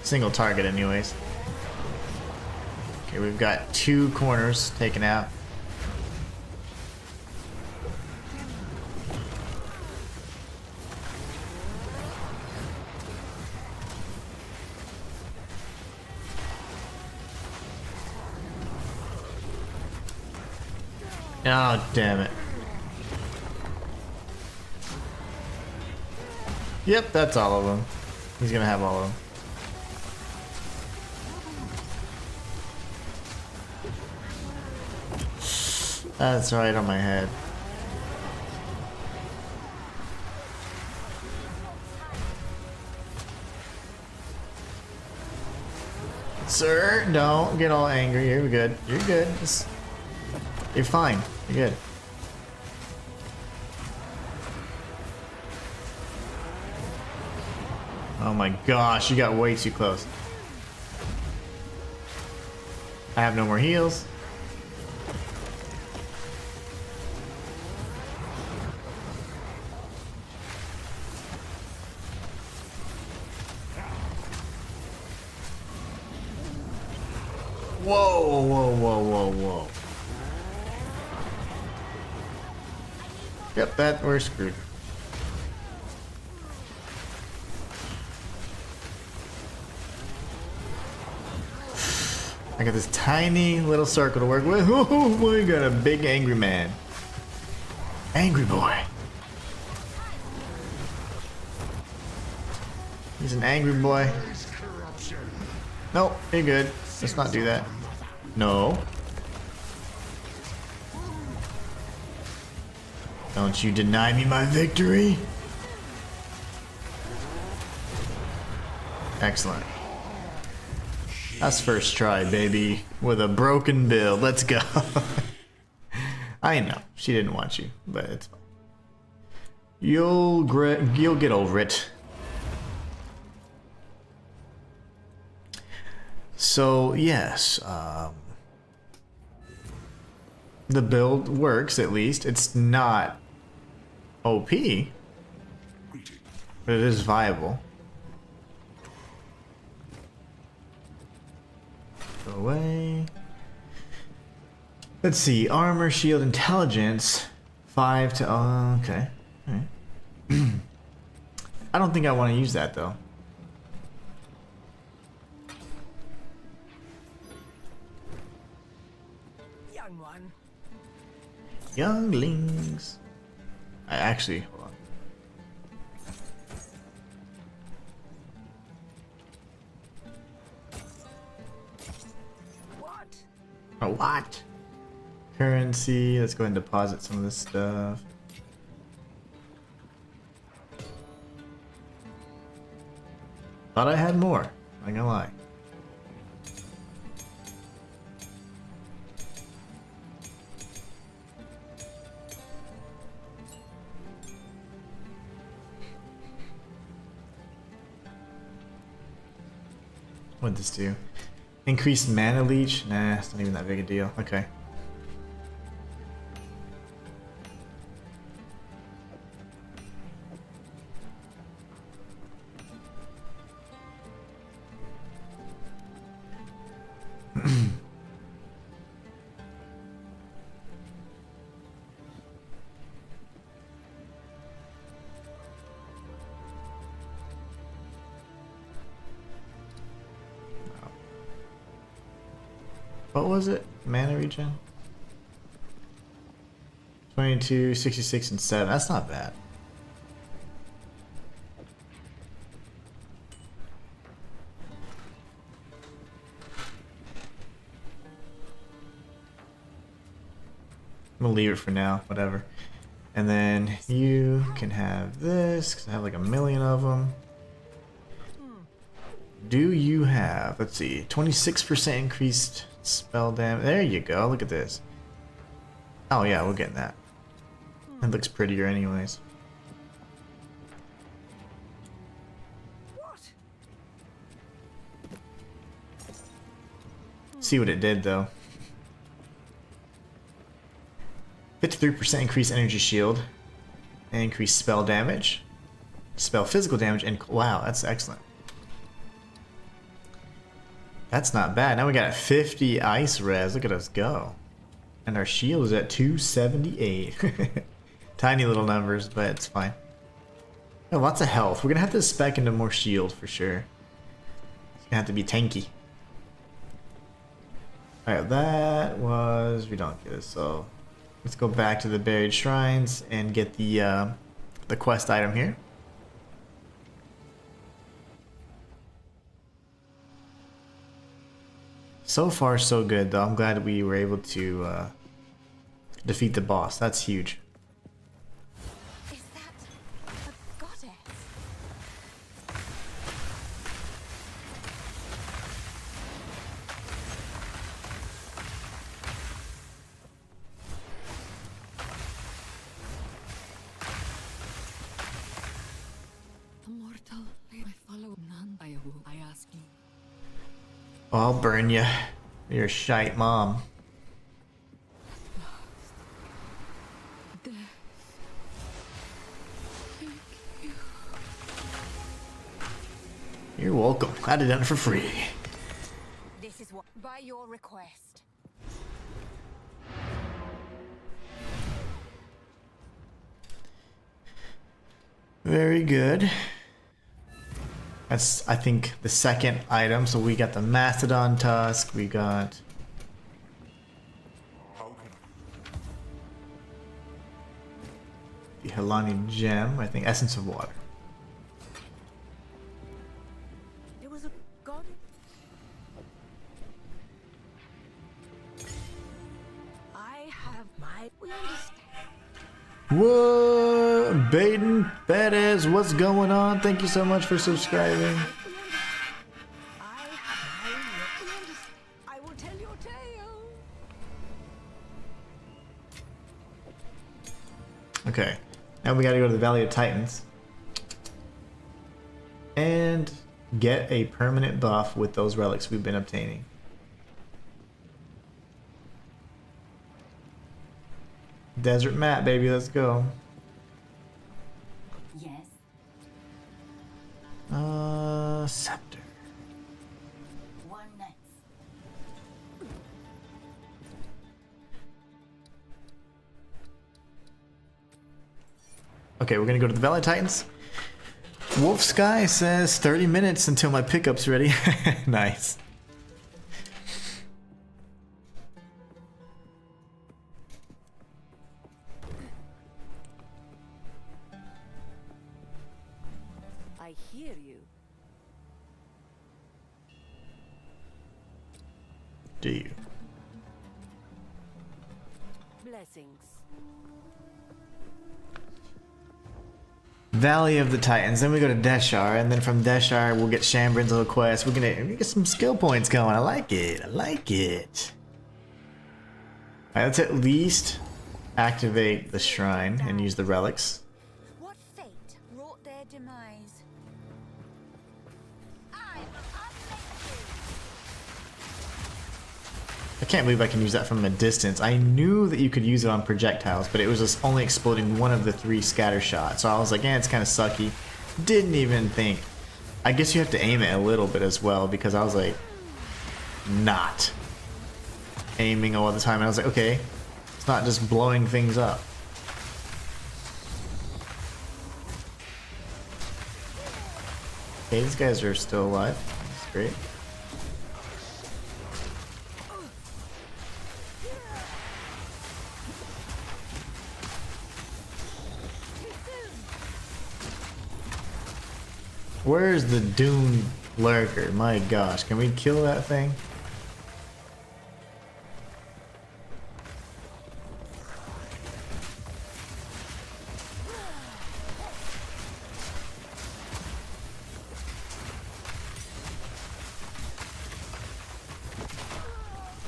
Single target anyways. Okay, we've got 2 corners taken out. Oh, damn it. Yep, that's all of them. He's gonna have all of them. That's right on my head. Sir, don't get all angry. You're good. You're good. You're fine. You're good. Oh my gosh, you got way too close. I have no more heals. Whoa, whoa, whoa, whoa, whoa. Yep, we're screwed. I got this tiny little circle to work with. Oh, we got a big angry man. Angry boy. He's an angry boy. Nope, you're good. Let's not do that. No. Don't you deny me my victory. Excellent. That's first try, baby. With a broken build. Let's go. I know. She didn't want you, but it's fine. You'll get over it. So, yes. The build works, at least. It's not OP, but it is viable. Go away. Let's see. Armor, shield, intelligence. 5 to... Oh, okay. All right. I don't think I want to use that, though. Young one. Younglings. I actually, hold on. What? Oh, what? Currency. Let's go ahead and deposit some of this stuff. Thought I had more. Not gonna lie. What'd this do? Increased mana leech? Nah, it's not even that big a deal. Okay. What was it? Mana regen? 22, 66, and 7. That's not bad. I'm gonna leave it for now, whatever. And then you can have this, because I have like a million of them. Do you have, let's see, 26% increased spell damage? There you go, look at this. Oh yeah, we're getting that. It looks prettier anyways. What? See what it did though. 53% increased energy shield. And increased spell damage. Spell physical damage, and wow, that's excellent. That's not bad. Now we got 50 ice res. Look at us go. And our shield is at 278. Tiny little numbers, but it's fine. Oh, lots of health. We're gonna have to spec into more shield for sure. It's gonna have to be tanky. Alright, that was redonkulous, so let's go back to the buried shrines and get the quest item here. So far, so good, though. I'm glad we were able to defeat the boss. That's huge. Is that a goddess? Immortal, I follow none. I ask you. Oh, I'll burn you. You're a shite mom. You're welcome. Glad it done for free. This is what by your request. Very good. That's, I think, the second item. So we got the Mastodon Tusk. We got... the Helani Gem. I think Essence of Water. There was a goddess. I have my. We understand. Whoa, Baden, badass, what's going on? Thank you so much for subscribing. I will tell your tale. Okay, now we gotta go to the Valley of Titans and get a permanent buff with those relics we've been obtaining. Desert map, baby, let's go. Yes. Scepter. One next. Okay, we're gonna go to the Valley of Titans. Wolf Sky says 30 minutes until my pickup's ready. Nice. I hear you. Do you? Blessings. Valley of the Titans. Then we go to Deshar, and then from Deshar we'll get Shambrin's little quest. We're gonna get some skill points going. I like it. I like it. Alright, let's at least activate the shrine and use the relics. What fate wrought their demise? I will uplift you. I can't believe I can use that from a distance. I knew that you could use it on projectiles, but it was just only exploding one of the 3 scatter shots. So I was like, it's kind of sucky. Didn't even think. I guess you have to aim it a little bit as well, because I was like, not aiming all the time. And I was like, okay, it's not just blowing things up. Okay, these guys are still alive. That's great. Where's the Dune Lurker? My gosh, can we kill that thing?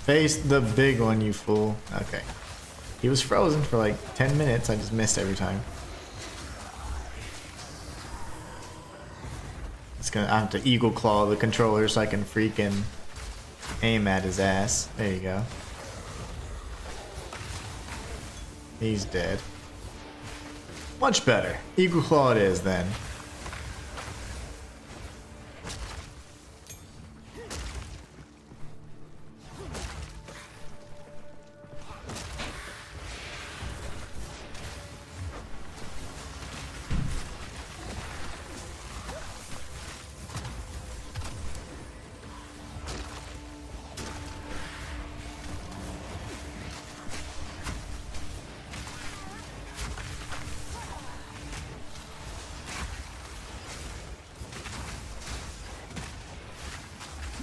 Face the big one, you fool. Okay. He was frozen for like 10 minutes. I just missed every time. I have to eagle claw the controller so I can freaking aim at his ass. There you go. He's dead. Much better. Eagle claw it is then.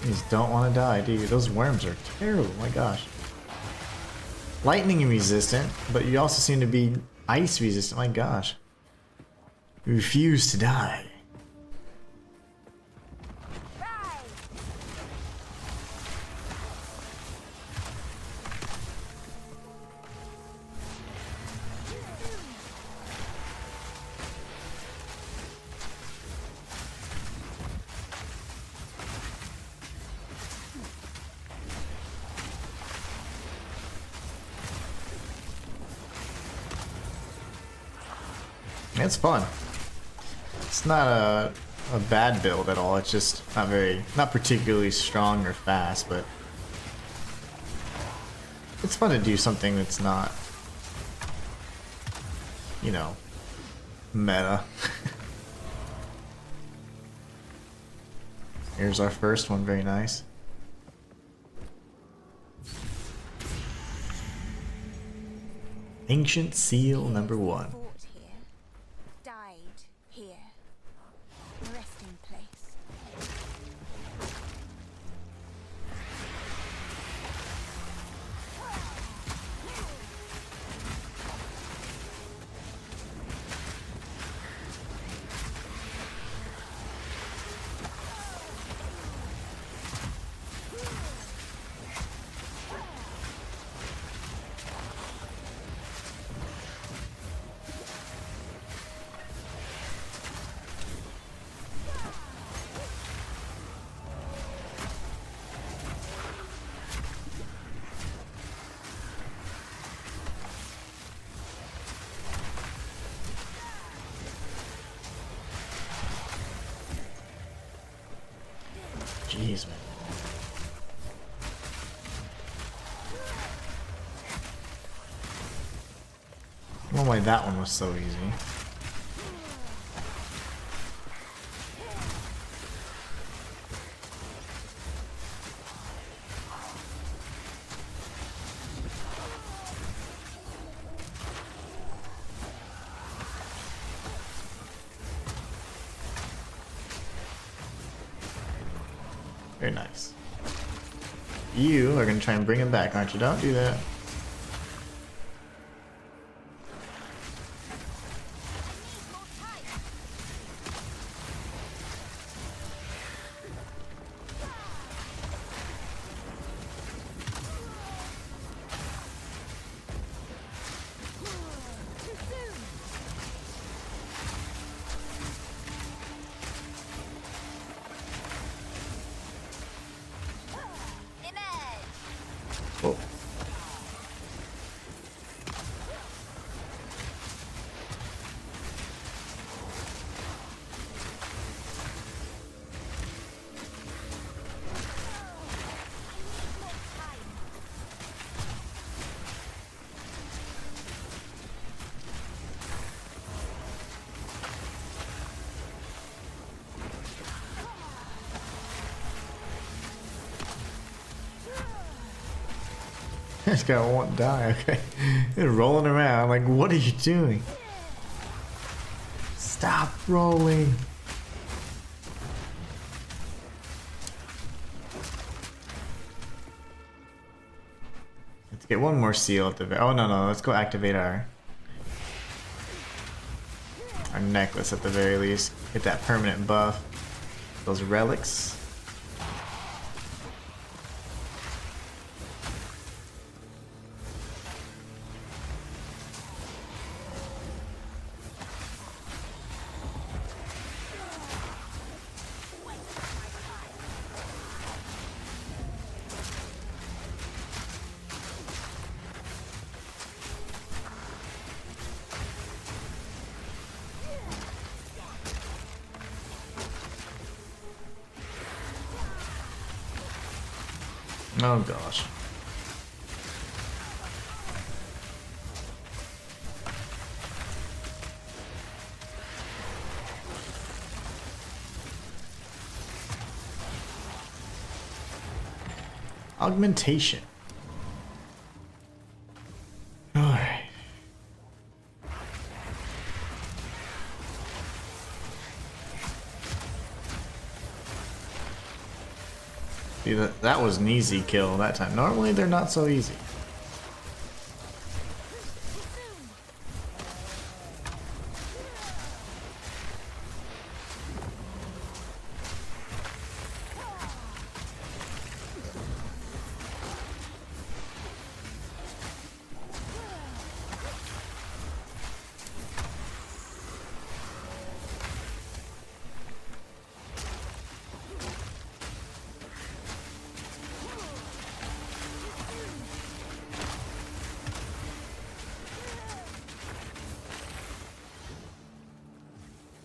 These don't want to die, dude. Those worms are terrible. My gosh. Lightning resistant, but you also seem to be ice resistant. My gosh. You refuse to die. It's fun. It's not a bad build at all. It's just not particularly strong or fast, but it's fun to do something that's not, you know, meta. Here's our first one, very nice. Ancient Seal number 1. Fought here, died here. Resting place. Jeez, man. I don't know why that one was so easy. Very nice. You are gonna try and bring him back, aren't you? Don't do that. Whoa. This guy won't die, okay? He's rolling around, like, what are you doing? Stop rolling. Let's get one more seal at the very. Oh no, let's go activate our necklace at the very least. Get that permanent buff. Those relics. Oh gosh. Augmentation. Alright. See, that was an easy kill that time. Normally they're not so easy.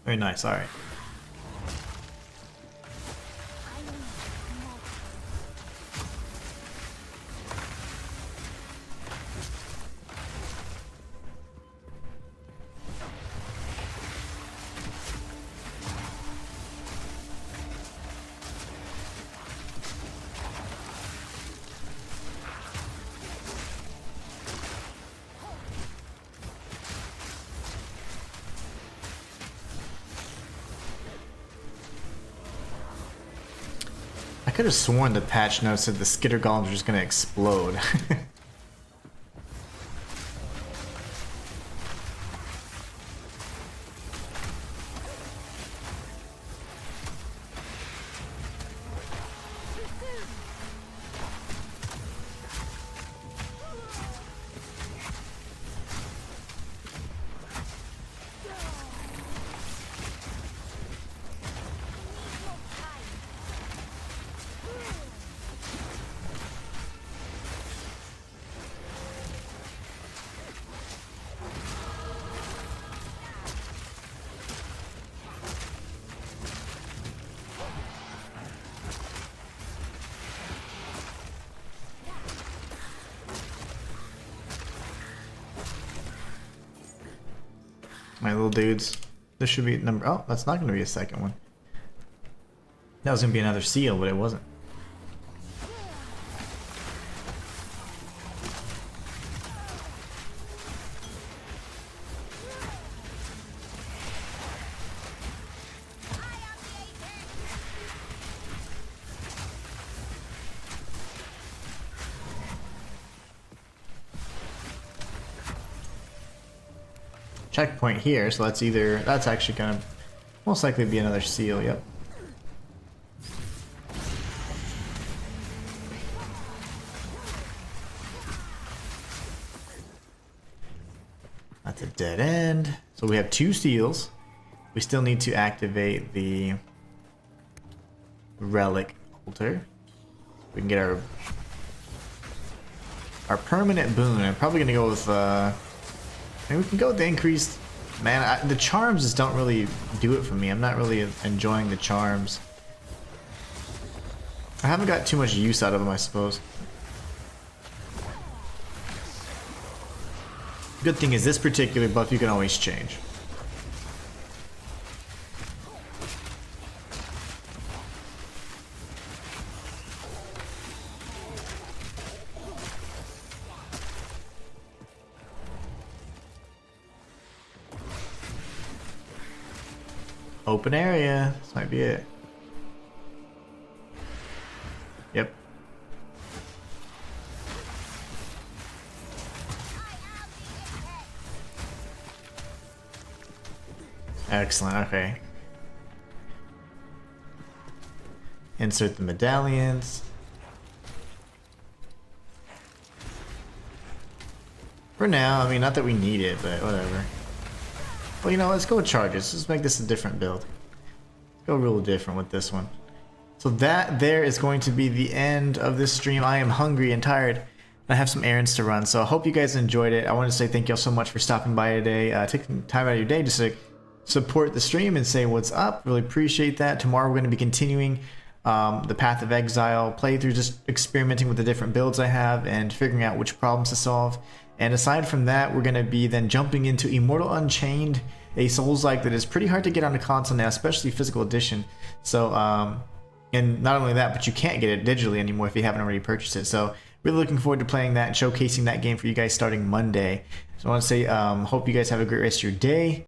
Very nice, alright. I could have sworn the patch notes said the skitter golems were just gonna explode. My little dudes. This should be number. Oh, that's not going to be a second one. That was going to be another seal, but it wasn't. checkpoint here, so that's actually gonna most likely be another seal. Yep. That's a dead end. So we have 2 seals. We still need to activate the relic altar. We can get our permanent boon. I'm probably gonna go with maybe we can go with the increased. Man, the charms just don't really do it for me. I'm not really enjoying the charms. I haven't got too much use out of them, I suppose. Good thing is this particular buff you can always change. Open area. This might be it. Yep. Excellent, okay. Insert the medallions. For now, I mean, not that we need it, but whatever. Well, you know, let's go with charges. Let's make this a different build. Let's go real different with this one. So that there is going to be the end of this stream. I am hungry and tired. I have some errands to run, so I hope you guys enjoyed it. I want to say thank you all so much for stopping by today. Taking time out of your day just to support the stream and say what's up. Really appreciate that. Tomorrow we're going to be continuing the Path of Exile playthrough, just experimenting with the different builds I have and figuring out which problems to solve. And aside from that, we're going to be then jumping into Immortal Unchained, a Souls-like that is pretty hard to get on the console now, especially physical edition. So, and not only that, but you can't get it digitally anymore if you haven't already purchased it. So, really looking forward to playing that and showcasing that game for you guys starting Monday. So I want to say, hope you guys have a great rest of your day.